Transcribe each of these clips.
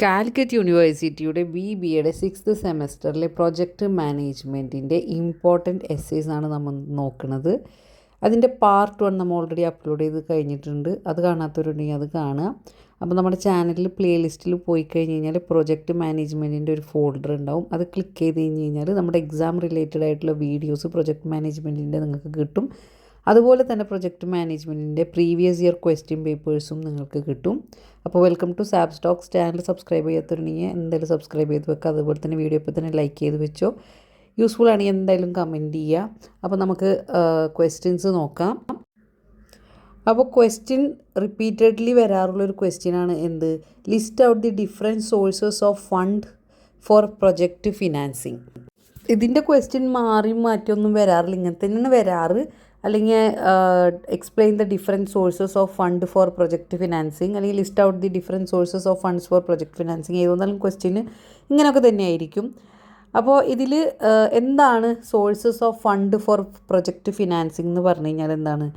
കാലിക്കറ്റ് യൂണിവേഴ്സിറ്റിയുടെ BBAയുടെ 6th സെമസ്റ്ററിലെ project മാനേജ്മെൻറ്റിൻ്റെ important essays ആണ് നമ്മൾ നോക്കുന്നത്. അതിൻ്റെ പാർട്ട് 1 നമ്മൾ ഓൾറെഡി അപ്ലോഡ് ചെയ്ത് കഴിഞ്ഞിട്ടുണ്ട്. അത് കാണാത്തവരുണ്ടെങ്കിൽ അത് കാണുക. അപ്പോൾ നമ്മുടെ ചാനലിൽ പ്ലേലിസ്റ്റിൽ പോയി കഴിഞ്ഞ് കഴിഞ്ഞാൽ പ്രൊജക്റ്റ് മാനേജ്മെൻറ്റിൻ്റെ ഒരു ഫോൾഡർ ഉണ്ടാവും. അത് ക്ലിക്ക് ചെയ്ത് കഴിഞ്ഞ് കഴിഞ്ഞാൽ നമ്മുടെ എക്സാം റിലേറ്റഡ് ആയിട്ടുള്ള വീഡിയോസ് പ്രൊജക്റ്റ് മാനേജ്മെൻറ്റിൻ്റെ നിങ്ങൾക്ക് കിട്ടും. അതുപോലെ തന്നെ പ്രൊജക്റ്റ് മാനേജ്മെൻറ്റിൻ്റെ പ്രീവിയസ് ഇയർ ക്വസ്റ്റ്യൻ പേപ്പേഴ്സും നിങ്ങൾക്ക് കിട്ടും. അപ്പോൾ വെൽക്കം ടു സാബ് സ്റ്റോക്സ്. ചാനൽ സബ്സ്ക്രൈബ് ചെയ്യാത്തവരുണ്ടെങ്കിൽ എന്തായാലും സബ്സ്ക്രൈബ് ചെയ്ത് വെക്കുക. അതുപോലെ തന്നെ വീഡിയോ ഇപ്പോൾ തന്നെ ലൈക്ക് ചെയ്ത് വെച്ചോ. യൂസ്ഫുൾ ആണെങ്കിൽ എന്തായാലും കമൻറ്റ് ചെയ്യുക. അപ്പോൾ നമുക്ക് ക്വസ്റ്റ്യൻസ് നോക്കാം. അപ്പോൾ ക്വസ്റ്റ്യൻ റിപ്പീറ്റഡ്ലി വരാറുള്ളൊരു ക്വസ്റ്റ്യനാണ് എന്ത്? List out the different sources of fund for project financing. ഇതിൻ്റെ ക്വസ്റ്റ്യൻ മാറ്റിയൊന്നും വരാറില്ല, ഇങ്ങനെ തന്നെയാണ് വരാറ്. അല്ലെങ്കിൽ explain the different sources of fund for project financing, അല്ലെങ്കിൽ list out the different sources of funds for project financing. ഏതൊന്നാലും ക്വസ്റ്റ്യന് ഇങ്ങനെയൊക്കെ തന്നെയായിരിക്കും. അപ്പോൾ ഇതിൽ എന്താണ് sources of fund for project financing എന്ന് പറഞ്ഞു കഴിഞ്ഞാൽ എന്താണ്?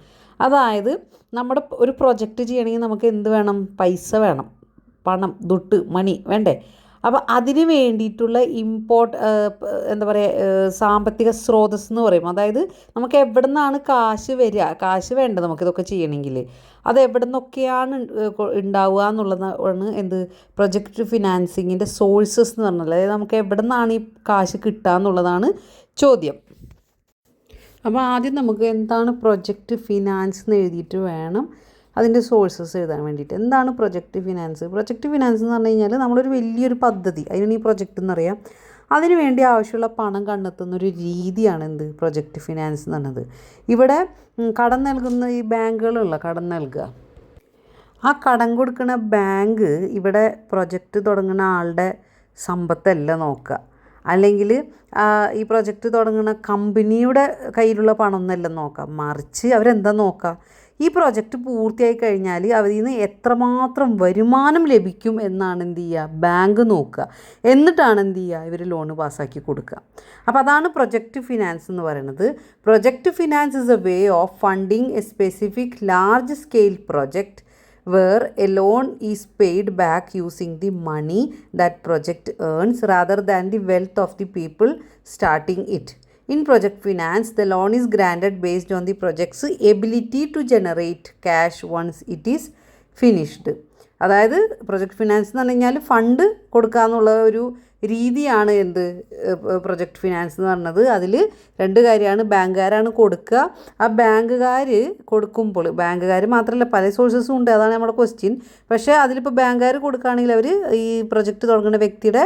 അതായത് നമ്മുടെ ഒരു പ്രൊജക്റ്റ് ചെയ്യണമെങ്കിൽ നമുക്ക് എന്ത് വേണം? പൈസ വേണം, പണം, ദുട്ട്, മണി വേണ്ടേ? അപ്പോൾ അതിന് വേണ്ടിയിട്ടുള്ള എന്താ പറയുക, സാമ്പത്തിക സ്രോതസ് എന്ന് പറയും. അതായത് നമുക്ക് എവിടെ നിന്നാണ് കാശ് വരിക, കാശ് വേണ്ടത് നമുക്കിതൊക്കെ ചെയ്യണമെങ്കിൽ അത് എവിടെ നിന്നൊക്കെയാണ് ഉണ്ടാവുക എന്നുള്ളതാണ് എന്ത്? പ്രൊജക്റ്റ് ഫിനാൻസിങ്ങിൻ്റെ സോഴ്സസ് എന്ന് പറഞ്ഞാൽ. അതായത് നമുക്ക് എവിടെ നിന്നാണ് ഈ കാശ് കിട്ടുക എന്നുള്ളതാണ് ചോദ്യം. അപ്പോൾ ആദ്യം നമുക്ക് എന്താണ് പ്രൊജക്റ്റ് ഫിനാൻസ് എന്ന് എഴുതിയിട്ട് വേണം അതിൻ്റെ സോഴ്സസ് എഴുതാൻ വേണ്ടിയിട്ട്. എന്താണ് പ്രൊജക്റ്റ് ഫിനാൻസ്? പ്രൊജക്റ്റ് ഫിനാൻസ് എന്ന് പറഞ്ഞു കഴിഞ്ഞാൽ നമ്മളൊരു വലിയൊരു പദ്ധതി, അതിനാണ് ഈ പ്രൊജക്റ്റ് എന്നറിയാം. അതിനു വേണ്ടി ആവശ്യമുള്ള പണം കണ്ടെത്തുന്നൊരു രീതിയാണ് എന്ത്? പ്രൊജക്റ്റ് ഫിനാൻസ് എന്ന് പറയുന്നത്. ഇവിടെ കടം നൽകുന്ന ഈ ബാങ്കുകളുള്ള കടം നൽകുക, ആ കടം കൊടുക്കുന്ന ബാങ്ക് ഇവിടെ പ്രൊജക്റ്റ് തുടങ്ങുന്ന ആളുടെ സമ്പത്തല്ല നോക്കുക, അല്ലെങ്കിൽ ഈ പ്രൊജക്റ്റ് തുടങ്ങുന്ന കമ്പനിയുടെ കയ്യിലുള്ള പണമൊന്നുമല്ല നോക്കാം. മറിച്ച് അവരെന്താ നോക്കുക? ഈ പ്രൊജക്റ്റ് പൂർത്തിയായി കഴിഞ്ഞാൽ അതിൽ നിന്ന് എത്രമാത്രം വരുമാനം ലഭിക്കും എന്നാണ് എന്ത് ചെയ്യുക? ബാങ്ക് നോക്കുക. എന്നിട്ടാണ് എന്ത് ചെയ്യുക? ഇവർ ലോണ് പാസ്സാക്കി കൊടുക്കുക. അപ്പോൾ അതാണ് പ്രൊജക്റ്റ് ഫിനാൻസ് എന്ന് പറയുന്നത്. Project finance is a way of funding A specific large scale project where a loan is paid back using the money that project earns rather than the wealth of the people starting it. In project finance, the loan is granted based on the project's ability to generate cash once it is finished. അതായത് project finance എന്ന് പറഞ്ഞു കഴിഞ്ഞാൽ fund കൊടുക്കുക എന്നുള്ള ഒരു രീതിയാണ് എന്ത്? Project finance എന്ന് പറഞ്ഞത്. അതിൽ രണ്ട് കാര്യമാണ്. ബാങ്കുകാരാണ് കൊടുക്കുക. ആ ബാങ്കുകാർ കൊടുക്കുമ്പോൾ, ബാങ്കുകാർ മാത്രമല്ല പല സോഴ്സസും ഉണ്ട്, അതാണ് നമ്മുടെ ക്വസ്റ്റ്യൻ. പക്ഷേ അതിലിപ്പോൾ ബാങ്കുകാർ കൊടുക്കുകയാണെങ്കിൽ അവർ ഈ പ്രൊജക്റ്റ് തുടങ്ങുന്ന വ്യക്തിയുടെ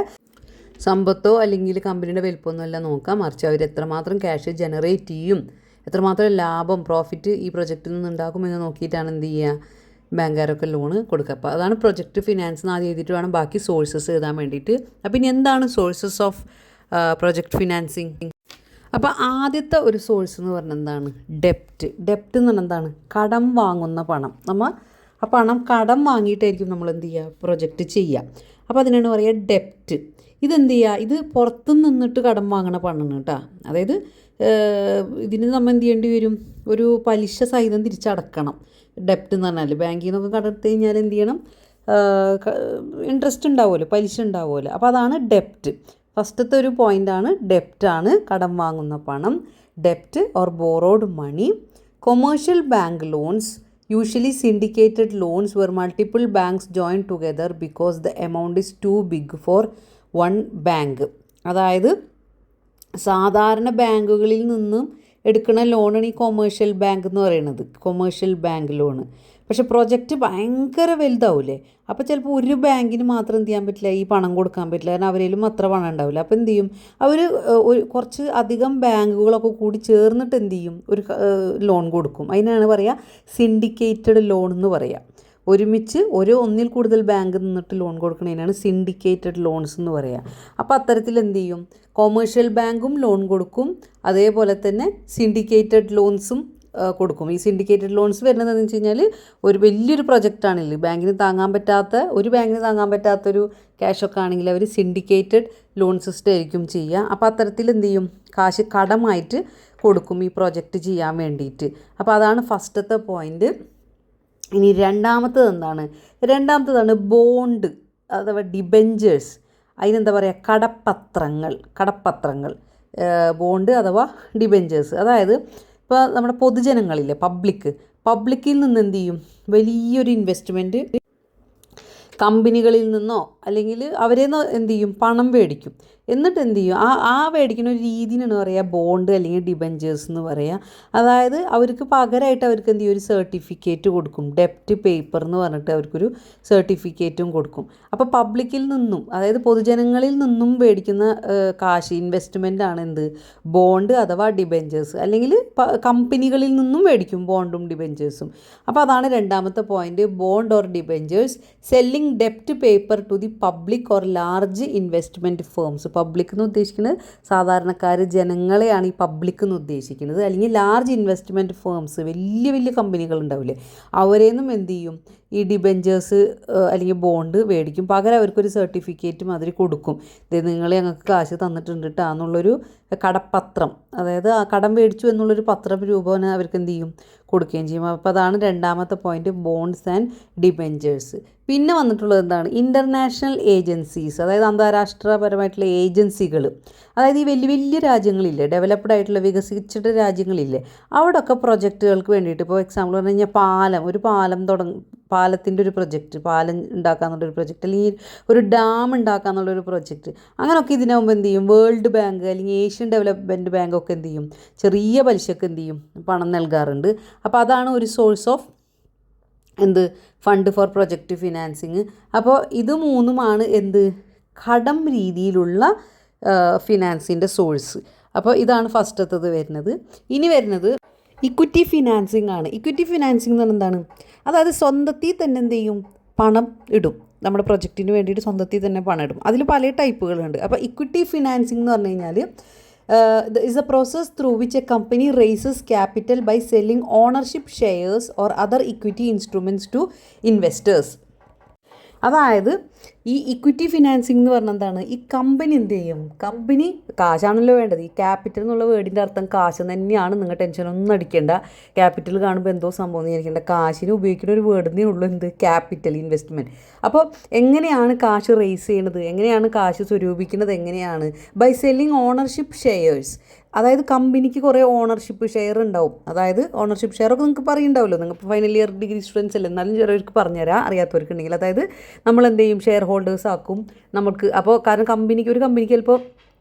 സമ്പത്തോ അല്ലെങ്കിൽ കമ്പനിയുടെ വലിപ്പമൊന്നും അല്ല നോക്കാം. മറിച്ച് അവർ എത്രമാത്രം ക്യാഷ് ജനറേറ്റ് ചെയ്യും, എത്രമാത്രം ലാഭം, പ്രോഫിറ്റ് ഈ പ്രൊജക്റ്റിൽ നിന്ന് ഉണ്ടാക്കുമെന്ന് നോക്കിയിട്ടാണ് എന്ത് ചെയ്യുക? ബാങ്കുകാരൊക്കെ ലോണ് കൊടുക്കുക. അപ്പോൾ അതാണ് പ്രൊജക്റ്റ് ഫിനാൻസ് എന്ന് ആദ്യം എഴുതിയിട്ട് വേണം ബാക്കി സോഴ്സസ് എഴുതാൻ വേണ്ടിയിട്ട്. അപ്പോൾ ഇനി എന്താണ് സോഴ്സസ് ഓഫ് പ്രൊജക്റ്റ് ഫിനാൻസിങ്? അപ്പോൾ ആദ്യത്തെ ഒരു സോഴ്സ് എന്ന് പറഞ്ഞാൽ എന്താണ്? ഡെപ്റ്റ്. ഡെപ്റ്റ് എന്ന് പറഞ്ഞാൽ എന്താണ്? കടം വാങ്ങുന്ന പണം. നമ്മൾ ആ പണം കടം വാങ്ങിയിട്ടായിരിക്കും നമ്മൾ എന്ത് ചെയ്യുക? പ്രൊജക്റ്റ് ചെയ്യുക. അപ്പോൾ അതിനാണ് പറയുക ഡെപ്റ്റ്. ഇതെന്ത് ചെയ്യുക? ഇത് പുറത്തു നിന്നിട്ട് കടം വാങ്ങണ പണമാണ് കേട്ടോ. അതായത് ഇതിന് നമ്മൾ എന്ത് ചെയ്യേണ്ടി വരും? ഒരു പലിശ സഹിതം തിരിച്ചടക്കണം. ഡെപ്റ്റ് എന്ന് പറഞ്ഞാൽ ബാങ്കിൽ നിന്നൊക്കെ കടമെടുത്ത് കഴിഞ്ഞാൽ എന്ത് ചെയ്യണം? ഇൻട്രസ്റ്റ് ഉണ്ടാവുമല്ലോ, പലിശ ഉണ്ടാവുമല്ലോ. അപ്പോൾ അതാണ് ഡെപ്റ്റ്. ഫസ്റ്റത്തെ ഒരു പോയിൻ്റാണ് ഡെപ്റ്റാണ്, കടം വാങ്ങുന്ന പണം. ഡെപ്റ്റ് or borrowed money. Commercial bank loans, usually syndicated loans where multiple banks join together because the amount is too big for one bank. അതായത് സാധാരണ ബാങ്കുകളിൽ നിന്നും എടുക്കുന്ന ലോണാണ് ഈ കൊമേഴ്ഷ്യൽ ബാങ്ക് എന്ന് പറയുന്നത്, കൊമേഴ്ഷ്യൽ ബാങ്ക് ലോണ്. പക്ഷേ പ്രൊജക്റ്റ് ഭയങ്കര വലുതാവില്ലേ? അപ്പോൾ ചിലപ്പോൾ ഒരു ബാങ്കിന് മാത്രം എന്ത് ചെയ്യാൻ പറ്റില്ല? ഈ പണം കൊടുക്കാൻ പറ്റില്ല. കാരണം അവരിലും അത്ര പണം ഉണ്ടാവില്ല. അപ്പോൾ എന്ത് ചെയ്യും? അവർ കുറച്ച് അധികം ബാങ്കുകളൊക്കെ കൂടി ചേർന്നിട്ട് എന്ത് ചെയ്യും? ഒരു ലോൺ കൊടുക്കും. അതിനാണ് പറയുക സിൻഡിക്കേറ്റഡ് ലോൺ എന്ന് പറയുക. ഒരുമിച്ച് ഒന്നിൽ കൂടുതൽ ബാങ്ക് നിന്നിട്ട് ലോൺ കൊടുക്കുന്നതിനാണ് സിൻഡിക്കേറ്റഡ് ലോൺസ് എന്ന് പറയുക. അപ്പോൾ അത്തരത്തിൽ എന്ത് ചെയ്യും? കൊമേഴ്ഷ്യൽ ബാങ്കും ലോൺ കൊടുക്കും, അതേപോലെ തന്നെ സിൻഡിക്കേറ്റഡ് ലോൺസും കൊടുക്കും. ഈ സിൻഡിക്കേറ്റഡ് ലോൺസ് വരുന്നത് എന്ന് വെച്ച് കഴിഞ്ഞാൽ ഒരു വലിയൊരു പ്രൊജക്റ്റാണെങ്കിൽ ബാങ്കിന് താങ്ങാൻ പറ്റാത്തൊരു ക്യാഷൊക്കെ ആണെങ്കിൽ അവർ സിൻഡിക്കേറ്റഡ് ലോൺ സിസ്റ്റം ആയിരിക്കും ചെയ്യുക. അപ്പോൾ അത്തരത്തിൽ എന്ത് ചെയ്യും? കാശ് കടമായിട്ട് കൊടുക്കും ഈ പ്രൊജക്റ്റ് ചെയ്യാൻ വേണ്ടിയിട്ട്. അപ്പോൾ അതാണ് ഫസ്റ്റത്തെ പോയിൻറ്റ്. ഇനി രണ്ടാമത്തതാണ് ബോണ്ട്. അഥവാ ഡിബെഞ്ചേഴ്സ്, അതിനെന്താ പറയുക, കടപ്പത്രങ്ങൾ, ബോണ്ട് അഥവാ ഡിബെഞ്ചേഴ്സ്. അതായത് ഇപ്പോൾ നമ്മുടെ പൊതുജനങ്ങളില്ലേ, പബ്ലിക്കിൽ നിന്ന് എന്ത് ചെയ്യും, വലിയൊരു ഇൻവെസ്റ്റ്മെൻറ്റ് കമ്പനികളിൽ നിന്നോ അല്ലെങ്കിൽ അവരേന്ന് എന്ത് ചെയ്യും, പണം മേടിക്കും. എന്നിട്ട് എന്ത് ചെയ്യും, ആ മേടിക്കുന്ന ഒരു രീതിയാണ് പറയുക ബോണ്ട് അല്ലെങ്കിൽ ഡിബെഞ്ചേഴ്സ് എന്ന് പറയുക. അതായത് അവർക്ക് പകരമായിട്ട് അവർക്ക് എന്ത് ചെയ്യും, ഒരു സർട്ടിഫിക്കറ്റ് കൊടുക്കും, ഡെപ്റ്റ് പേപ്പർ എന്ന് പറഞ്ഞിട്ട് അവർക്കൊരു സർട്ടിഫിക്കറ്റും കൊടുക്കും. അപ്പോൾ പബ്ലിക്കിൽ നിന്നും, അതായത് പൊതുജനങ്ങളിൽ നിന്നും മേടിക്കുന്ന കാശ്, ഇൻവെസ്റ്റ്മെൻ്റ് ആണ് എന്ത്, ബോണ്ട് അഥവാ ഡിബെഞ്ചേഴ്സ്. അല്ലെങ്കിൽ കമ്പനികളിൽ നിന്നും മേടിക്കും ബോണ്ടും ഡിബെഞ്ചേഴ്സും. അപ്പോൾ അതാണ് രണ്ടാമത്തെ point, bond or debentures selling ഡെപ്റ്റ് paper two the public or large investment firms. Public എന്ന് ഉദ്ദേശിക്കുന്നത് സാധാരണക്കാർ, ജനങ്ങളെയാണ് ഈ പബ്ലിക് എന്ന് ഉദ്ദേശിക്കുന്നത്. അല്ലെങ്കിൽ ലാർജ് ഇൻവെസ്റ്റ്മെൻറ്റ് ഫേംസ്, വലിയ വലിയ കമ്പനികൾ ഉണ്ടാവില്ലേ, അവരേന്നും എന്ത് ചെയ്യും, ഈ ഡിബെഞ്ചേഴ്സ് അല്ലെങ്കിൽ ബോണ്ട് മേടിക്കും. പകരം അവർക്കൊരു സർട്ടിഫിക്കറ്റും അതിൽ കൊടുക്കും, ഇത് നിങ്ങൾ ഞങ്ങൾക്ക് കാശ് തന്നിട്ടുണ്ട് കേട്ടോ എന്നുള്ളൊരു കടപ്പത്രം, അതായത് ആ കടം മേടിച്ചു എന്നുള്ളൊരു പത്രം രൂപേണ അവർക്ക് എന്ത് ചെയ്യും, കൊടുക്കുകയും ചെയ്യും. അപ്പോൾ അതാണ് രണ്ടാമത്തെ പോയിന്റ്, ബോണ്ട്സ് ആൻഡ് ഡിബെഞ്ചേഴ്സ്. പിന്നെ വന്നിട്ടുള്ളത് എന്താണ്, ഇൻ്റർനാഷണൽ ഏജൻസീസ്, അതായത് അന്താരാഷ്ട്രപരമായിട്ടുള്ള ഏജൻസികൾ. അതായത് ഈ വലിയ വലിയ രാജ്യങ്ങളില്ലേ, ഡെവലപ്ഡ് ആയിട്ടുള്ള വികസിച്ചിട്ട് രാജ്യങ്ങളില്ലേ, അവിടെയൊക്കെ പ്രൊജക്റ്റുകൾക്ക് വേണ്ടിയിട്ട്, ഇപ്പോൾ എക്സാമ്പിൾ പറഞ്ഞു കഴിഞ്ഞാൽ ഒരു പാലത്തിൻ്റെ ഒരു പ്രൊജക്റ്റ്, പാലം ഉണ്ടാക്കാന്നുള്ളൊരു പ്രൊജക്റ്റ്, അല്ലെങ്കിൽ ഒരു ഡാം ഉണ്ടാക്കാന്നുള്ളൊരു പ്രൊജക്റ്റ്, അങ്ങനെയൊക്കെ ഇതിനു മുമ്പ് എന്ത് ചെയ്യും, വേൾഡ് ബാങ്ക് അല്ലെങ്കിൽ ഏഷ്യൻ ഡെവലപ്മെൻറ്റ് ബാങ്ക് ഒക്കെ എന്ത് ചെയ്യും, ചെറിയ പലിശക്ക് എന്ത് ചെയ്യും, പണം നൽകാറുണ്ട്. അപ്പോൾ അതാണ് ഒരു source of fund for project financing. അപ്പോൾ ഇത് മൂന്നുമാണ് കടം രീതിയിലുള്ള ഫിനാൻസിൻ്റെ സോഴ്സ്. അപ്പോൾ ഇതാണ് ഫസ്റ്റത്തത് വരുന്നത്. ഇനി വരുന്നത് ഇക്വിറ്റി ഫിനാൻസിങ് ആണ്. ഇക്വിറ്റി ഫിനാൻസിങ് എന്ന് പറഞ്ഞാൽ എന്താണ്, അതായത് സ്വന്തത്തിൽ തന്നെ എന്ത് ചെയ്യും, പണം ഇടും, നമ്മുടെ പ്രൊജക്റ്റിന് വേണ്ടിയിട്ട് സ്വന്തത്തിൽ തന്നെ പണം ഇടും. അതിൽ പല ടൈപ്പുകളുണ്ട്. അപ്പോൾ ഇക്വിറ്റി ഫിനാൻസിങ് എന്ന് പറഞ്ഞു കഴിഞ്ഞാൽ is a process through which a company raises capital by selling ownership shares or other equity instruments to investors. അതായത് ഈ ഇക്വിറ്റി ഫിനാൻസിങ് എന്ന് പറഞ്ഞാൽ എന്താണ്, ഈ കമ്പനി എന്ത് ചെയ്യും, കമ്പനി കാശാണല്ലോ വേണ്ടത്. ഈ ക്യാപിറ്റൽ എന്നുള്ള വേർഡിൻ്റെ അർത്ഥം കാശ് തന്നെയാണ്, നിങ്ങൾ ടെൻഷനൊന്നും അടിക്കേണ്ട. ക്യാപിറ്റൽ കാണുമ്പോൾ എന്തോ സംഭവം വിചാരിക്കേണ്ട, കാശിന് ഉപയോഗിക്കുന്ന ഒരു വേർഡിനേ ഉള്ളൂ ക്യാപിറ്റൽ, ഇൻവെസ്റ്റ്മെൻറ്റ്. അപ്പോൾ എങ്ങനെയാണ് കാശ് റേസ് ചെയ്യണത്, എങ്ങനെയാണ് കാശ് സ്വരൂപിക്കുന്നത്, എങ്ങനെയാണ് ബൈ സെല്ലിങ് ഓണർഷിപ്പ് ഷെയർസ്. അതായത് കമ്പനിക്ക് കുറേ ഓണർഷിപ്പ് ഷെയർ ഉണ്ടാവും. അതായത് ഓണർഷിപ്പ് ഷെയറൊക്കെ നിങ്ങൾക്ക് പറയുന്നുണ്ടാവുമല്ലോ, നിങ്ങൾക്ക് ഫൈനൽ ഇയർ ഡിഗ്രി സ്റ്റുഡൻസ് അല്ലേ, എന്നാലും ചിലവർക്ക് പറഞ്ഞുതരാം അറിയാത്തവർക്കുണ്ടെങ്കിൽ. അതായത് നമ്മൾ എന്ത് ചെയ്യും, ഷെയർ ഹോൾഡേഴ്സ് ആക്കും നമുക്ക്. അപ്പോൾ കാരണം ഒരു കമ്പനിക്ക് ചിലപ്പോൾ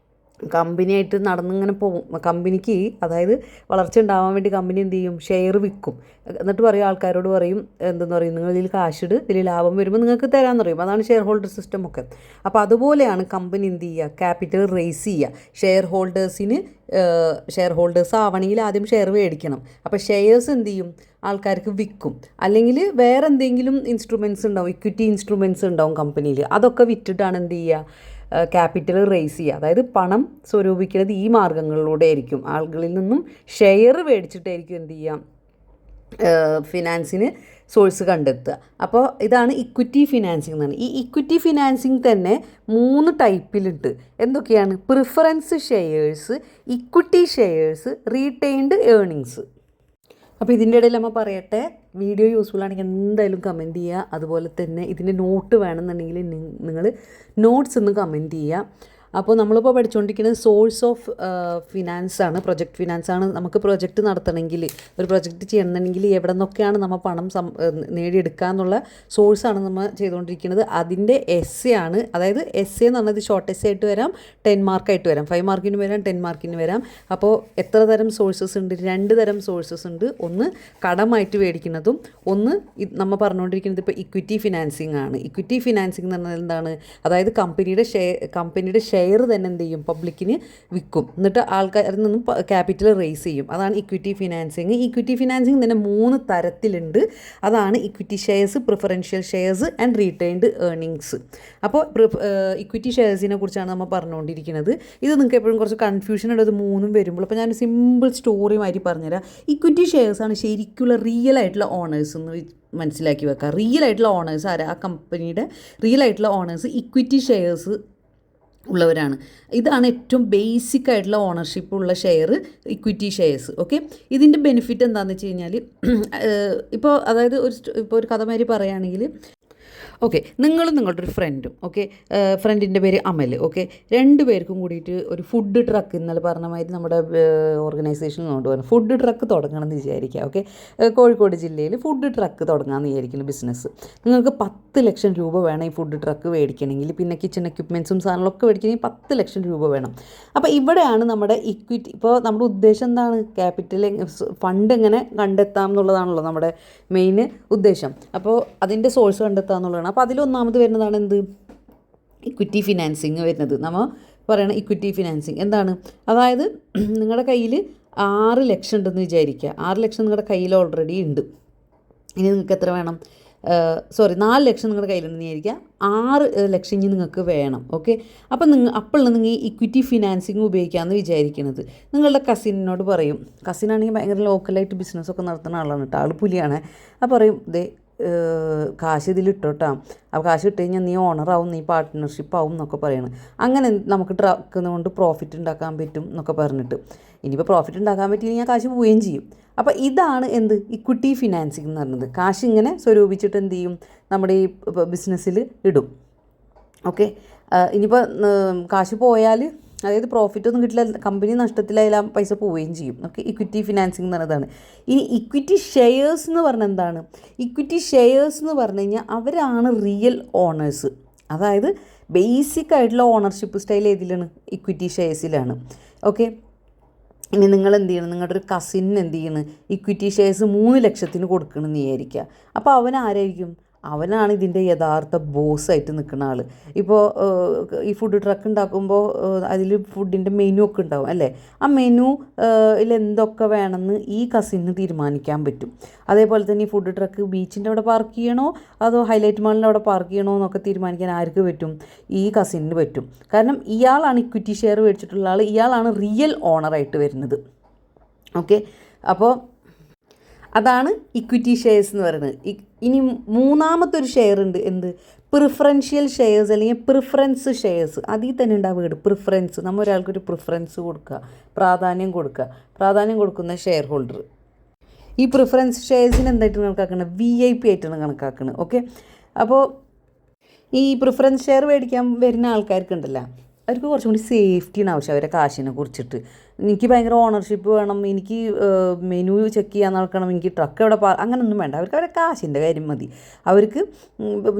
കമ്പനിയായിട്ട് നടന്നിങ്ങനെ പോകും. കമ്പനിക്ക് അതായത് വളർച്ച ഉണ്ടാവാൻ വേണ്ടി കമ്പനി എന്ത് ചെയ്യും, ഷെയർ വിൽക്കും. എന്നിട്ട് പറയും, ആൾക്കാരോട് പറയും, എന്തെന്ന് പറയും, നിങ്ങൾ ഇതിൽ കാശിട്, ഇതിൽ ലാഭം വരുമ്പോൾ നിങ്ങൾക്ക് തരാമെന്ന് പറയും. അതാണ് ഷെയർ ഹോൾഡർ സിസ്റ്റം ഒക്കെ. അപ്പോൾ അതുപോലെയാണ് കമ്പനി എന്ത് ചെയ്യുക, ക്യാപിറ്റൽ റേസ് ചെയ്യുക. ഷെയർ ഹോൾഡേഴ്സ് ആവണമെങ്കിൽ ആദ്യം ഷെയർ മേടിക്കണം. അപ്പോൾ ഷെയർസ് എന്ത് ചെയ്യും, ആൾക്കാർക്ക് വിൽക്കും. അല്ലെങ്കിൽ വേറെ എന്തെങ്കിലും ഇൻസ്ട്രുമെൻറ്റ്സ് ഉണ്ടാവും, ഇക്വിറ്റി ഇൻസ്ട്രുമെൻറ്റ്സ് ഉണ്ടാവും കമ്പനിയിൽ, അതൊക്കെ വിറ്റിട്ടാണ് എന്ത് ചെയ്യുക, ക്യാപിറ്റൽ റേസ് ചെയ്യുക. അതായത് പണം സ്വരൂപിക്കുന്നത് ഈ മാർഗ്ഗങ്ങളിലൂടെ ആയിരിക്കും. ആളുകളിൽ നിന്നും ഷെയർ മേടിച്ചിട്ടായിരിക്കും എന്ത് ചെയ്യുക, ഫിനാൻസിന് സോഴ്സ് കണ്ടെത്തുക. അപ്പോൾ ഇതാണ് ഇക്വിറ്റി ഫിനാൻസിങ് എന്നാണ്. ഈ ഇക്വിറ്റി ഫിനാൻസിങ് തന്നെ 3 ടൈപ്പിലുണ്ട്. എന്തൊക്കെയാണ്, preference shares, equity shares, retained earnings. അപ്പോൾ ഇതിൻ്റെ ഇടയിൽ നമ്മൾ പറയട്ടെ, വീഡിയോ യൂസ്ഫുൾ ആണെങ്കിൽ എന്തായാലും കമൻറ്റ് ചെയ്യുക. അതുപോലെ തന്നെ ഇതിൻ്റെ നോട്ട് വേണമെന്നുണ്ടെങ്കിൽ നിങ്ങൾ നോട്ട്സ് ഒന്ന് കമൻറ്റ് ചെയ്യുക. അപ്പോൾ നമ്മളിപ്പോൾ പഠിച്ചുകൊണ്ടിരിക്കുന്നത് സോഴ്സ് ഓഫ് ഫിനാൻസാണ്, പ്രൊജക്റ്റ് ഫിനാൻസാണ്. നമുക്ക് പ്രൊജക്റ്റ് നടത്തണമെങ്കിൽ, ഒരു പ്രൊജക്റ്റ് ചെയ്യണമെങ്കിൽ എവിടെ നിന്നൊക്കെയാണ് നമ്മൾ പണം നേടിയെടുക്കുക എന്നുള്ള സോഴ്സാണ് നമ്മൾ ചെയ്തുകൊണ്ടിരിക്കുന്നത്. അതിൻ്റെ എസ്സേ ആണ്. അതായത് എസ്സേ എന്ന് പറഞ്ഞത് ഷോർട്ട് എസ്സേ ആയിട്ട് വരാം, 10 മാർക്കായിട്ട് വരാം, 5 മാർക്കിന് വരാം, 10 മാർക്കിന് വരാം. അപ്പോൾ എത്ര തരം സോഴ്സസ് ഉണ്ട്, 2 തരം സോഴ്സസ് ഉണ്ട്. ഒന്ന് കടമായിട്ട് മേടിക്കുന്നതും, ഒന്ന് നമ്മൾ പറഞ്ഞുകൊണ്ടിരിക്കുന്നത് ഇപ്പോൾ ഇക്വിറ്റി ഫിനാൻസിങ് ആണ്. ഇക്വിറ്റി ഫിനാൻസിങ് എന്ന് പറഞ്ഞാൽ എന്താണ്, അതായത് കമ്പനിയുടെ ഷെയർ തന്നെ എന്ത് ചെയ്യും, പബ്ലിക്കിന് വിൽക്കും. എന്നിട്ട് ആൾക്കാരിൽ നിന്നും ക്യാപിറ്റൽ റേസ് ചെയ്യും. അതാണ് ഇക്വിറ്റി ഫിനാൻസിങ്. ഇക്വിറ്റി ഫിനാൻസിങ് തന്നെ 3 തരത്തിലുണ്ട്. അതാണ് equity shares, preferential shares and retained earnings. അപ്പോൾ ഇക്വിറ്റി ഷെയർസിനെ കുറിച്ചാണ് നമ്മൾ പറഞ്ഞുകൊണ്ടിരിക്കുന്നത്. ഇത് നിങ്ങൾക്ക് എപ്പോഴും കുറച്ച് കൺഫ്യൂഷൻ ഉണ്ട്, ഇത് 3 വരുമ്പോൾ. അപ്പോൾ ഞാൻ സിമ്പിൾ സ്റ്റോറി മാതിരി പറഞ്ഞുതരാം. ഇക്വിറ്റി ഷെയർസാണ് ശരിക്കുള്ള റിയൽ ആയിട്ടുള്ള ഓണേഴ്സ് എന്ന് മനസ്സിലാക്കി വെക്കുക. റിയൽ ആയിട്ടുള്ള ഓണേഴ്സ് ആരാ, ആ കമ്പനിയുടെ റിയൽ ആയിട്ടുള്ള ഓണേഴ്സ് ഇക്വിറ്റി ഷെയർസ് ഉള്ളവരാണ്. ഇതാണ് ഏറ്റവും ബേസിക് ആയിട്ടുള്ള ഓണർഷിപ്പ് ഉള്ള ഷെയർ, ഇക്വിറ്റി ഷെയർസ്. ഓക്കെ, ഇതിൻ്റെ ബെനിഫിറ്റ് എന്താണെന്ന് വെച്ച് കഴിഞ്ഞാൽ, ഇപ്പോൾ അതായത് ഇപ്പോൾ ഒരു കഥ മാതിരി പറയുകയാണെങ്കിൽ, ഓക്കെ, നിങ്ങളും നിങ്ങളുടെ ഒരു ഫ്രണ്ടും, ഓക്കെ, ഫ്രണ്ടിൻ്റെ പേര് അമൽ, ഓക്കെ, രണ്ട് പേർക്കും കൂടിയിട്ട് ഒരു ഫുഡ് ട്രക്ക്, ഇന്നലെ പറഞ്ഞ മാതിരി നമ്മുടെ ഓർഗനൈസേഷനിൽ കൊണ്ടുപോകണം ഫുഡ് ട്രക്ക് തുടങ്ങണം എന്ന് വിചാരിക്കുക. ഓക്കെ, കോഴിക്കോട് ജില്ലയിൽ ഫുഡ് ട്രക്ക് തുടങ്ങാമെന്ന് വിചാരിക്കുന്ന ബിസിനസ്. നിങ്ങൾക്ക് 10 ലക്ഷം രൂപ വേണം ഈ ഫുഡ് ട്രക്ക് മേടിക്കണമെങ്കിൽ, പിന്നെ കിച്ചൺ എക്യുപ്മെൻറ്റ്സും സാധനങ്ങളൊക്കെ മേടിക്കണമെങ്കിൽ 10 ലക്ഷം രൂപ വേണം. അപ്പോൾ ഇവിടെയാണ് നമ്മുടെ ഇക്വിറ്റി. ഇപ്പോൾ നമ്മുടെ ഉദ്ദേശം എന്താണ്? ക്യാപിറ്റൽ ഫണ്ട് എങ്ങനെ കണ്ടെത്താം എന്നുള്ളതാണല്ലോ നമ്മുടെ മെയിൻ ഉദ്ദേശം. അപ്പോൾ അതിൻ്റെ സോഴ്സ് കണ്ടെത്തുക എന്നുള്ളതാണ്. അപ്പോൾ അതിലൊന്നാമത് വരുന്നതാണ് എന്ത്? ഇക്വിറ്റി ഫിനാൻസിങ് വരുന്നത്. നമ്മൾ പറയണ ഇക്വിറ്റി ഫിനാൻസിങ് എന്താണ്? അതായത് നിങ്ങളുടെ കയ്യിൽ 6 ലക്ഷം ഉണ്ടെന്ന് വിചാരിക്കുക. 6 ലക്ഷം നിങ്ങളുടെ കയ്യിൽ ഓൾറെഡി ഉണ്ട്. ഇനി നിങ്ങൾക്ക് എത്ര വേണം? 4 ലക്ഷം നിങ്ങളുടെ കയ്യിലുണ്ടെന്ന് വിചാരിക്കുക. 6 ലക്ഷം ഇനി നിങ്ങൾക്ക് വേണം. ഓക്കെ, അപ്പോൾ നിങ്ങൾ ഈ ഇക്വിറ്റി ഫിനാൻസിങ് ഉപയോഗിക്കാമെന്ന് വിചാരിക്കുന്നത്. നിങ്ങളുടെ കസിനോട് പറയും. കസിനാണെങ്കിൽ ഭയങ്കര ലോക്കലായിട്ട് ബിസിനസ്സൊക്കെ നടത്തുന്ന ആളാണ് കേട്ടോ, ആൾ പുലിയാണ്. അപ്പോൾ പറയും, ദേ കാശ് ഇതിലിട്ടോട്ടാ, അപ്പോൾ കാശ് ഇട്ട് കഴിഞ്ഞാൽ നീ ഓണറാവും, നീ പാർട്ട്ണർഷിപ്പ് ആവും എന്നൊക്കെ പറയണം. അങ്ങനെ നമുക്ക് ട്രക്കുന്നത് കൊണ്ട് പ്രോഫിറ്റ് ഉണ്ടാക്കാൻ പറ്റും എന്നൊക്കെ പറഞ്ഞിട്ട്. ഇനിയിപ്പോൾ പ്രോഫിറ്റ് ഉണ്ടാക്കാൻ പറ്റിയില്ലെങ്കിൽ കാശ് പോവുകയും ചെയ്യും. അപ്പോൾ ഇതാണ് എന്ത്? ഇക്വിറ്റി ഫിനാൻസിങ് എന്ന് പറയുന്നത്. കാശ് ഇങ്ങനെ സ്വരൂപിച്ചിട്ട് എന്ത് ചെയ്യും? നമ്മുടെ ഈ ബിസിനസ്സിൽ ഇടും. ഓക്കെ, ഇനിയിപ്പോൾ കാശ് പോയാൽ, അതായത് പ്രോഫിറ്റ് ഒന്നും കിട്ടില്ല, കമ്പനി നഷ്ടത്തിലായാലും പൈസ പോവുകയും ചെയ്യും. ഓക്കെ, ഇക്വിറ്റി ഫിനാൻസിങ് എന്ന് പറയുന്നതാണ്. ഇനി ഇക്വിറ്റി ഷെയർസ് എന്ന് പറഞ്ഞാൽ എന്താണ്? ഇക്വിറ്റി ഷെയർസ് എന്ന് പറഞ്ഞു കഴിഞ്ഞാൽ അവരാണ് റിയൽ ഓണേഴ്സ്. അതായത് ബേസിക് ആയിട്ടുള്ള ഓണർഷിപ്പ് സ്റ്റൈൽ ഏതിലാണ്? ഇക്വിറ്റി ഷെയർസിലാണ്. ഓക്കെ, ഇനി നിങ്ങൾ എന്ത് ചെയ്യണം? നിങ്ങളുടെ ഒരു കസിന് എന്ത് ചെയ്യണം? ഇക്വിറ്റി ഷെയർസ് 3 ലക്ഷത്തിന് കൊടുക്കണമെന്ന് വിചാരിക്കുക. അപ്പോൾ അവൻ ആരായിരിക്കും? അവനാണ് ഇതിൻ്റെ യഥാർത്ഥ ബോസായിട്ട് നിൽക്കുന്ന ആൾ. ഇപ്പോൾ ഈ ഫുഡ് ട്രക്ക് ഉണ്ടാക്കുമ്പോൾ അതിൽ ഫുഡിൻ്റെ മെനു ഒക്കെ ഉണ്ടാവും അല്ലേ? ആ മെനുയിൽ എന്തൊക്കെ വേണമെന്ന് ഈ കസിന് തീരുമാനിക്കാൻ പറ്റും. അതേപോലെ തന്നെ ഈ ഫുഡ് ട്രക്ക് ബീച്ചിൻ്റെ അവിടെ പാർക്ക് ചെയ്യണോ അതോ ഹൈലൈറ്റ് മാളിൻ്റെ അവിടെ പാർക്ക് ചെയ്യണോ എന്നൊക്കെ തീരുമാനിക്കാൻ ആർക്ക് പറ്റും? ഈ കസിന് പറ്റും. കാരണം ഇയാളാണ് ഇക്വിറ്റി ഷെയർ മേടിച്ചിട്ടുള്ള ആൾ, ഇയാളാണ് റിയൽ ഓണറായിട്ട് വരുന്നത്. ഓക്കെ, അപ്പോൾ അതാണ് ഇക്വിറ്റി ഷെയർസ് എന്ന് പറയുന്നത്. ഇനി മൂന്നാമത്തെ ഒരു ഷെയർ ഉണ്ട്, എന്ത്? പ്രിഫറൻഷ്യൽ ഷെയർസ് അല്ലെങ്കിൽ പ്രിഫറൻസ് ഷെയർസ്. അതിൽ തന്നെ ഉണ്ടാവുക വീട് പ്രിഫറൻസ്. നമ്മൾ ഒരാൾക്കൊരു പ്രിഫറൻസ് കൊടുക്കുക, പ്രാധാന്യം കൊടുക്കുന്ന ഷെയർ ഹോൾഡർ. ഈ പ്രിഫറൻസ് ഷെയർസിന് എന്തായിട്ട് കണക്കാക്കുന്നത്? VIP ആയിട്ടാണ് കണക്കാക്കുന്നത്. ഓക്കെ, അപ്പോൾ ഈ പ്രിഫറൻസ് ഷെയർ മേടിക്കാൻ വരുന്ന ആൾക്കാർക്കുണ്ടല്ലോ, അവർക്ക് കുറച്ചും കൂടി സേഫ്റ്റിയാണ് ആവശ്യം അവരുടെ കാശിനെ കുറിച്ചിട്ട്. എനിക്ക് ഭയങ്കര ഓണർഷിപ്പ് വേണം, എനിക്ക് മെനു ചെക്ക് ചെയ്യാൻ നടക്കണം, എനിക്ക് ട്രക്ക് എവിടെ അങ്ങനെയൊന്നും വേണ്ട. അവർക്ക് അവരുടെ കാശിൻ്റെ കാര്യം മതി. അവർക്ക്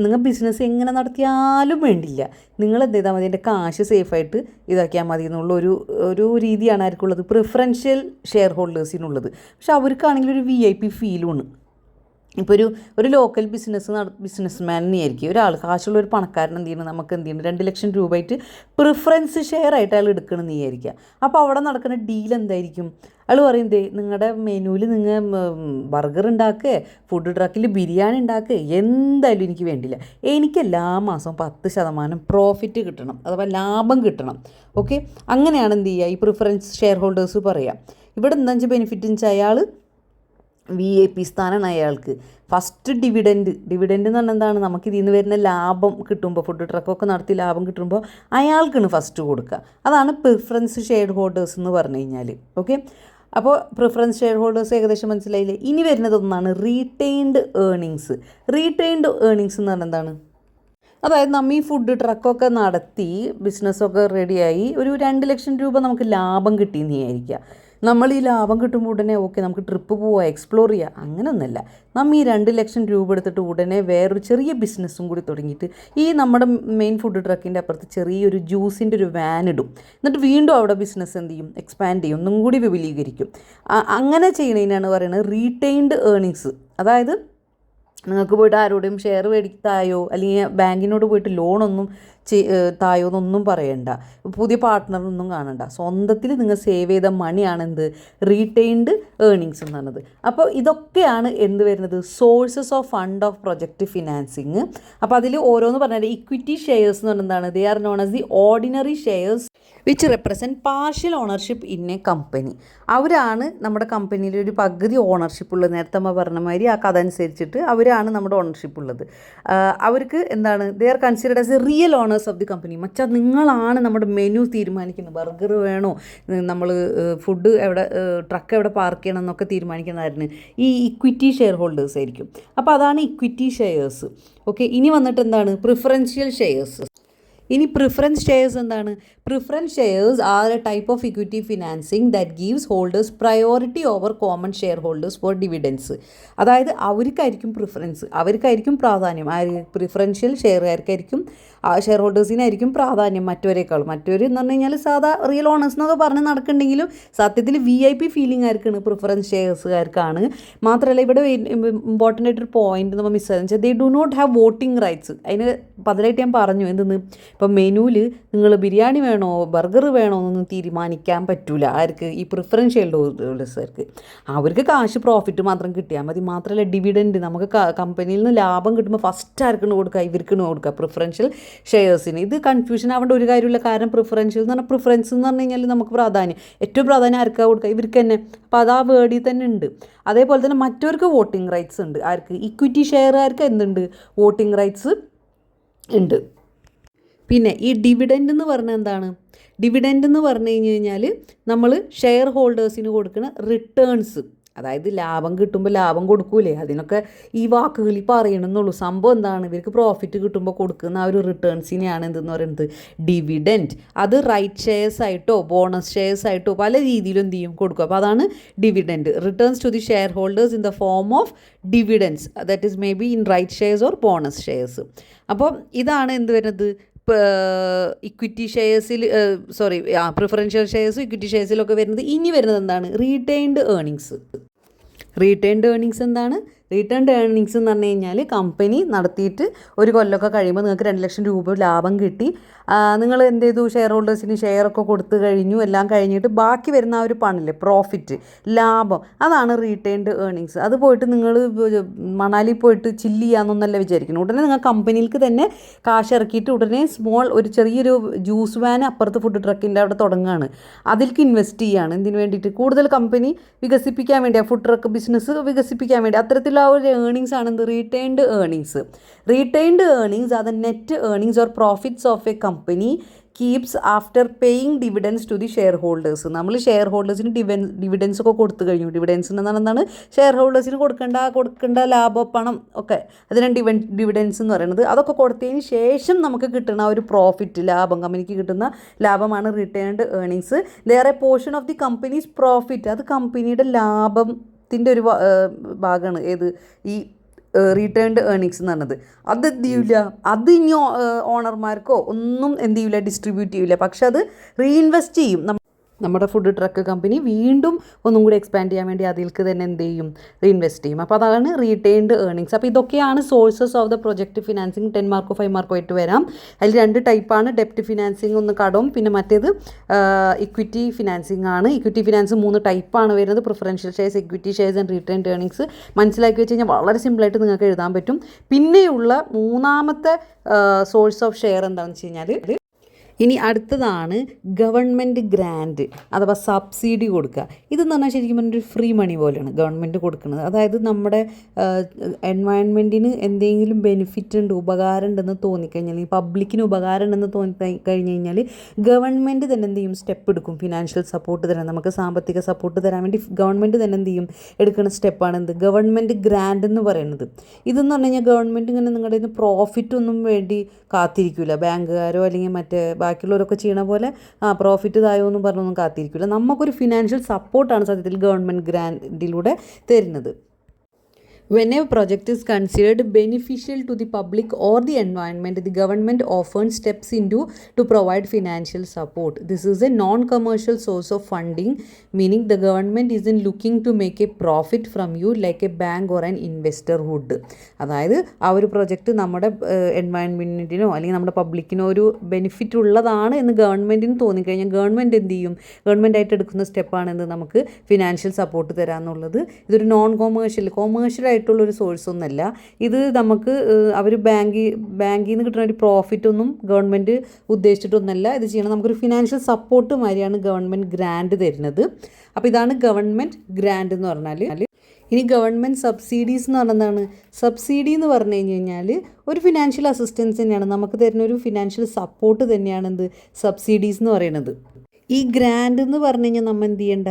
നിങ്ങൾ ബിസിനസ് എങ്ങനെ നടത്തിയാലും വേണ്ടില്ല, നിങ്ങൾ എന്ത് ചെയ്താൽ മതി? എൻ്റെ കാശ് സേഫായിട്ട് ഇതാക്കിയാൽ മതി എന്നുള്ള ഒരു രീതിയാണ് ആർക്കുള്ളത്? Preferential share ഹോൾഡേഴ്സിനുള്ളത്. പക്ഷെ അവർക്കാണെങ്കിൽ ഒരു VIP ഫീലുമാണ്. ഇപ്പോൾ ഒരു ലോക്കൽ ബിസിനസ്മാൻ തന്നെയായിരിക്കും ഒരാൾ, കാശുള്ള ഒരു പണക്കാരൻ എന്ത് ചെയ്യണം? നമുക്ക് എന്ത് ചെയ്യണം? 2 ലക്ഷം രൂപ ആയിട്ട് പ്രിഫറൻസ് ഷെയർ ആയിട്ട് അയാൾ എടുക്കണമെന്ന് വിചാരിക്കുക. അപ്പോൾ അവിടെ നടക്കുന്ന ഡീൽ എന്തായിരിക്കും? അയാൾ പറയുന്നത്, നിങ്ങളുടെ മെനുവിൽ നിങ്ങൾ ബർഗർ ഉണ്ടാക്കുക, ഫുഡ് ട്രക്കിൽ ബിരിയാണി ഉണ്ടാക്കുക, എന്തായാലും എനിക്ക് വേണ്ടില്ല, എനിക്ക് എല്ലാ മാസവും 10% പ്രോഫിറ്റ് കിട്ടണം, അഥവാ ലാഭം കിട്ടണം. ഓക്കെ, അങ്ങനെയാണ് എന്ത് ചെയ്യുക? ഈ പ്രിഫറൻസ് ഷെയർ ഹോൾഡേഴ്സ് പറയുക. ഇവിടെ എന്താ വെച്ചാൽ ബെനിഫിറ്റ് എന്ന് വെച്ചാൽ അയാൾ VIP സ്ഥാനമാണ് അയാൾക്ക്. ഫസ്റ്റ് ഡിവിഡൻഡ് എന്ന് പറഞ്ഞാൽ എന്താണ്? നമുക്ക് ഇതിൽ നിന്ന് വരുന്ന ലാഭം കിട്ടുമ്പോൾ, ഫുഡ് ട്രക്കൊക്കെ നടത്തി ലാഭം കിട്ടുമ്പോൾ അയാൾക്കാണ് ഫസ്റ്റ് കൊടുക്കുക. അതാണ് പ്രിഫറൻസ് ഷെയർ ഹോൾഡേഴ്സ് എന്ന് പറഞ്ഞു കഴിഞ്ഞാൽ. ഓക്കെ, അപ്പോൾ പ്രിഫറൻസ് ഷെയർ ഹോൾഡേഴ്സ് ഏകദേശം മനസ്സിലായില്ലേ? ഇനി വരുന്നത് ഒന്നാണ് റീറ്റെയിൻഡ് ഏർണിങ്സ്. റീറ്റെയിൻഡ് ഏർണിങ്സ് എന്ന് പറഞ്ഞാൽ എന്താണ്? അതായത് നമ്മൾ ഈ ഫുഡ് ട്രക്കൊക്കെ നടത്തി ബിസിനസ്സൊക്കെ റെഡിയായി ഒരു 2 ലക്ഷം രൂപ നമുക്ക് ലാഭം കിട്ടിയെന്ന് വിചാരിക്കുക. നമ്മൾ ഈ ലാഭം കിട്ടുമ്പോൾ ഉടനെ ഓക്കെ നമുക്ക് ട്രിപ്പ് പോവുക, എക്സ്പ്ലോർ ചെയ്യുക, അങ്ങനെയൊന്നുമല്ല. നമ്മൾ ഈ 2 ലക്ഷം രൂപ എടുത്തിട്ട് ഉടനെ വേറൊരു ചെറിയ ബിസിനസ്സും കൂടി തുടങ്ങിയിട്ട് ഈ നമ്മുടെ മെയിൻ ഫുഡ് ട്രക്കിൻ്റെ അപ്പുറത്ത് ചെറിയൊരു ജ്യൂസിൻ്റെ ഒരു വാൻ ഇടും. എന്നിട്ട് വീണ്ടും അവിടെ ബിസിനസ് എന്ത് ചെയ്യും? എക്സ്പാൻഡ് ചെയ്യും, ഒന്നും കൂടി വിപുലീകരിക്കും. അങ്ങനെ ചെയ്യുന്നതിനാണ് പറയുന്നത് റീറ്റെയിൻഡ് ഏർണിങ്സ്. അതായത് നിങ്ങൾക്ക് പോയിട്ട് ആരോടും ഷെയർ മേടിത്തായോ അല്ലെങ്കിൽ ബാങ്കിനോട് പോയിട്ട് ലോണൊന്നും തായോ എന്നൊന്നും പറയണ്ട, പുതിയ പാർട്ട്ണറൊന്നും കാണണ്ട, സ്വന്തത്തിൽ നിങ്ങൾ സേവ് ചെയ്ത മണിയാണെന്ത്? റീറ്റെയിൻഡ് ഏർണിങ്സ് എന്ന് പറയുന്നത്. അപ്പോൾ ഇതൊക്കെയാണ് എന്ത് വരുന്നത്? Sources of fund of project financing. അപ്പോൾ അതിൽ ഓരോന്ന് പറഞ്ഞാൽ ഇക്വിറ്റി ഷെയർസ് എന്ന് പറഞ്ഞാൽ എന്താണ്? They R known as the ordinary shares which represent partial ownership in A company. അവരാണ് നമ്മുടെ കമ്പനിയിൽ ഒരു പകുതി ഓണർഷിപ്പ് ഉള്ളത്. നേരത്തെ നമ്മൾ പറഞ്ഞ മാതിരി ആ കഥ അനുസരിച്ചിട്ട് അവരാണ് നമ്മുടെ ഓണർഷിപ്പ് ഉള്ളത്. അവർക്ക് എന്താണ്, they are considered as a real owners of the company. മച്ചാ നിങ്ങളാണ് നമ്മുടെ മെനു തീരുമാനിക്കുന്നത്. ബർഗർ വേണോ, നമ്മൾ ഫുഡ് എവിടെ, ട്രക്ക് എവിടെ പാർക്ക് ചെയ്യണം എന്നൊക്കെ തീരുമാനിക്കുന്നതായിരുന്നു ഈ ഇക്വിറ്റി ഷെയർ ഹോൾഡേഴ്സ് ആയിരിക്കും. അപ്പോൾ അതാണ് ഇക്വിറ്റി ഷെയർസ്. ഓക്കെ, ഇനി വന്നിട്ട് എന്താണ് പ്രിഫറൻഷ്യൽ ഷെയർസ്. ഇനി പ്രിഫറൻസ് ഷെയർസ് എന്താണ്? Preference shares are a type of equity financing that gives holders priority over common share holders for dividends. അതായത് അവർക്കായിരിക്കും പ്രിഫറൻസ്, അവർക്കായിരിക്കും പ്രാധാന്യം. പ്രിഫറൻഷ്യൽ ഷെയർകാർക്കായിരിക്കും, ഷെയർ ഹോൾഡേഴ്സിനായിരിക്കും പ്രാധാന്യം മറ്റവരെക്കാൾ. മറ്റവർ എന്ന് പറഞ്ഞു കഴിഞ്ഞാൽ സാധാ റിയൽ ഓണേഴ്സ് എന്നൊക്കെ പറഞ്ഞ് നടക്കുന്നുണ്ടെങ്കിലും സത്യത്തിൽ VIP ഫീലിംഗ് ആർക്കാണ്? പ്രിഫറൻസ് ഷെയർസുകാർക്കാണ്. മാത്രമല്ല ഇവിടെ ഇമ്പോർട്ടൻ്റ് ആയിട്ടൊരു പോയിന്റ് നമ്മൾ മിസ്സായെന്ന് വെച്ചാൽ they do not have voting rights. അതിന് പതിലായിട്ട് ഞാൻ പറഞ്ഞു എന്തെന്ന്, ഇപ്പം മെനുവിൽ നിങ്ങൾ ബിരിയാണി വേണോ ബർഗർ വേണോ എന്നൊന്നും തീരുമാനിക്കാൻ പറ്റില്ല. ആർക്ക്? ഈ പ്രിഫറൻസ് ഷെയർ ഹോൾഡേഴ്സുകാർക്ക്. അവർക്ക് കാശ് പ്രോഫിറ്റ് മാത്രം കിട്ടിയാൽ മതി. മാത്രമല്ല ഡിവിഡൻഡ്, നമുക്ക് കമ്പനിയിൽ നിന്ന് ലാഭം കിട്ടുമ്പോൾ ഫസ്റ്റ് ആർക്കാണ് കൊടുക്കുക? ഇവർക്കാണ് കൊടുക്കുക, പ്രിഫറൻഷ്യൽ ഷെയർസിന്. ഇത് കൺഫ്യൂഷൻ ആവേണ്ട ഒരു കാര്യമില്ല. കാരണം പ്രിഫറൻഷ്യൽ എന്ന് പറഞ്ഞാൽ, പ്രിഫറൻസ് എന്ന് പറഞ്ഞു കഴിഞ്ഞാൽ നമുക്ക് പ്രാധാന്യം, ഏറ്റവും പ്രാധാന്യം ആർക്കാണ് കൊടുക്കുക? ഇവർക്ക് തന്നെ. അപ്പോൾ അത് ആ വേർഡിൽ തന്നെ ഉണ്ട്. അതേപോലെ തന്നെ മറ്റവർക്ക് വോട്ടിംഗ് റൈറ്റ്സ് ഉണ്ട്. ആർക്ക്? ഇക്വിറ്റി ഷെയർകാർക്ക് എന്തുണ്ട്? വോട്ടിംഗ് റൈറ്റ്സ് ഉണ്ട്. പിന്നെ ഈ ഡിവിഡൻഡ് എന്ന് പറഞ്ഞാൽ എന്താണ്? ഡിവിഡൻഡ് എന്ന് പറഞ്ഞു കഴിഞ്ഞാൽ നമ്മൾ ഷെയർ ഹോൾഡേഴ്സിന് കൊടുക്കുന്ന റിട്ടേൺസ്. അതായത് ലാഭം കിട്ടുമ്പോൾ ലാഭം കൊടുക്കൂലേ, അതിനൊക്കെ ഈ വാക്കുകളിൽ പറയണമെന്നുള്ളൂ. സംഭവം എന്താണ്? ഇവർക്ക് പ്രോഫിറ്റ് കിട്ടുമ്പോൾ കൊടുക്കുന്ന ആ ഒരു റിട്ടേൺസിനെയാണ് എന്തെന്ന് പറയുന്നത്? ഡിവിഡൻഡ്. അത് റൈറ്റ് ഷെയർസ് ആയിട്ടോ ബോണസ് ഷെയർസ് ആയിട്ടോ പല രീതിയിലും എന്ത് ചെയ്യും? കൊടുക്കും. അപ്പോൾ അതാണ് dividend. Returns to the share holders in the form of dividends, that is may be in right shares or bonus shares. അപ്പോൾ ഇതാണ് എന്ത് വരുന്നത്? ഇക്വിറ്റി ഷെയർസിൽ, പ്രിഫറൻഷ്യൽ ഷെയർസും ഇക്വിറ്റി ഷെയർസിലൊക്കെ വരുന്നത്. ഇനി വരുന്നത് എന്താണ്? Retained earnings. റീറ്റെയിൻഡ് ഏർണിങ്സ് എന്താണ്? റീറ്റേൺഡ് ഏർണിങ്സ് എന്ന് പറഞ്ഞു കഴിഞ്ഞാൽ കമ്പനി നടത്തിയിട്ട് ഒരു കൊല്ലമൊക്കെ കഴിയുമ്പോൾ നിങ്ങൾക്ക് 2 ലക്ഷം രൂപ ലാഭം കിട്ടി. നിങ്ങൾ എന്ത് ചെയ്തു? ഷെയർ ഹോൾഡേഴ്സിന് ഷെയറൊക്കെ കൊടുത്തു കഴിഞ്ഞു. എല്ലാം കഴിഞ്ഞിട്ട് ബാക്കി വരുന്ന ആ ഒരു പണില്ലേ, പ്രോഫിറ്റ്, ലാഭം, അതാണ് റീറ്റെയിൻഡ് ഏർണിങ്സ്. അത് പോയിട്ട് നിങ്ങൾ മണാലി പോയിട്ട് ചില്ല് ചെയ്യാമെന്നൊന്നല്ല വിചാരിക്കുന്നു. ഉടനെ നിങ്ങൾ കമ്പനിക്ക് തന്നെ കാശ് ഇറക്കിയിട്ട് ഉടനെ ഒരു ചെറിയൊരു ജ്യൂസ് വാൻ അപ്പുറത്ത് ഫുഡ് ട്രക്കിൻ്റെ അവിടെ തുടങ്ങുകയാണ്. അതിലേക്ക് ഇൻവെസ്റ്റ് ചെയ്യുകയാണ്. എന്തിനു വേണ്ടിയിട്ട്? കൂടുതൽ കമ്പനി വികസിപ്പിക്കാൻ വേണ്ടി, ആ ഫുഡ് ട്രക്ക് ബിസിനസ് വികസിപ്പിക്കാൻ വേണ്ടി. അത്തരത്തിലുള്ള ആ ഒരു ഏർണിങ്സ് ആണ് എന്ത്? Retained earnings. Retained earnings are the net earnings or profits of a company keeps after paying dividends to the share holders. നമ്മൾ ഷെയർ ഹോൾഡേഴ്സിന് ഡിവിഡൻസ് ഒക്കെ കൊടുത്തു കഴിഞ്ഞു. ഡിവിഡൻസ് എന്ന് പറഞ്ഞാൽ എന്താണ്? ഷെയർ ഹോൾഡേഴ്സിന് കൊടുക്കേണ്ട ലാഭ പണം ഒക്കെ, അതിനാണ് ഡിവിഡൻസ് എന്ന് പറയുന്നത്. അതൊക്കെ കൊടുത്തതിന് ശേഷം നമുക്ക് കിട്ടുന്ന ഒരു പ്രോഫിറ്റ്, ലാഭം, കമ്പനിക്ക് കിട്ടുന്ന ലാഭമാണ് returned earnings. They are A portion of the companies profit. അത് കമ്പനിയുടെ ലാഭത്തിൻ്റെ ഒരു ഭാഗമാണ്. ഏത്? ഈ റീറ്റേൺഡ് ഏർണിങ്സ് എന്ന് പറഞ്ഞത്. അത് എന്ത് ചെയ്യില്ല? അത് ഇനി ഓണർമാർക്കോ ഒന്നും എന്ത് ചെയ്യില്ല? ഡിസ്ട്രിബ്യൂട്ട് ചെയ്യില്ല. പക്ഷെ അത് റീഇൻവെസ്റ്റ് ചെയ്യും. നമ്മുടെ ഫുഡ് ട്രക്ക് കമ്പനി വീണ്ടും ഒന്നും കൂടി എക്സ്പാൻഡ് ചെയ്യാൻ വേണ്ടി അതിലേക്ക് തന്നെ എന്ത് ചെയ്യും? റീഇൻവെസ്റ്റ് ചെയ്യും. അപ്പോൾ അതാണ് റീറ്റെയിൻഡ് ഏർണിങ്സ്. അപ്പോൾ ഇതൊക്കെയാണ് sources of the project financing. 10 Marco 5 Marco ആയിട്ട് വരാം. അതിൽ 2 ടൈപ്പാണ്. ഡെപ്റ്റ് ഫിനാൻസിങ്, ഒന്ന് കടവും, പിന്നെ മറ്റേത് ഇക്വിറ്റി ഫിനാൻസിങ് ആണ്. ഇക്വിറ്റി ഫിനാൻസ് 3 ടൈപ്പാണ് വരുന്നത്: preferential shares, equity shares and retained earnings. മനസ്സിലാക്കി വെച്ച് കഴിഞ്ഞാൽ വളരെ സിമ്പിളായിട്ട് നിങ്ങൾക്ക് എഴുതാൻ പറ്റും. പിന്നെയുള്ള മൂന്നാമത്തെ സോഴ്സ് ഓഫ് ഷെയർ എന്താണെന്ന് വെച്ച് കഴിഞ്ഞാൽ, ഇനി അടുത്തതാണ് ഗവൺമെൻറ് ഗ്രാൻറ്റ് അഥവാ സബ്സിഡി കൊടുക്കുക. ഇതെന്ന് പറഞ്ഞാൽ ശരിക്കും പറഞ്ഞൊരു ഫ്രീ മണി പോലെയാണ് ഗവൺമെൻറ് കൊടുക്കുന്നത്. അതായത് നമ്മുടെ എൻവയൺമെൻറ്റിന് എന്തെങ്കിലും ബെനിഫിറ്റ് ഉണ്ട്, ഉപകാരം ഉണ്ടെന്ന് തോന്നിക്കഴിഞ്ഞാൽ, ഈ പബ്ലിക്കിന് ഉപകാരം ഉണ്ടെന്ന് തോന്നിക്കഴിഞ്ഞ് കഴിഞ്ഞാൽ ഗവൺമെൻറ് തന്നെ എന്ത് ചെയ്യും? സ്റ്റെപ്പ് എടുക്കും. ഫിനാൻഷ്യൽ സപ്പോർട്ട് തരാൻ, നമുക്ക് സാമ്പത്തിക സപ്പോർട്ട് തരാൻ വേണ്ടി ഗവൺമെൻറ് തന്നെ എന്ത് ചെയ്യും? എടുക്കുന്ന സ്റ്റെപ്പാണ് എന്ത്? ഗവൺമെൻറ് ഗ്രാൻറ്റ് എന്ന് പറയുന്നത്. ഇതെന്ന് പറഞ്ഞു കഴിഞ്ഞാൽ ഗവൺമെൻറ് ഇങ്ങനെ നിങ്ങളുടെ കയ്യിൽ നിന്ന് പ്രോഫിറ്റ് ഒന്നും വേണ്ടി കാത്തിരിക്കില്ല. ബാങ്കുകാരോ അല്ലെങ്കിൽ മറ്റേ ബാക്കിയുള്ളവരൊക്കെ ചെയ്യണ പോലെ പ്രോഫിറ്റ് ഇതായോ എന്നും പറഞ്ഞൊന്നും കാത്തിരിക്കില്ല. നമുക്കൊരു ഫിനാൻഷ്യൽ സപ്പോർട്ടാണ് സത്യത്തിൽ ഗവൺമെൻറ് ഗ്രാൻറ്റിലൂടെ തരുന്നത്. When a project is considered beneficial to the public or the environment, the government often steps into to provide financial support. This is a non-commercial source of funding, meaning the government isn't looking to make a profit from you like a bank or an investor would. അതായത് ആ ഒരു project നമ്മുടെ എൻവയൺമെൻറ്റിനോ അല്ലെങ്കിൽ നമ്മുടെ പബ്ലിക്കിനോ ഒരു benefit ഉള്ളതാണ് എന്ന് ഗവൺമെൻറ്റിന് തോന്നിക്കഴിഞ്ഞാൽ ഗവൺമെൻറ് എന്ത് ചെയ്യും? ഗവൺമെൻറ്റായിട്ട് എടുക്കുന്ന സ്റ്റെപ്പാണ് എന്ത്? നമുക്ക് ഫിനാൻഷ്യൽ സപ്പോർട്ട് തരാമെന്നുള്ളത്. ഇതൊരു നോൺ കൊമേഴ്ഷ്യൽ ആയിട്ടുള്ളൊരു സോഴ്സൊന്നുമല്ല. ഇത് നമുക്ക് അവർ ബാങ്കിൽ നിന്ന് കിട്ടുന്ന ഒരു പ്രോഫിറ്റൊന്നും ഗവൺമെൻറ് ഉദ്ദേശിച്ചിട്ടൊന്നുമല്ല ഇത് ചെയ്യണം. നമുക്കൊരു ഫിനാൻഷ്യൽ സപ്പോർട്ട് മാതിരിയാണ് ഗവൺമെൻറ് ഗ്രാൻഡ് തരുന്നത്. അപ്പോൾ ഇതാണ് ഗവൺമെൻറ് ഗ്രാൻഡ് എന്ന് പറഞ്ഞാൽ. ഇനി ഗവൺമെൻറ് സബ്സിഡീസ് എന്ന് പറഞ്ഞതാണ്. സബ്സിഡി എന്ന് പറഞ്ഞു കഴിഞ്ഞാൽ ഒരു ഫിനാൻഷ്യൽ അസിസ്റ്റൻസ് തന്നെയാണ്, നമുക്ക് തരുന്ന ഒരു ഫിനാൻഷ്യൽ സപ്പോർട്ട് തന്നെയാണ് എന്ത് സബ്സിഡീസ് എന്ന് പറയുന്നത്. ഈ ഗ്രാൻഡ് എന്ന് പറഞ്ഞു കഴിഞ്ഞാൽ നമ്മൾ എന്ത് ചെയ്യേണ്ട,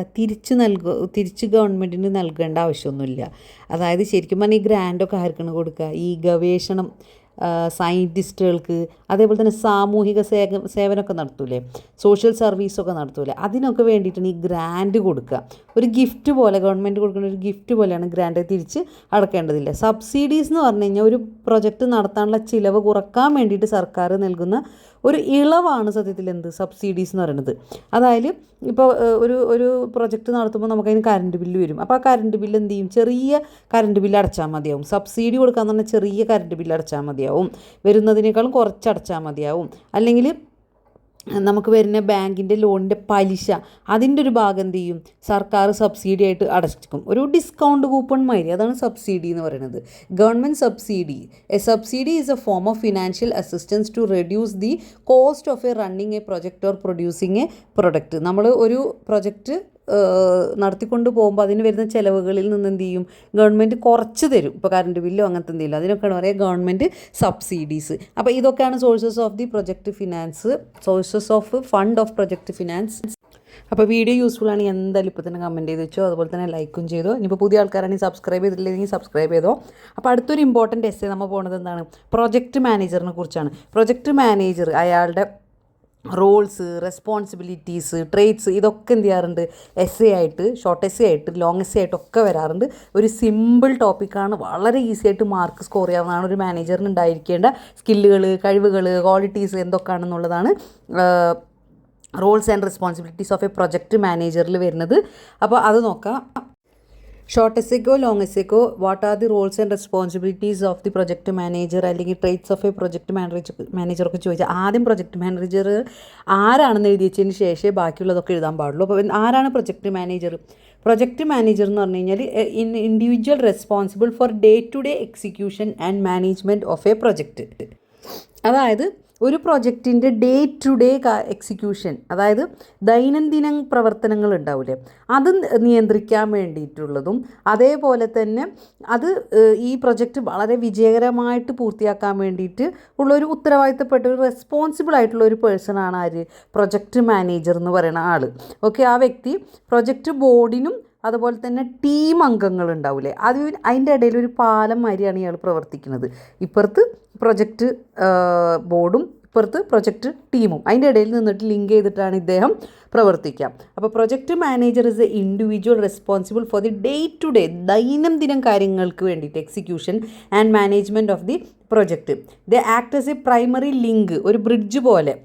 തിരിച്ച് ഗവൺമെൻറ്റിന് നൽകേണ്ട ആവശ്യമൊന്നുമില്ല. അതായത് ശരിക്കും പറഞ്ഞാൽ ഈ ഗ്രാൻഡൊക്കെ ആർക്കാണ് കൊടുക്കുക, ഈ ഗവേഷണം സയൻറ്റിസ്റ്റുകൾക്ക്, അതേപോലെ തന്നെ സാമൂഹിക സേവനമൊക്കെ നടത്തൂലേ, സോഷ്യൽ സർവീസൊക്കെ നടത്തൂലേ, അതിനൊക്കെ വേണ്ടിയിട്ടാണ് ഈ ഗ്രാൻഡ് കൊടുക്കുക. ഒരു ഗിഫ്റ്റ് പോലെ ഗവൺമെൻറ് കൊടുക്കുന്ന ഒരു ഗിഫ്റ്റ് പോലെയാണ് ഗ്രാൻഡ്, തിരിച്ച് അടക്കേണ്ടതില്ല. സബ്സിഡീസ് എന്ന് പറഞ്ഞു കഴിഞ്ഞാൽ ഒരു പ്രൊജക്റ്റ് നടത്താനുള്ള ചിലവ് കുറക്കാൻ വേണ്ടിയിട്ട് സർക്കാർ നൽകുന്ന ഒരു ഇളവാണ് സത്യത്തിൽ എന്ത് സബ്സിഡീസ് എന്ന് പറയുന്നത്. അതായത് ഇപ്പോൾ ഒരു പ്രൊജക്റ്റ് നടത്തുമ്പോൾ നമുക്കതിന് കറണ്ട് ബില്ല് വരും. അപ്പോൾ ആ കറണ്ട് ബില്ല് എന്ത് ചെയ്യും, ചെറിയ കറണ്ട് ബില്ല് അടച്ചാൽ മതിയാവും. സബ്സിഡി കൊടുക്കാൻ തന്നെ ചെറിയ കറണ്ട് ബില്ല് അടച്ചാൽ മതിയാവും, വരുന്നതിനേക്കാളും കുറച്ച് അടച്ചാൽ മതിയാവും. അല്ലെങ്കിൽ നമുക്ക് വരുന്ന ബാങ്കിൻ്റെ ലോണിൻ്റെ പലിശ അതിൻ്റെ ഒരു ഭാഗം എന്ത് ചെയ്യും, സർക്കാർ സബ്സിഡി ആയിട്ട് അടച്ചിരിക്കും, ഒരു ഡിസ്കൗണ്ട് കൂപ്പൺ മാതിരി. അതാണ് സബ്സിഡി എന്ന് പറയുന്നത്. Government subsidy, a subsidy is a form of financial assistance to reduce the cost of a running a project or producing a product. നമ്മൾ ഒരു പ്രൊജക്റ്റ് നടത്തിക്കൊണ്ട് പോകുമ്പോൾ അതിന് വരുന്ന ചിലവുകളിൽ നിന്ന് എന്ത് ചെയ്യും, ഗവൺമെൻറ് കുറച്ച് തരും. ഇപ്പോൾ കറണ്ട് ബില്ലോ അങ്ങനത്തെ എന്തെങ്കിലും, അതിനൊക്കെയാണ് പറയുക ഗവൺമെൻറ് സബ്സിഡീസ്. അപ്പോൾ ഇതൊക്കെയാണ് sources of the project finance, sources of fund of project finance. അപ്പോൾ വീഡിയോ യൂസ്ഫുൾ ആണെങ്കിൽ എന്തായാലും ഇപ്പോൾ തന്നെ കമൻറ്റ് ചെയ്ത് വെച്ചോ, അതുപോലെ തന്നെ ലൈക്കും ചെയ്തോ. ഇനിയിപ്പോൾ പുതിയ ആൾക്കാരാണെങ്കിൽ സബ്സ്ക്രൈബ് ചെയ്തിട്ടില്ലെങ്കിൽ സബ്സ്ക്രൈബ് ചെയ്തോ. അപ്പോൾ അടുത്തൊരു ഇമ്പോർട്ടൻറ്റ് എസ്സേ നമ്മൾ പോകുന്നത് എന്താണ്, പ്രൊജക്റ്റ് മാനേജറിനെ കുറിച്ചാണ്. പ്രൊജക്റ്റ് മാനേജർ അയാളുടെ റോൾസ്, റെസ്പോൺസിബിലിറ്റീസ്, ട്രേറ്റ്സ് ഇതൊക്കെ എന്ത് ചെയ്യാറുണ്ട്, എസ്സേ ആയിട്ട്, ഷോർട്ട് എസ്സേ ആയിട്ട്, ലോങ് എസ്സേ ആയിട്ടൊക്കെ വരാറുണ്ട്. ഒരു സിമ്പിൾ ടോപ്പിക്കാണ്, വളരെ ഈസി ആയിട്ട് മാർക്ക് സ്കോർ ചെയ്യാവുന്നതാണ്. ഒരു മാനേജറിന് ഉണ്ടായിരിക്കേണ്ട സ്കില്ലുകൾ, കഴിവുകൾ, ക്വാളിറ്റീസ് എന്തൊക്കെയാണെന്നുള്ളതാണ് roles and responsibilities of a project മാനേജറിൽ വരുന്നത്. അപ്പോൾ അത് നോക്കാം. ഷോർട്ട് എസ്സേക്കോ ലോങ് എസ്സേക്കോ what are the roles and responsibilities of the project manager അല്ലെങ്കിൽ ട്രേറ്റ്സ് ഓഫ് എ പ്രൊജക്റ്റ് മാനേജറൊക്കെ ചോദിച്ചാൽ ആദ്യം പ്രൊജക്റ്റ് മാനേജർ ആരാണെന്ന് എഴുതി വെച്ചതിന് ശേഷമേ ബാക്കിയുള്ളതൊക്കെ എഴുതാൻ പാടുള്ളൂ. അപ്പോൾ ആരാണ് പ്രൊജക്റ്റ് മാനേജർ? പ്രൊജക്റ്റ് മാനേജർ എന്ന് പറഞ്ഞു കഴിഞ്ഞാൽ individual responsible for day to day execution and management of a project. അതായത് ഒരു പ്രൊജക്റ്റിൻ്റെ ഡേ ടു ഡേ എക്സിക്യൂഷൻ, അതായത് ദൈനംദിന പ്രവർത്തനങ്ങൾ ഉണ്ടാവില്ലേ, അത് നിയന്ത്രിക്കാൻ വേണ്ടിയിട്ടുള്ളതും അതേപോലെ തന്നെ അത് ഈ പ്രൊജക്റ്റ് വളരെ വിജയകരമായിട്ട് പൂർത്തിയാക്കാൻ വേണ്ടിയിട്ട് ഉള്ളൊരു ഉത്തരവാദിത്തപ്പെട്ട ഒരു റെസ്പോൺസിബിൾ ആയിട്ടുള്ള ഒരു പേഴ്സണാണ് ആര്, പ്രൊജക്റ്റ് മാനേജർ എന്ന് പറയുന്ന ആൾ. ഓക്കെ, ആ വ്യക്തി പ്രൊജക്റ്റ് ബോർഡിനും അതുപോലെ തന്നെ ടീം അംഗങ്ങൾ ഉണ്ടാവില്ലേ, അതിൻ്റെ ഇടയിൽ ഒരു പാലം മാതിരിയാണ് ഇയാൾ പ്രവർത്തിക്കുന്നത്. ഇപ്പുറത്ത് പ്രൊജക്റ്റ് ബോർഡും ഇപ്പുറത്ത് പ്രൊജക്റ്റ് ടീമും, അതിൻ്റെ ഇടയിൽ നിന്നിട്ട് ലിങ്ക് ചെയ്തിട്ടാണ് ഇദ്ദേഹം പ്രവർത്തിക്കുക. അപ്പോൾ project manager is a individual responsible for the day to day, ദൈനംദിനം കാര്യങ്ങൾക്ക് വേണ്ടിയിട്ട് execution and management of the project. They act as a primary link, ഒരു ബ്രിഡ്ജ് പോലെ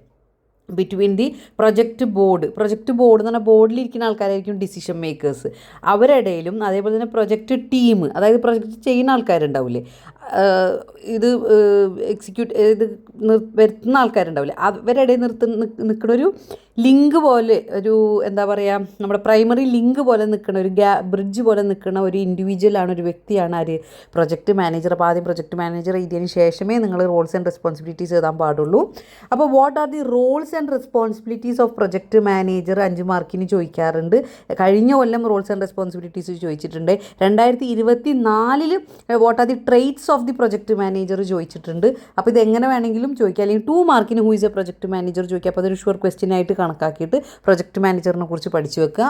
ബിറ്റ്വീൻ ദി പ്രൊജക്റ്റ് ബോർഡ് എന്ന് പറഞ്ഞാൽ ബോർഡിലിരിക്കുന്ന ആൾക്കാരായിരിക്കും ഡിസിഷൻ മേക്കേഴ്സ്, അവരിടയിലും അതേപോലെ തന്നെ പ്രൊജക്റ്റ് ടീം, അതായത് പ്രൊജക്റ്റ് ചെയ്യുന്ന ആൾക്കാരുണ്ടാവില്ലേ, ഇത് വരുത്തുന്ന ആൾക്കാരുണ്ടാവില്ലേ, അവരിടയിൽ നിൽക്കുന്ന ഒരു ലിങ്ക് പോലെ, ഒരു എന്താ പറയുക, നമ്മുടെ പ്രൈമറി ലിങ്ക് പോലെ നിൽക്കുന്ന ഒരു ബ്രിഡ്ജ് പോലെ നിൽക്കുന്ന ഒരു ഇൻഡിവിജ്വലാണ്, ഒരു വ്യക്തിയാണ് ആര്, പ്രൊജക്റ്റ് മാനേജർ. അപ്പോൾ ആദ്യം പ്രൊജക്റ്റ് മാനേജർ എഴുതിയതിന് ശേഷമേ നിങ്ങൾ റോൾസ് ആൻഡ് റെസ്പോൺസിബിലിറ്റീസ് എഴുതാൻ പാടുള്ളൂ. അപ്പോൾ what are the roles and responsibilities of project manager 5 മാർക്കിന് ചോദിക്കാറുണ്ട്. കഴിഞ്ഞ കൊല്ലം റോൾസ് ആൻഡ് റെസ്പോൺസിബിലിറ്റീസ് ചോദിച്ചിട്ടുണ്ട്. 2024 what are the traits of the project manager ചോദിച്ചിട്ടുണ്ട്. അപ്പോൾ ഇതെങ്ങനെ വേണമെങ്കിലും ചോദിക്കുക, അല്ലെങ്കിൽ 2 മാർക്കിന് who is a project manager ചോദിക്കുക. അപ്പോൾ അതൊരു ഷുവർ ക്വസ്റ്റ്യൻ ആയിട്ട് കണക്കാക്കിയിട്ട് പ്രൊജക്റ്റ് മാനേജറിനെ കുറിച്ച് പഠിച്ചു വെക്കുക.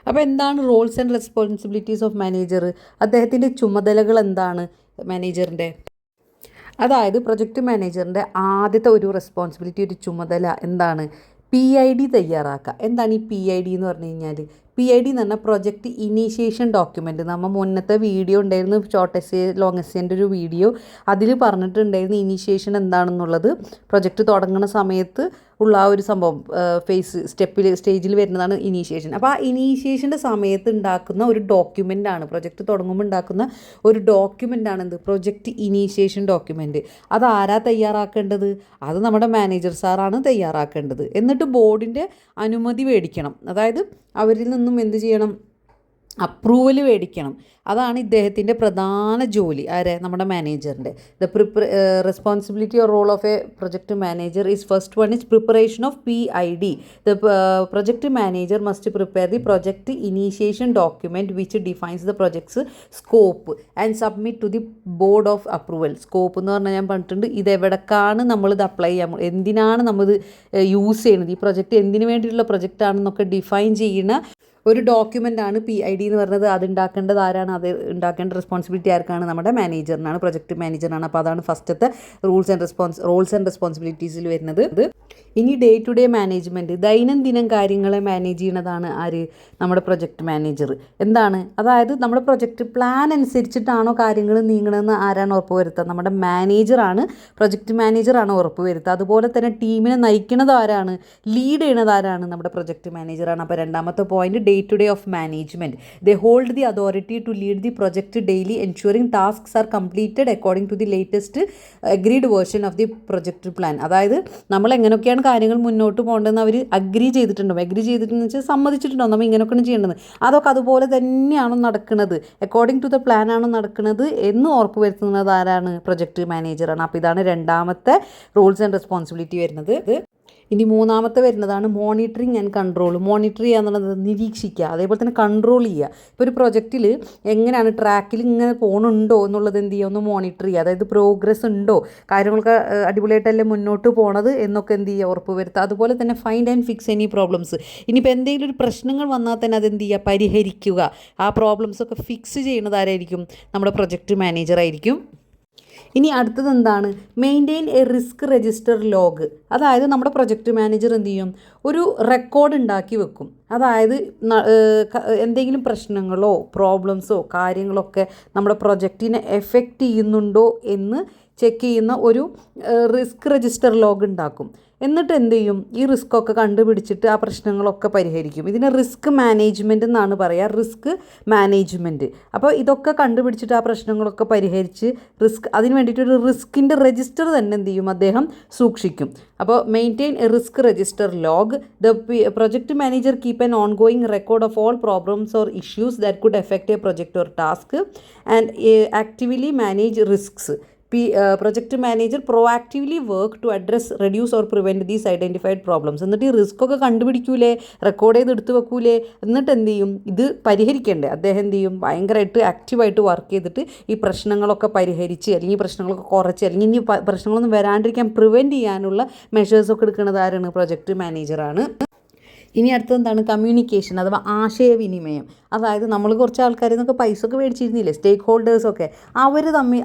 അപ്പോൾ എന്താണ് Rolls and responsibilities of manager? അദ്ദേഹത്തിൻ്റെ ചുമതലകൾ എന്താണ് മാനേജറിൻ്റെ? അതായത് പ്രൊജക്റ്റ് മാനേജറിൻ്റെ ആദ്യത്തെ ഒരു റെസ്പോൺസിബിലിറ്റി, ഒരു ചുമതല എന്താണ്? PID തയ്യാറാക്കുക. എന്താണ് ഈ PID എന്ന് പറഞ്ഞു കഴിഞ്ഞാൽ? PID എന്ന് പറഞ്ഞാൽ പ്രൊജക്റ്റ് ഇനീഷ്യേഷൻ ഡോക്യുമെൻറ്റ്. നമ്മൾ മുന്നത്തെ വീഡിയോ ഉണ്ടായിരുന്നു, ഷോർട്ട് എസ്സേ ലോങ് എസ്സേൻ്റെ ഒരു വീഡിയോ, അതിൽ പറഞ്ഞിട്ടുണ്ടായിരുന്നു ഇനീഷ്യേഷൻ എന്താണെന്നുള്ളത്. പ്രൊജക്റ്റ് തുടങ്ങുന്ന സമയത്ത് ഉള്ള ആ ഒരു സംഭവം സ്റ്റേജിൽ വരുന്നതാണ് ഇനീഷ്യേഷൻ. അപ്പോൾ ആ ഇനീഷ്യേഷൻ്റെ സമയത്ത് ഉണ്ടാക്കുന്ന ഒരു ഡോക്യുമെൻ്റാണ്, പ്രൊജക്റ്റ് തുടങ്ങുമ്പോൾ ഉണ്ടാക്കുന്ന ഒരു ഡോക്യുമെൻ്റാണ് എന്ത്, പ്രൊജക്റ്റ് ഇനീഷ്യേഷൻ ഡോക്യുമെൻറ്റ്. അത് ആരാ തയ്യാറാക്കേണ്ടത്? അത് നമ്മുടെ മാനേജർ സാറാണ് തയ്യാറാക്കേണ്ടത്. എന്നിട്ട് ബോർഡിൻ്റെ അനുമതി മേടിക്കണം, അതായത് അവരിൽ നിന്നും എന്ത് ചെയ്യണം, അപ്രൂവൽ മേടിക്കണം. അതാണ് ഇദ്ദേഹത്തിൻ്റെ പ്രധാന ജോലി. ആരെ? നമ്മുടെ മാനേജറിൻ്റെ. The responsibility or role of a project manager is first one is preparation of PID. The project manager must prepare the project initiation document which defines the project's scope and submit to the board of approval. Scope എന്ന് പറഞ്ഞാൽ ഞാൻ പറഞ്ഞിട്ടുണ്ട്, ഇതെവിടേക്കാണ് നമ്മളിത് apply ചെയ്യാൻ, എന്തിനാണ് നമ്മളിത് use ചെയ്യുന്നത്, ഈ പ്രൊജക്റ്റ് എന്തിനു വേണ്ടിയിട്ടുള്ള പ്രൊജക്റ്റാണെന്നൊക്കെ ഡിഫൈൻ ചെയ്യുന്ന ഒരു ഡോക്യുമെൻ്റാണ് PID എന്ന് പറയുന്നത്. അത് ഉണ്ടാക്കേണ്ടത് ആരാണ്? അത് ഉണ്ടാക്കേണ്ട റെസ്പോൺസിബിലിറ്റി ആർക്കാണ്? നമ്മുടെ മാനേജറിനാണ്, പ്രൊജക്ട് മാനേജറിനാണ്. അപ്പോൾ അതാണ് ഫസ്റ്റത്തെ റോൾസ് ആൻഡ് റെസ്പോൺസിബിലിറ്റീസിൽ വരുന്നത്. ഇനി ഡേ ടു ഡേ മാനേജ്മെൻറ്റ്, ദൈനംദിനം കാര്യങ്ങളെ മാനേജ് ചെയ്യുന്നതാണ് ആര്? നമ്മുടെ പ്രൊജക്ട് മാനേജർ. എന്താണ്? അതായത് നമ്മുടെ പ്രൊജക്റ്റ് പ്ലാൻ അനുസരിച്ചിട്ടാണോ കാര്യങ്ങൾ നീങ്ങണമെന്ന് ആരാണ് ഉറപ്പ് വരുത്തുക? നമ്മുടെ മാനേജറാണ്, പ്രൊജക്ട് മാനേജറാണ് ഉറപ്പ് വരുത്തുക. അതുപോലെ തന്നെ ടീമിനെ നയിക്കുന്നത് ആരാണ്? ലീഡ് ചെയ്യുന്നത് ആരാണ്? നമ്മുടെ പ്രൊജക്ട് മാനേജറാണ്. അപ്പോൾ രണ്ടാമത്തെ point, day to day of management. They hold the authority to lead the project daily, ensuring tasks are completed according to the latest agreed version of the project plan. അതായത് നമ്മൾ എങ്ങനെയൊക്കെയാണ് കാര്യങ്ങൾ മുന്നോട്ട് പോകേണ്ടതെന്ന് അവർ അഗ്രി ചെയ്തിട്ടുണ്ടോ? Agri ചെയ്തിട്ടുണ്ടെന്ന് വെച്ചാൽ സമ്മതിച്ചിട്ടുണ്ടോ നമ്മൾ ഇങ്ങനെയൊക്കെയാണ് ചെയ്യേണ്ടത്, അതൊക്കെ അതുപോലെ തന്നെയാണോ നടക്കുന്നത്, അക്കോർഡിംഗ് ടു ദ പ്ലാൻ ആണോ നടക്കുന്നത് എന്ന് ഉറപ്പ് വരുത്തുന്നത് ആരാണ്? പ്രൊജക്ട് മാനേജറാണ്. അപ്പോൾ ഇതാണ് രണ്ടാമത്തെ റോൾസ് ആൻഡ് റെസ്പോൺസിബിലിറ്റി വരുന്നത്. ഇനി മൂന്നാമത്തെ വരുന്നതാണ് മോണിറ്ററിങ് ആൻഡ് കൺട്രോൾ. മോണിറ്റർ ചെയ്യുക എന്നുള്ളത് നിരീക്ഷിക്കുക, അതേപോലെ തന്നെ കൺട്രോൾ ചെയ്യുക. ഇപ്പോൾ ഒരു പ്രൊജക്റ്റിൽ എങ്ങനെയാണ് ട്രാക്കിൽ ഇങ്ങനെ പോകണുണ്ടോ എന്നുള്ളത് എന്ത് ചെയ്യുക? ഒന്ന് മോണിറ്റർ ചെയ്യുക. അതായത് പ്രോഗ്രസ് ഉണ്ടോ, കാര്യങ്ങളൊക്കെ അടിപൊളിയായിട്ടല്ലേ മുന്നോട്ട് പോണത് എന്നൊക്കെ എന്ത് ചെയ്യുക? ഉറപ്പ് വരുത്തുക. അതുപോലെ തന്നെ find and fix any problems. ഇനിയിപ്പോൾ എന്തെങ്കിലും ഒരു പ്രശ്നങ്ങൾ വന്നാൽ തന്നെ അതെന്ത് ചെയ്യുക? പരിഹരിക്കുക. ആ പ്രോബ്ലംസൊക്കെ ഫിക്സ് ചെയ്യുന്നത് ആരായിരിക്കും? നമ്മുടെ പ്രൊജക്റ്റ് മാനേജറായിരിക്കും. ഇനി അടുത്തത് എന്താണ്? Maintain a risk register log. അതായത് നമ്മുടെ പ്രൊജക്റ്റ് മാനേജർ എന്ത് ചെയ്യും? ഒരു റെക്കോർഡ് ഉണ്ടാക്കി വെക്കും. അതായത് എന്തെങ്കിലും പ്രശ്നങ്ങളോ പ്രോബ്ലംസോ കാര്യങ്ങളൊക്കെ നമ്മുടെ പ്രൊജക്റ്റിനെ എഫക്റ്റ് ചെയ്യുന്നുണ്ടോ എന്ന് ചെക്ക് ചെയ്യുന്ന ഒരു റിസ്ക് രജിസ്റ്റർ ലോഗ് ഉണ്ടാക്കും. എന്നിട്ട് എന്ത് ചെയ്യും? ഈ റിസ്ക് ഒക്കെ കണ്ടുപിടിച്ചിട്ട് ആ പ്രശ്നങ്ങളൊക്കെ പരിഹരിക്കും. ഇതിന് റിസ്ക് മാനേജ്മെൻറ്റ് എന്നാണ് പറയുക, റിസ്ക് മാനേജ്മെൻറ്റ്. അപ്പോൾ ഇതൊക്കെ കണ്ടുപിടിച്ചിട്ട് ആ പ്രശ്നങ്ങളൊക്കെ പരിഹരിച്ച് അതിന് വേണ്ടിയിട്ടൊരു റിസ്കിൻ്റെ രജിസ്റ്റർ തന്നെ എന്ത് ചെയ്യും? അദ്ദേഹം സൂക്ഷിക്കും. അപ്പോൾ maintain a risk register log. The project manager keep an ongoing record of all problems or issues that could affect a project or task and actively manage risks. Project manager proactively work to address, reduce or prevent these identified problems. എന്നിട്ട് ഈ risk ഒക്കെ കണ്ടുപിടിക്കൂലേ, record ചെയ്ത് എടുത്ത് വെക്കൂലേ, എന്നിട്ട് എന്ത് ചെയ്യും? ഇത് പരിഹരിക്കണ്ടേ? അദ്ദേഹം എന്ത് ചെയ്യും? ഭയങ്കരമായിട്ട് ആക്റ്റീവായിട്ട് വർക്ക് ചെയ്തിട്ട് ഈ പ്രശ്നങ്ങളൊക്കെ പരിഹരിച്ച്, അല്ലെങ്കിൽ ഈ പ്രശ്നങ്ങളൊക്കെ കുറച്ച്, അല്ലെങ്കിൽ ഇനി പ്രശ്നങ്ങളൊന്നും വരാണ്ടിരിക്കാൻ പ്രിവെൻറ്റ് ചെയ്യാനുള്ള മെഷേഴ്സൊക്കെ എടുക്കുന്നത് ആരാണ്? പ്രൊജക്ട് മാനേജറാണ്. ഇനി അടുത്തത് എന്താണ്? കമ്മ്യൂണിക്കേഷൻ അഥവാ ആശയവിനിമയം. അതായത് നമ്മൾ കുറച്ച് ആൾക്കാരിൽ നിന്നൊക്കെ പൈസ ഒക്കെ മേടിച്ചിരുന്നില്ലേ, സ്റ്റേക്ക് ഹോൾഡേഴ്സൊക്കെ,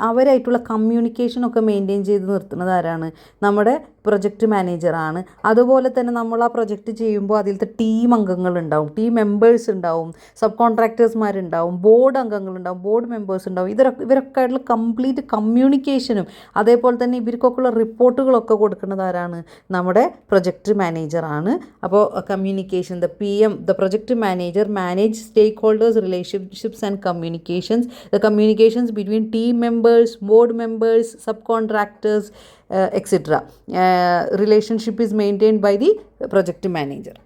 അവരായിട്ടുള്ള കമ്മ്യൂണിക്കേഷനൊക്കെ മെയിൻറ്റെയിൻ ചെയ്ത് നിർത്തുന്നത് ആരാണ്? നമ്മുടെ പ്രൊജക്റ്റ് മാനേജറാണ്. അതുപോലെ തന്നെ നമ്മൾ ആ പ്രൊജക്റ്റ് ചെയ്യുമ്പോൾ അതിലത്തെ ടീം അംഗങ്ങളുണ്ടാവും, ടീം മെമ്പേഴ്സ് ഉണ്ടാവും, സബ് കോൺട്രാക്ടേഴ്സ്മാരുണ്ടാവും, ബോർഡ് അംഗങ്ങളുണ്ടാവും, ബോർഡ് മെമ്പേഴ്സ് ഉണ്ടാവും. ഇവരൊക്കെ ആയിട്ടുള്ള കംപ്ലീറ്റ് കമ്മ്യൂണിക്കേഷനും അതേപോലെ തന്നെ ഇവർക്കൊക്കെയുള്ള റിപ്പോർട്ടുകളൊക്കെ കൊടുക്കുന്നത് ആരാണ്? നമ്മുടെ പ്രൊജക്റ്റ് മാനേജറാണ്. അപ്പോൾ communication, the project manager manage stakeholders relationships and communications. The communications between team members, board members, subcontractors, etc. Relationship is maintained by the project manager.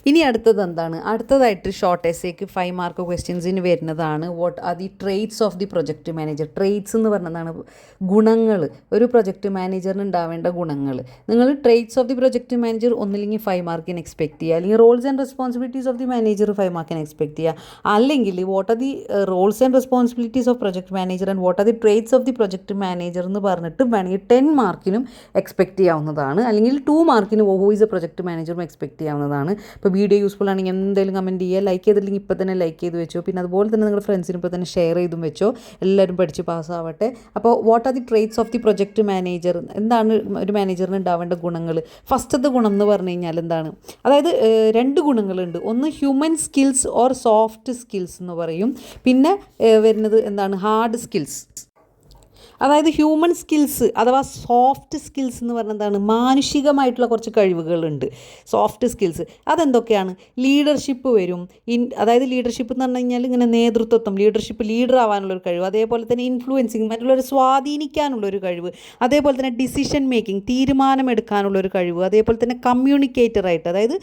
ഇനി അടുത്തത് എന്താണ്? അടുത്തതായിട്ട് ഷോർട്ട് എസ്സേക്ക് 5 മാർക്ക് ക്വസ്റ്റ്യൻസിന് വരുന്നതാണ് what are the traits of the project manager. Traits എന്ന് പറഞ്ഞതാണ് ഗുണങ്ങൾ, ഒരു project മാനേജറിന് ഉണ്ടാവേണ്ട ഗുണങ്ങൾ. നിങ്ങൾ traits of the project manager ഒന്നില്ലെങ്കിൽ 5 മാർക്കിന് എക്സ്പെക്ട് ചെയ്യുക, അല്ലെങ്കിൽ Rolls and responsibilities of the manager 5 മാർക്കിന് എക്സ്പെക്ട് ചെയ്യുക, അല്ലെങ്കിൽ what are the roles and responsibilities of project manager and what are the traits of the project manager എന്ന് പറഞ്ഞിട്ട് വേണമെങ്കിൽ 10 മാർക്കിനും എക്സ്പെക്ട് ചെയ്യാവുന്നതാണ്, അല്ലെങ്കിൽ 2 മാർക്കിന് ഹൂ ഈസ് എ പ്രൊജക്റ്റ് മാനേജറും എക്സ്പെക്ട് ചെയ്യാവുന്നതാണ്. ഇപ്പോൾ വീഡിയോ യൂസ്ഫുൾ ആണെങ്കിൽ എന്തെങ്കിലും കമൻറ്റ് ചെയ്യുക, ലൈക്ക് ചെയ്തില്ലെങ്കിൽ ഇപ്പോൾ തന്നെ ലൈക്ക് ചെയ്ത് വെച്ചോ, പിന്നെ അതുപോലെ തന്നെ നിങ്ങളുടെ ഫ്രണ്ട്സിന് ഇപ്പോൾ തന്നെ ഷെയർ ചെയ്തും വെച്ചോ, എല്ലാവരും പഠിച്ച് പാസ്സാവട്ടെ. അപ്പോൾ what are the traits of the project manager, എന്താണ് ഒരു മാനേജറിന് ഉണ്ടാവേണ്ട ഗുണങ്ങൾ? ഫസ്റ്റത്തെ ഗുണം എന്ന് പറഞ്ഞു കഴിഞ്ഞാൽ എന്താണ്? അതായത് 2 ഗുണങ്ങളുണ്ട്. ഒന്ന് human skills or soft skills എന്ന് പറയും, പിന്നെ വരുന്നത് എന്താണ്? Hard skills. അതായത് ഹ്യൂമൻ സ്കിൽസ് അഥവാ സോഫ്റ്റ് സ്കിൽസ് എന്ന് പറഞ്ഞാൽ എന്താണ്, മാനുഷികമായിട്ടുള്ള കുറച്ച് കഴിവുകളുണ്ട്. Soft skills അതെന്തൊക്കെയാണ്? ലീഡർഷിപ്പ് വരും. അതായത് ലീഡർഷിപ്പ് എന്ന് പറഞ്ഞു കഴിഞ്ഞാൽ ഇങ്ങനെ നേതൃത്വം, ലീഡർ ആവാനുള്ളൊരു കഴിവ്, അതേപോലെ തന്നെ ഇൻഫ്ലുവൻസിങ്, മറ്റുള്ളവരെ സ്വാധീനിക്കാനുള്ളൊരു കഴിവ്, അതേപോലെ തന്നെ ഡിസിഷൻ മേക്കിംഗ്, തീരുമാനമെടുക്കാനുള്ളൊരു കഴിവ്, അതേപോലെ തന്നെ കമ്മ്യൂണിക്കേറ്ററായിട്ട്, അതായത്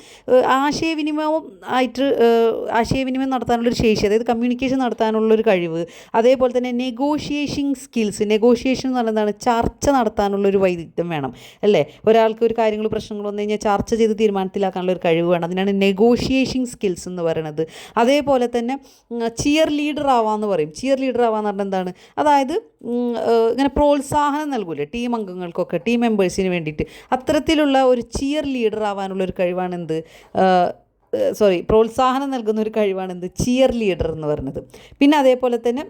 ആശയവിനിമയം നടത്താനുള്ളൊരു ശേഷി, അതായത് കമ്മ്യൂണിക്കേഷൻ നടത്താനുള്ളൊരു കഴിവ്, അതേപോലെ തന്നെ നെഗോഷിയേഷൻ എന്ന് പറയുന്നതാണ്, ചർച്ച നടത്താനുള്ളൊരു വൈദഗ്ധ്യം വേണം അല്ലേ. ഒരാൾക്ക് ഒരു കാര്യങ്ങൾ പ്രശ്നങ്ങൾ വന്നു കഴിഞ്ഞാൽ ചർച്ച ചെയ്ത് തീരുമാനത്തിലാക്കാനുള്ള ഒരു കഴിവ് വേണം. അതിനാണ് നെഗോഷിയേഷൻ സ്കിൽസ് എന്ന് പറയുന്നത്. അതേപോലെ തന്നെ ചിയർ ലീഡർ ആവാമെന്ന് പറയും. ചിയർ ലീഡർ ആവാന്ന് പറഞ്ഞാൽ എന്താണ്, അതായത് ഇങ്ങനെ പ്രോത്സാഹനം നൽകൂലേ ടീം അംഗങ്ങൾക്കൊക്കെ, ടീം മെമ്പേഴ്സിന് വേണ്ടിയിട്ട്, അത്തരത്തിലുള്ള ഒരു ചിയർ ലീഡർ ആവാനുള്ള ഒരു കഴിവാണ് എന്ത്, പ്രോത്സാഹനം നൽകുന്ന ഒരു കഴിവാണ് എന്ത്, ചിയർ ലീഡർ എന്ന് പറയുന്നത്. പിന്നെ അതേപോലെ തന്നെ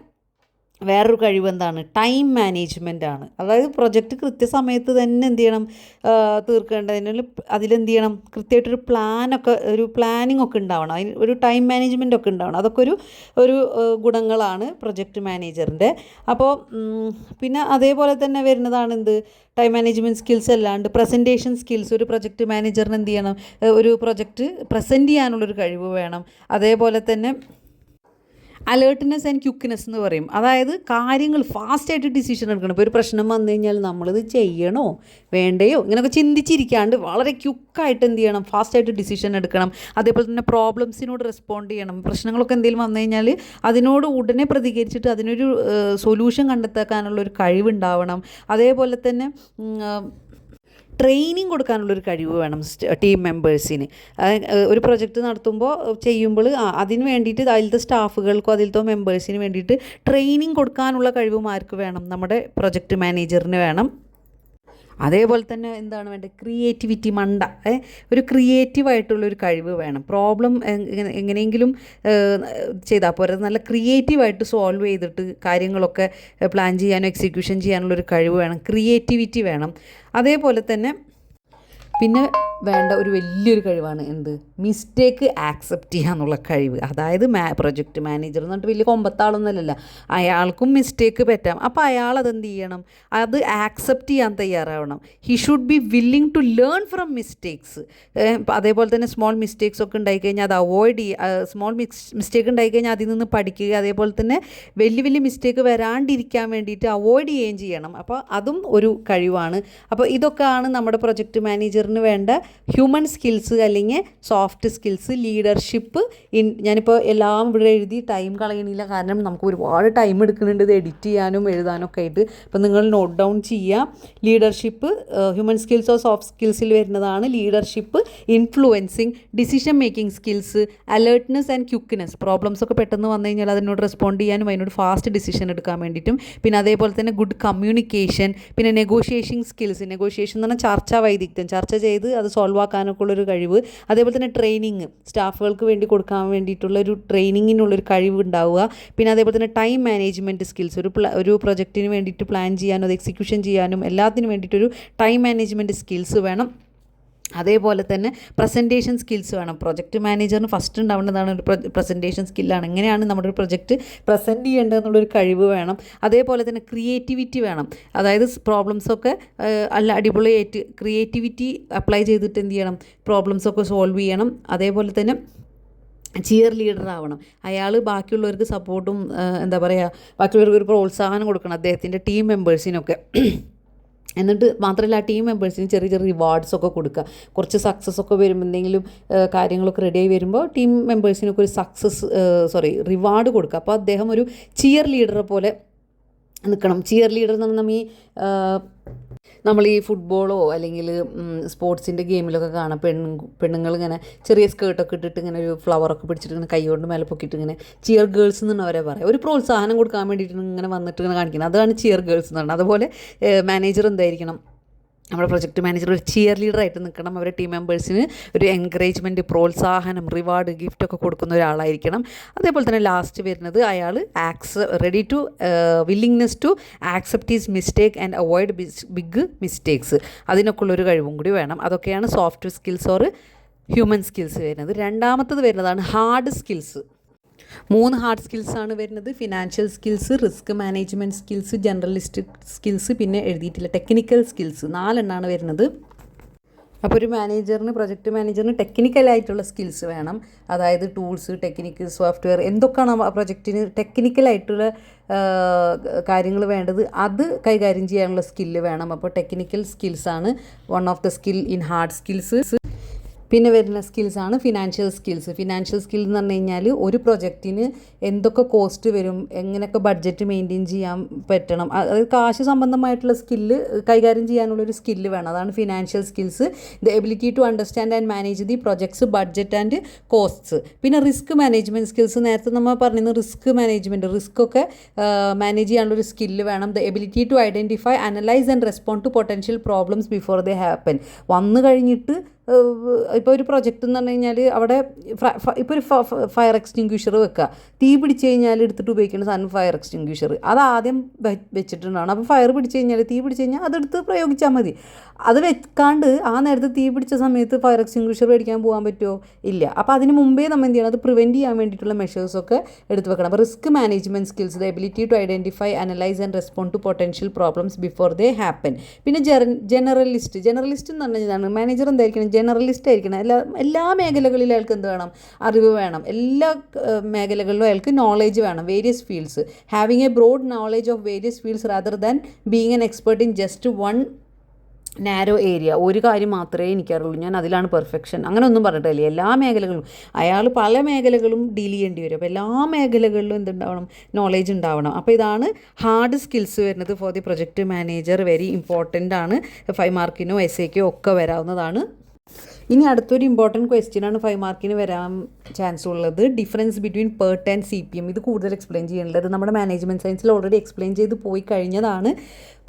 വേറൊരു കഴിവ് എന്താണ്, ടൈം മാനേജ്മെൻ്റ് ആണ്. അതായത് പ്രൊജക്റ്റ് കൃത്യസമയത്ത് തന്നെ എന്ത് ചെയ്യണം, തീർക്കേണ്ടതിന് അതിലെന്ത് ചെയ്യണം, കൃത്യമായിട്ടൊരു പ്ലാനിങ് ഒക്കെ ഉണ്ടാവണം, അതിന് ഒരു ടൈം മാനേജ്മെൻ്റ് ഒക്കെ ഉണ്ടാവണം. അതൊക്കെ ഒരു ഗുണങ്ങളാണ് പ്രൊജക്റ്റ് മാനേജറിൻ്റെ. അപ്പോൾ പിന്നെ അതേപോലെ തന്നെ വരുന്നതാണ് എന്ത്, ടൈം മാനേജ്മെൻറ്റ് സ്കിൽസ് അല്ലാണ്ട് പ്രസൻറ്റേഷൻ സ്കിൽസ്. ഒരു പ്രൊജക്റ്റ് മാനേജറിന് എന്ത് ചെയ്യണം, ഒരു പ്രൊജക്റ്റ് പ്രസൻറ്റ് ചെയ്യാനുള്ളൊരു കഴിവ് വേണം. അതേപോലെ തന്നെ അലേർട്ട്നെസ് ആൻഡ് ക്വിക്ക്നെസ് എന്ന് പറയും. അതായത് കാര്യങ്ങൾ ഫാസ്റ്റായിട്ട് ഡിസിഷൻ എടുക്കണം. ഇപ്പോൾ ഒരു പ്രശ്നം വന്നു കഴിഞ്ഞാൽ നമ്മളിത് ചെയ്യണോ വേണ്ടയോ ഇങ്ങനെയൊക്കെ ചിന്തിച്ചിരിക്കാണ്ട് വളരെ ക്വിക്കായിട്ട് എന്ത് ചെയ്യണം, ഫാസ്റ്റായിട്ട് ഡിസിഷൻ എടുക്കണം. അതേപോലെ തന്നെ പ്രോബ്ലംസിനോട് റെസ്പോണ്ട് ചെയ്യണം. പ്രശ്നങ്ങളൊക്കെ എന്തെങ്കിലും വന്നു കഴിഞ്ഞാൽ അതിനോട് ഉടനെ പ്രതികരിച്ചിട്ട് അതിനൊരു സൊല്യൂഷൻ കണ്ടെത്താനുള്ളൊരു കഴിവുണ്ടാവണം. അതേപോലെ തന്നെ ട്രെയിനിങ് കൊടുക്കാനുള്ളൊരു കഴിവ് വേണം ടീം മെമ്പേഴ്സിന്. ഒരു പ്രൊജക്റ്റ് ചെയ്യുമ്പോൾ അതിന് വേണ്ടിയിട്ട് അതിലത്തെ സ്റ്റാഫുകൾക്കോ അതിലത്തെ മെമ്പേഴ്സിന് വേണ്ടിയിട്ട് ട്രെയിനിങ് കൊടുക്കാനുള്ള കഴിവും ആർക്ക് വേണം, നമ്മുടെ പ്രൊജക്റ്റ് മാനേജറിന് വേണം. അതേപോലെ തന്നെ എന്താണ് വേണ്ടത്, ക്രിയേറ്റിവിറ്റി, ഒരു ക്രിയേറ്റീവായിട്ടുള്ളൊരു കഴിവ് വേണം. പ്രോബ്ലം എങ്ങനെയെങ്കിലും ചെയ്താൽ പോരാ, നല്ല ക്രിയേറ്റീവായിട്ട് സോൾവ് ചെയ്തിട്ട് കാര്യങ്ങളൊക്കെ പ്ലാൻ ചെയ്യാനോ എക്സിക്യൂഷൻ ചെയ്യാനുള്ളൊരു കഴിവ് വേണം, ക്രിയേറ്റിവിറ്റി വേണം. അതേപോലെ തന്നെ പിന്നെ വേണ്ട ഒരു വലിയൊരു കഴിവാണ് എന്ത്, മിസ്റ്റേക്ക് ആക്സെപ്റ്റ് ചെയ്യുക എന്നുള്ള കഴിവ്. അതായത് പ്രൊജക്റ്റ് മാനേജർ എന്ന് പറഞ്ഞിട്ട് വലിയ കൊമ്പത്താളൊന്നുമല്ല, അയാൾക്കും മിസ്റ്റേക്ക് പറ്റാം. അപ്പോൾ അയാൾ അതെന്ത് ചെയ്യണം, അത് ആക്സെപ്റ്റ് ചെയ്യാൻ തയ്യാറാവണം. He should be willing to learn from mistakes. അതേപോലെ തന്നെ സ്മോൾ മിസ്റ്റേക്സ് ഒക്കെ ഉണ്ടായിക്കഴിഞ്ഞാൽ അത് അവോയ്ഡ് ചെയ്യുക. സ്മോൾ മിസ്റ്റേക്ക് ഉണ്ടായിക്കഴിഞ്ഞാൽ അതിൽ നിന്ന് പഠിക്കുക. അതേപോലെ തന്നെ വലിയ മിസ്റ്റേക്ക് വരാണ്ടിരിക്കാൻ വേണ്ടിയിട്ട് അവോയ്ഡ് ചെയ്യുകയും ചെയ്യണം. അപ്പോൾ അതും ഒരു കഴിവാണ്. അപ്പോൾ ഇതൊക്കെയാണ് നമ്മുടെ പ്രൊജക്റ്റ് മാനേജറിന് വേണ്ട ഹ്യൂമൻ സ്കിൽസ് അല്ലെങ്കിൽ സോഫ്റ്റ് സ്കിൽസ്. ലീഡർഷിപ്പ് ഞാനിപ്പോൾ എല്ലാം ഇവിടെ എഴുതി ടൈം കളയണില്ല, കാരണം നമുക്ക് ഒരുപാട് ടൈം എടുക്കുന്നുണ്ട് ഇത് എഡിറ്റ് ചെയ്യാനും എഴുതാനും ഒക്കെ ആയിട്ട്. അപ്പോൾ നിങ്ങൾ നോട്ട് ഡൗൺ ചെയ്യുക. ലീഡർഷിപ്പ് ഹ്യൂമൻ സ്കിൽസോ സോഫ്റ്റ് സ്കിൽസിൽ വരുന്നതാണ്. Leadership, influencing, decision making skills, alertness and quickness. Problems ഒക്കെ പെട്ടെന്ന് വന്നു കഴിഞ്ഞാൽ അതിനോട് റെസ്പോണ്ട് ചെയ്യാനും അതിനോട് ഫാസ്റ്റ് ഡിസിഷൻ എടുക്കാൻ വേണ്ടിയിട്ടും. പിന്നെ അതേപോലെ തന്നെ ഗുഡ് കമ്മ്യൂണിക്കേഷൻ, പിന്നെ നെഗോഷിയേഷൻ സ്കിൽസ്. നെഗോഷിയേഷൻ എന്ന് പറഞ്ഞാൽ ചർച്ചാ വൈദഗ്ധ്യം, ചർച്ച ചെയ്ത് അത് സോൾവ് ആക്കാനൊക്കെ ഉള്ളൊരു കഴിവ്. അതേപോലെ തന്നെ ട്രെയിനിങ്, സ്റ്റാഫുകൾക്ക് വേണ്ടി കൊടുക്കാൻ വേണ്ടിയിട്ടുള്ളൊരു ട്രെയിനിങ്ങിനുള്ളൊരു കഴിവ് ഉണ്ടാവുക. പിന്നെ അതേപോലെ തന്നെ ടൈം മാനേജ്മെൻറ്റ് സ്കിൽസ്. ഒരു പ്രൊജക്റ്റിന് വേണ്ടിയിട്ട് പ്ലാൻ ചെയ്യാനും അത് എക്സിക്യൂഷൻ ചെയ്യാനും എല്ലാത്തിനും വേണ്ടിയിട്ടൊരു ടൈം മാനേജ്മെൻറ്റ് സ്കിൽസ് വേണം. അതേപോലെ തന്നെ പ്രസൻറ്റേഷൻ സ്കിൽസ് വേണം. പ്രൊജക്റ്റ് മാനേജറിന് ഫസ്റ്റ് ഉണ്ടാവേണ്ടതാണ് ഒരു പ്രസൻറ്റേഷൻ സ്കില്ലാണ്. എങ്ങനെയാണ് നമ്മുടെ ഒരു പ്രൊജക്റ്റ് പ്രസൻറ്റ് ചെയ്യേണ്ടതെന്നുള്ളൊരു കഴിവ് വേണം. അതേപോലെ തന്നെ ക്രിയേറ്റിവിറ്റി വേണം. അതായത് പ്രോബ്ലംസൊക്കെ അടിപൊളിയായിട്ട് ക്രിയേറ്റിവിറ്റി അപ്ലൈ ചെയ്തിട്ട് എന്ത് ചെയ്യണം, പ്രോബ്ലംസൊക്കെ സോൾവ് ചെയ്യണം. അതേപോലെ തന്നെ ചിയർ ലീഡർ ആവണം. അയാൾ ബാക്കിയുള്ളവർക്ക് സപ്പോർട്ടും ബാക്കിയുള്ളവർക്ക് ഒരു പ്രോത്സാഹനം കൊടുക്കണം അദ്ദേഹത്തിൻ്റെ ടീം മെമ്പേഴ്സിനൊക്കെ. എന്നിട്ട് മാത്രമല്ല ആ ടീം മെമ്പേഴ്സിന് ചെറിയ റിവാർഡ്സൊക്കെ കൊടുക്കുക. കുറച്ച് സക്സസ് ഒക്കെ വരുമ്പോൾ എന്തെങ്കിലും കാര്യങ്ങളൊക്കെ റെഡിയായി വരുമ്പോൾ ടീം മെമ്പേഴ്സിനൊക്കെ ഒരു റിവാർഡ് കൊടുക്കുക. അപ്പോൾ അദ്ദേഹം ഒരു ചിയർ ലീഡറെ പോലെ നിൽക്കണം. ചിയർ ലീഡർ എന്ന് പറഞ്ഞാൽ നമ്മൾ ഈ ഫുട്ബോളോ അല്ലെങ്കിൽ സ്പോർട്സിൻ്റെ ഗെയിമിലൊക്കെ കാണാം, പെണ്ണുങ്ങൾ ഇങ്ങനെ ചെറിയ സ്കേർട്ടൊക്കെ ഇട്ടിട്ട് ഇങ്ങനെ ഒരു ഫ്ലവറൊക്കെ പിടിച്ചിട്ട് ഇങ്ങനെ കൈ കൊണ്ട് മേലെ പൊക്കിയിട്ട് ഇങ്ങനെ ചിയർ ഗേൾസ് എന്നാണ് അവരെ പറയുക. ഒരു പ്രോത്സാഹനം കൊടുക്കാൻ വേണ്ടിയിട്ട് ഇങ്ങനെ വന്നിട്ട് ഇങ്ങനെ കാണിക്കുന്നത്, അതാണ് ചിയർ ഗേൾസ് എന്ന് പറയുന്നത്. അതുപോലെ മാനേജർ എന്തായിരിക്കണം, നമ്മുടെ പ്രൊജക്റ്റ് മാനേജർ ഒരു ചിയർ ലീഡറായിട്ട് നിൽക്കണം. അവരുടെ ടീം മെമ്പേഴ്സിന് ഒരു എൻകറേജ്മെൻറ്റ്, പ്രോത്സാഹനം, റിവാർഡ്, ഗിഫ്റ്റൊക്കെ കൊടുക്കുന്ന ഒരാളായിരിക്കണം. അതേപോലെ തന്നെ ലാസ്റ്റ് വരുന്നത് അയാൾ willingness to accept his mistake and avoid big mistakes. അതിനൊക്കെ ഉള്ളൊരു കഴിവും കൂടി വേണം. അതൊക്കെയാണ് soft skills or human skills വരുന്നത്. രണ്ടാമത്തത് വരുന്നതാണ് ഹാർഡ് സ്കിൽസ്. 3 ഹാർഡ് സ്കിൽസാണ് വരുന്നത്. Financial skills, risk management skills, generalist skills, പിന്നെ എഴുതിയിട്ടില്ല ടെക്നിക്കൽ സ്കിൽസ്, 4 എണ്ണമാണ് വരുന്നത്. അപ്പോൾ ഒരു മാനേജറിന്, പ്രൊജക്റ്റ് മാനേജറിന് ടെക്നിക്കലായിട്ടുള്ള സ്കിൽസ് വേണം. അതായത് ടൂൾസ്, ടെക്നിക്ക്, സോഫ്റ്റ്വെയർ, എന്തൊക്കെയാണ് ആ പ്രൊജക്റ്റിന് ടെക്നിക്കലായിട്ടുള്ള കാര്യങ്ങൾ വേണ്ടത് അത് കൈകാര്യം ചെയ്യാനുള്ള സ്കില്ല് വേണം. അപ്പോൾ ടെക്നിക്കൽ സ്കിൽസാണ് one of the skill in hard skills. പിന്നെ വരുന്ന സ്കിൽസാണ് ഫിനാൻഷ്യൽ സ്കിൽസ്. ഫിനാൻഷ്യൽ സ്കിൽ എന്ന് പറഞ്ഞു കഴിഞ്ഞാൽ ഒരു പ്രൊജക്റ്റിന് എന്തൊക്കെ കോസ്റ്റ് വരും, എങ്ങനെയൊക്കെ ബഡ്ജറ്റ് മെയിൻറ്റെയിൻ ചെയ്യാൻ പറ്റണം, അതായത് കാശ് സംബന്ധമായിട്ടുള്ള സ്കില്ല് കൈകാര്യം ചെയ്യാനുള്ളൊരു സ്കില്ല് വേണം. അതാണ് financial skills. The ability to understand and manage the projects, budget and costs. പിന്നെ റിസ്ക് മാനേജ്മെൻറ്റ് സ്കിൽസ്, നേരത്തെ നമ്മൾ പറഞ്ഞിരുന്നു റിസ്ക് മാനേജ്മെൻറ്റ്, റിസ്ക്കൊക്കെ മാനേജ് ചെയ്യാനുള്ളൊരു സ്കില്ല് വേണം. The ability to identify, analyse and respond to potential problems before they happen. വന്നു കഴിഞ്ഞിട്ട് ഇപ്പോൾ ഒരു പ്രൊജക്റ്റ് എന്ന് പറഞ്ഞു കഴിഞ്ഞാൽ അവിടെ ഇപ്പോൾ ഒരു ഫയർ എക്സ്റ്റിങ്ക്വിഷർ വെക്കുക, തീ പിടിച്ച് കഴിഞ്ഞാൽ എടുത്തിട്ട് ഉപയോഗിക്കേണ്ട സാധനം ഫയർ എക്സ്റ്റിങ്ക്വിഷർ, അത് ആദ്യം വെച്ചിട്ടുണ്ടാണ്. അപ്പോൾ ഫയർ പിടിച്ച് കഴിഞ്ഞാൽ, തീ പിടിച്ച് കഴിഞ്ഞാൽ അതെടുത്ത് പ്രയോഗിച്ചാൽ മതി. അത് വെക്കാണ്ട് ആ നേരത്തെ തീ പിടിച്ച സമയത്ത് ഫയർ എക്സ്റ്റിങ്ക്വിഷർ മേടിക്കാൻ പോകാൻ പറ്റുമോ? ഇല്ല. അപ്പോൾ അതിന് മുമ്പേ നമ്മൾ എന്ത് ചെയ്യണം, അത് പ്രിവെൻറ്റ് ചെയ്യാൻ വേണ്ടിയിട്ടുള്ള മെഷേഴ്സൊക്കെ എടുത്ത് വെക്കണം. അപ്പോൾ risk management skills, the ability to identify, analyse and respond to potential problems before they happen. പിന്നെ ജനറലിസ്റ്റ് എന്ന് പറഞ്ഞാൽ മാനേജർ എന്തായിരിക്കണം, ജനറലിസ്റ്റ് ആയിരിക്കണം. എല്ലാ മേഖലകളിലും അയാൾക്ക് എന്ത് വേണം, അറിവ് വേണം. എല്ലാ മേഖലകളിലും അയാൾക്ക് നോളേജ് വേണം. Various fields, having a broad knowledge of various fields rather than being an expert in just one narrow area. ഒരു കാര്യം മാത്രമേ എനിക്കറിയുള്ളൂ, ഞാൻ അതിലാണ് പെർഫെക്ഷൻ, അങ്ങനെ ഒന്നും പറഞ്ഞിട്ടില്ല. എല്ലാ മേഖലകളും അയാൾ പല മേഖലകളും ഡീൽ ചെയ്യേണ്ടി വരും. അപ്പോൾ എല്ലാ മേഖലകളിലും എന്തുണ്ടാവണം, നോളേജ് ഉണ്ടാവണം. അപ്പോൾ ഇതാണ് ഹാർഡ് സ്കിൽസ് വരുന്നത് for the project manager. Very important ആണ്. 5 മാർക്കിനോ എസ്സേക്കോ ഒക്കെ വരാവുന്നതാണ്. ഇനി അടുത്തൊരു ഇമ്പോർട്ടൻറ്റ് ക്വസ്റ്റ്യനാണ് 5 മാർക്കിന് വരാൻ ചാൻസ് ഉള്ളത്. Difference between PERT and CPM. ഇത് കൂടുതൽ എക്സ്പ്ലെയിൻ ചെയ്യേണ്ടത് നമ്മുടെ മാനേജ്മെൻറ്റ് സയൻസിൽ ഓൾറെഡി എക്സ്പ്ലെയിൻ ചെയ്ത് പോയി കഴിഞ്ഞതാണ്.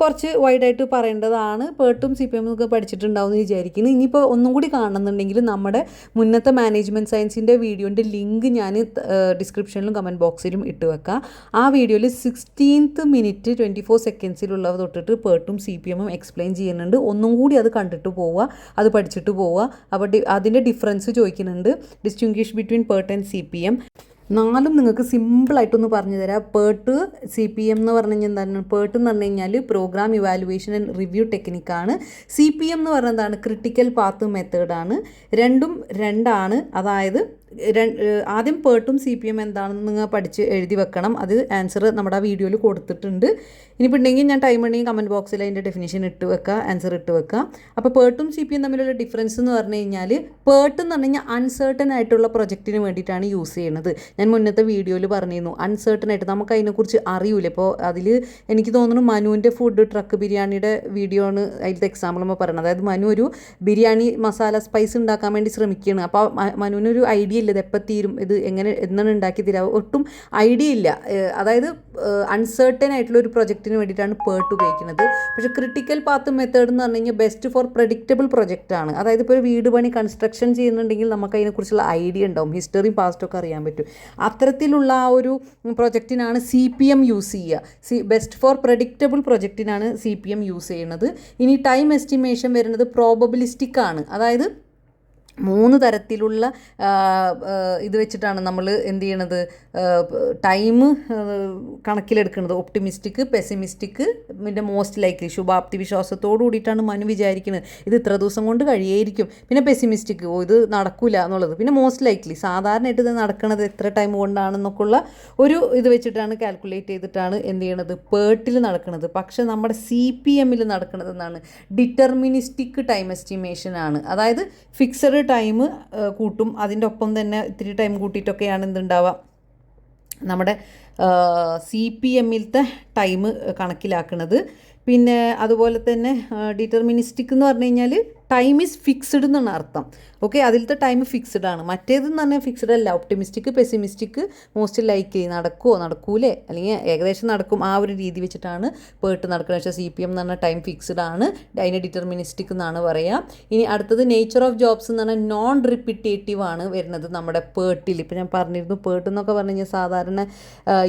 കുറച്ച് വൈഡായിട്ട് പറയേണ്ടതാണ്. PERTും CPM ഒക്കെ പഠിച്ചിട്ടുണ്ടാവുമെന്ന് വിചാരിക്കുന്നു. ഇനിയിപ്പോൾ ഒന്നും കൂടി കാണുന്നുണ്ടെങ്കിൽ നമ്മുടെ മുന്നത്തെ മാനേജ്മെൻറ്റ് സയൻസിൻ്റെ വീഡിയോൻ്റെ ലിങ്ക് ഞാൻ ഡിസ്ക്രിപ്ഷനിലും കമൻറ്റ് ബോക്സിലും ഇട്ട് വെക്കാം. ആ വീഡിയോയിൽ 16th മിനിറ്റ് 24 സെക്കൻഡ്സിലുള്ളവ തൊട്ടിട്ട് PERTും CPMും എക്സ്പ്ലെയിൻ ചെയ്യുന്നുണ്ട്. ഒന്നും കൂടി അത് കണ്ടിട്ട് പോവുക, അത് പഠിച്ചിട്ട് പോവുക. അപ്പോൾ അതിൻ്റെ ഡിഫറൻസ് ചോദിക്കുന്നുണ്ട്. Distinguish between PERT and CPM. 4 നിങ്ങൾക്ക് സിമ്പിളായിട്ടൊന്ന് പറഞ്ഞു തരാം. PERT, CPM എന്ന് പറഞ്ഞു കഴിഞ്ഞാൽ എന്താണ്? PERT എന്ന് പറഞ്ഞു കഴിഞ്ഞാൽ പ്രോഗ്രാം ഇവാലുവേഷൻ ആൻഡ് റിവ്യൂ ടെക്നിക്കാണ്. CPM എന്ന് പറഞ്ഞാൽ എന്താണ്? ക്രിട്ടിക്കൽ പാത്ത് മെത്തേഡാണ്. രണ്ടും രണ്ടാണ്. അതായത് ആദ്യം PERTും CPM എന്താണെന്ന് നിങ്ങൾ പഠിച്ച് എഴുതി വെക്കണം. അത് ആൻസർ നമ്മുടെ ആ വീഡിയോയിൽ കൊടുത്തിട്ടുണ്ട്. ഇനിയിപ്പോൾ ഉണ്ടെങ്കിൽ ഞാൻ ടൈം ഉണ്ടെങ്കിൽ കമൻറ്റ് ബോക്സിൽ അതിൻ്റെ ഡെഫിനേഷൻ ഇട്ട് വെക്കുക, ആൻസർ ഇട്ട് വെക്കുക. അപ്പോൾ PERTും CPM തമ്മിലുള്ള ഡിഫറൻസ് എന്ന് പറഞ്ഞു കഴിഞ്ഞാൽ, PERT എന്ന് പറഞ്ഞു കഴിഞ്ഞാൽ അൺസർട്ടൺ ആയിട്ടുള്ള പ്രൊജക്റ്റിന് വേണ്ടിയിട്ടാണ് യൂസ് ചെയ്യുന്നത്. ഞാൻ മുന്നത്തെ വീഡിയോയിൽ പറഞ്ഞിരുന്നു അൺസർട്ടൺ ആയിട്ട് നമുക്ക് അതിനെക്കുറിച്ച് അറിയില്ല. ഇപ്പോൾ അതിൽ എനിക്ക് തോന്നുന്നു മനുവിൻ്റെ ഫുഡ് ട്രക്ക് ബിരിയാണിയുടെ വീഡിയോ ആണ് അതിലത്തെ എക്സാമ്പിൾ നമ്മൾ പറയുന്നത്. അതായത് മനു ഒരു ബിരിയാണി മസാല സ്പൈസ് ഉണ്ടാക്കാൻ വേണ്ടി ശ്രമിക്കുകയാണ്. അപ്പോൾ മനുവിനൊരു ഐഡിയ ഇല്ല, ഇത് എപ്പോൾ തീരും, ഇത് എന്നാണ് ഉണ്ടാക്കി തരാം, ഒട്ടും ഐഡിയ ഇല്ല. അതായത് അൺസർട്ടൺ ആയിട്ടുള്ള ഒരു പ്രൊജക്റ്റിന് വേണ്ടിയിട്ടാണ് PERT ഉപയോഗിക്കുന്നത്. പക്ഷേ ക്രിട്ടിക്കൽ പാത്ത് മെത്തേഡ് എന്ന് പറഞ്ഞു കഴിഞ്ഞാൽ ബെസ്റ്റ് ഫോർ പ്രഡിക്റ്റബിൾ പ്രൊജക്റ്റാണ്. അതായത് ഇപ്പോൾ ഒരു വീട് പണി കൺസ്ട്രക്ഷൻ ചെയ്യുന്നുണ്ടെങ്കിൽ നമുക്ക് അതിനെക്കുറിച്ചുള്ള ഐഡിയ ഉണ്ടാവും, ഹിസ്റ്ററിയും പാസ്റ്റൊക്കെ അറിയാൻ പറ്റും. അത്തരത്തിലുള്ള ആ ഒരു പ്രൊജക്റ്റിനാണ് CPM യൂസ് ചെയ്യുക. ബെസ്റ്റ് ഫോർ പ്രഡിക്റ്റബിൾ പ്രൊജക്റ്റിനാണ് CPM യൂസ് ചെയ്യുന്നത്. ഇനി ടൈം എസ്റ്റിമേഷൻ വരുന്നത് പ്രോബബിലിസ്റ്റിക് ആണ്. അതായത് 3 തരത്തിലുള്ള ഇത് വെച്ചിട്ടാണ് നമ്മൾ എന്ത് ചെയ്യണത്, ടൈം കണക്കിലെടുക്കുന്നത്. ഒപ്റ്റിമിസ്റ്റിക്, പെസിമിസ്റ്റിക്, പിന്നെ മോസ്റ്റ് ലൈക്ലി, ശുഭാപ്തി വിശ്വാസത്തോടു കൂടിയിട്ടാണ് മനു വിചാരിക്കുന്നത് ഇത് ഇത്ര ദിവസം കൊണ്ട് കഴിയായിരിക്കും. പിന്നെ പെസിമിസ്റ്റിക്, ഇത് നടക്കില്ല എന്നുള്ളത്. പിന്നെ മോസ്റ്റ് ലൈക്ലി, സാധാരണയായിട്ട് ഇത് നടക്കുന്നത് എത്ര ടൈം കൊണ്ടാണെന്നൊക്കെ ഉള്ള ഒരു ഇത് വെച്ചിട്ടാണ് കാൽക്കുലേറ്റ് ചെയ്തിട്ടാണ് എന്ത് ചെയ്യണത്, PERTിൽ നടക്കുന്നത്. പക്ഷേ നമ്മുടെ CPMൽ നടക്കുന്നത് എന്താണ്, ഡിറ്റർമിനിസ്റ്റിക് ടൈം എസ്റ്റിമേഷൻ ആണ്. അതായത് ഫിക്സഡ് ടൈം കൂട്ടും, അതിൻ്റെ ഒപ്പം തന്നെ ഇത്തിരി ടൈം കൂട്ടിയിട്ടൊക്കെയാണ് എന്തുണ്ടാവുക, നമ്മുടെ CPMലത്തെ ടൈം കണക്കിലാക്കുന്നത്. പിന്നെ അതുപോലെ തന്നെ ഡിറ്റർമിനിസ്റ്റിക് എന്ന് പറഞ്ഞു കഴിഞ്ഞാൽ ടൈം ഈസ് ഫിക്സ്ഡ് എന്നാണ് അർത്ഥം. ഓക്കെ, അതിലത്തെ ടൈം ഫിക്സ്ഡ് ആണ്. മറ്റേതെന്ന് പറഞ്ഞാൽ ഫിക്സ്ഡ് അല്ല. ഒപ്റ്റിമിസ്റ്റിക്, പെസിമിസ്റ്റിക്, മോസ്റ്റ് ലൈക്ക് നടക്കൂലേ, അല്ലെങ്കിൽ ഏകദേശം നടക്കും, ആ ഒരു രീതി വെച്ചിട്ടാണ് PERT നടക്കുന്നത്. പക്ഷേ CPM എന്ന് പറഞ്ഞാൽ ടൈം ഫിക്സ്ഡ് ആണ്, അതിനെ ഡിറ്റർമിനിസ്റ്റിക് എന്നാണ് പറയുക. ഇനി അടുത്തത് നേച്ചർ ഓഫ് ജോബ്സ് എന്ന് പറഞ്ഞാൽ നോൺ റിപ്പിറ്റേറ്റീവ് ആണ് വരുന്നത് നമ്മുടെ PERTിൽ. ഇപ്പോൾ ഞാൻ പറഞ്ഞിരുന്നു PERT എന്നൊക്കെ പറഞ്ഞു കഴിഞ്ഞാൽ സാധാരണ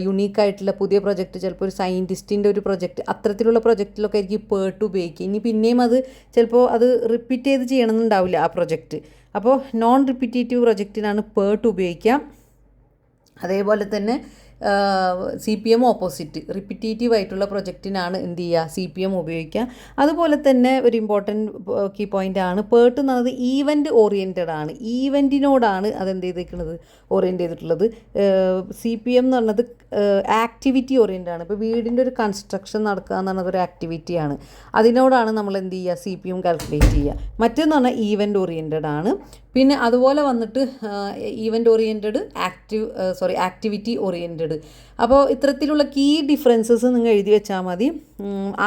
യുണീക്കായിട്ടുള്ള പുതിയ പ്രൊജക്റ്റ്, ചിലപ്പോൾ ഒരു സയൻറ്റിസ്റ്റിൻ്റെ ഒരു പ്രൊജക്റ്റ്, അത്തരത്തിലുള്ള പ്രൊജക്റ്റിലൊക്കെ ആയിരിക്കും PERT ഉപയോഗിക്കുക. ഇനി പിന്നെയും അത് ചിലപ്പോൾ അത് റിപ്പീറ്റ് ചെയ്ത് ചെയ്യണമെന്നുണ്ടാവില്ല ആ പ്രൊജക്റ്റ്. അപ്പോൾ നോൺ റിപ്പീറ്റേറ്റീവ് പ്രൊജക്റ്റിനാണ് PERT ഉപയോഗിക്കാം. അതേപോലെ തന്നെ C P M opposite repetitive ആയിട്ടുള്ള പ്രൊജക്റ്റിനാണ് എന്ത് ചെയ്യുക സി പി എം ഉപയോഗിക്കുക. അതുപോലെ തന്നെ ഒരു ഇമ്പോർട്ടൻറ്റ് കീ പോയിൻ്റ് ആണ് പേർട്ട് എന്ന് പറയുന്നത് ഈവൻറ്റ് ഓറിയൻറ്റഡ് ആണ്. ഈവൻറ്റിനോടാണ് അതെന്ത് ചെയ്തിരിക്കുന്നത് ഓറിയൻറ്റ് ചെയ്തിട്ടുള്ളത്. സി പി എം എന്ന് പറഞ്ഞത് ആക്ടിവിറ്റി ഓറിയൻറ്റഡ് ആണ്. ഇപ്പോൾ വീടിൻ്റെ ഒരു കൺസ്ട്രക്ഷൻ നടക്കുക എന്ന് പറഞ്ഞത് ഒരു ആക്ടിവിറ്റിയാണ്. അതിനോടാണ് നമ്മൾ എന്ത് ചെയ്യുക സി പി എം കാൽക്കുലേറ്റ് ചെയ്യുക. മറ്റേന്ന് പറഞ്ഞാൽ ഈവൻറ്റ് ഓറിയൻറ്റഡ് ആണ്. പിന്നെ അതുപോലെ വന്നിട്ട് ഈവൻറ്റ് ഓറിയൻറ്റഡ് ആക്ടിവിറ്റി ഓറിയൻറ്റഡ്. അപ്പോൾ ഇത്തരത്തിലുള്ള കീ ഡിഫറൻസസ് നിങ്ങൾ എഴുതി വെച്ചാൽ മതി.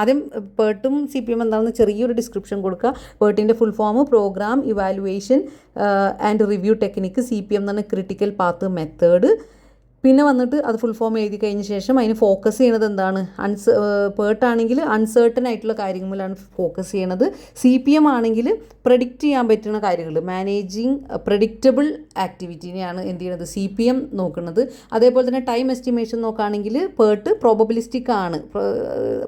ആദ്യം പേർട്ടും സി പി എം എന്താണെന്ന് ചെറിയൊരു ഡിസ്ക്രിപ്ഷൻ കൊടുക്കുക. പേർട്ടിൻ്റെ full form program evaluation and review technique, C P M എന്ന് പറഞ്ഞ ക്രിട്ടിക്കൽ പാത്ത് മെത്തേഡ്. പിന്നെ വന്നിട്ട് അത് ഫുൾ ഫോം എഴുതി കഴിഞ്ഞ ശേഷം അതിന് ഫോക്കസ് ചെയ്യണത് എന്താണ് പേർട്ടാണെങ്കിൽ അൺസേർട്ടൺ ആയിട്ടുള്ള കാര്യങ്ങളിലാണ് ഫോക്കസ് ചെയ്യണത്. സി പി എം ആണെങ്കിൽ പ്രഡിക്റ്റ് ചെയ്യാൻ പറ്റുന്ന കാര്യങ്ങൾ മാനേജിങ് പ്രഡിക്റ്റബിൾ ആക്ടിവിറ്റിനെയാണ് എന്ത് ചെയ്യണത് സി പി എം നോക്കുന്നത്. അതേപോലെ തന്നെ ടൈം എസ്റ്റിമേഷൻ നോക്കുകയാണെങ്കിൽ പേർട്ട് പ്രോബബിലിസ്റ്റിക് ആണ്.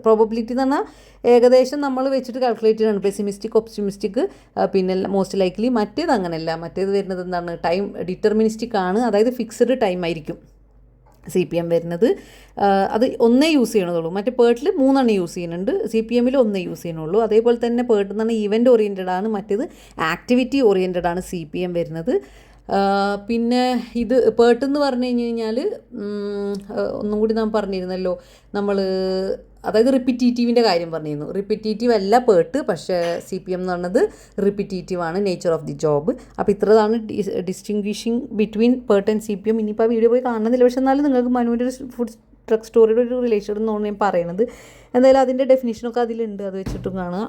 പ്രോബബിലിറ്റി എന്ന് പറഞ്ഞാൽ ഏകദേശം നമ്മൾ വെച്ചിട്ട് കാൽക്കുലേറ്റ് ചെയ്യണം. പെസിമിസ്റ്റിക് ഒപ്റ്റിമിസ്റ്റിക് പിന്നെ മോസ്റ്റ് ലൈക്ലി. മറ്റേത് അങ്ങനെയല്ല. മറ്റേത് വരുന്നത് എന്താണ് ടൈം ഡിറ്റർമിനിസ്റ്റിക് ആണ്. അതായത് ഫിക്സ്ഡ് ടൈം ആയിരിക്കും സി പി എം വരുന്നത്. അത് ഒന്നേ യൂസ് ചെയ്യണതുള്ളൂ. മറ്റേ പേർട്ടിൽ 3 യൂസ് ചെയ്യുന്നുണ്ട്, സി പി എമ്മിൽ 1 യൂസ് ചെയ്യണുള്ളൂ. അതേപോലെ തന്നെ പേർട്ട് എന്ന് പറഞ്ഞാൽ ഈവൻറ്റ് ഓറിയൻറ്റഡ് ആണ്, മറ്റേത് ആക്ടിവിറ്റി ഓറിയൻറ്റഡ് ആണ് സി പി എം വരുന്നത്. പിന്നെ ഇത് പേർട്ട് എന്ന് പറഞ്ഞു കഴിഞ്ഞാൽ ഒന്നും കൂടി നാം പറഞ്ഞിരുന്നല്ലോ നമ്മൾ, അതായത് റിപ്പിറ്റേറ്റീവിൻ്റെ കാര്യം പറഞ്ഞിരുന്നു. റിപ്പിറ്റേറ്റീവ് അല്ല പേർട്ട്, പക്ഷേ സി പി എം എന്ന് പറഞ്ഞത് റിപ്പിറ്റേറ്റീവ് ആണ്, നേച്ചർ ഓഫ് ദി ജോബ്. അപ്പോൾ ഇത്രതാണ് distinguishing between PERT and C P M. ഇനിയിപ്പോൾ ആ വീഡിയോ പോയി കാണുന്നില്ല, പക്ഷേ എന്നാലും നിങ്ങൾക്ക് മനുവിൻ്റെ ഒരു ഫുഡ് ട്രക്ക് സ്റ്റോറിയുടെ ഒരു റിലേഷൻ എന്നാണ് ഞാൻ പറയണത്. എന്തായാലും അതിൻ്റെ ഡെഫിനിഷനൊക്കെ അതിലുണ്ട്, അത് വെച്ചിട്ടും കാണുക.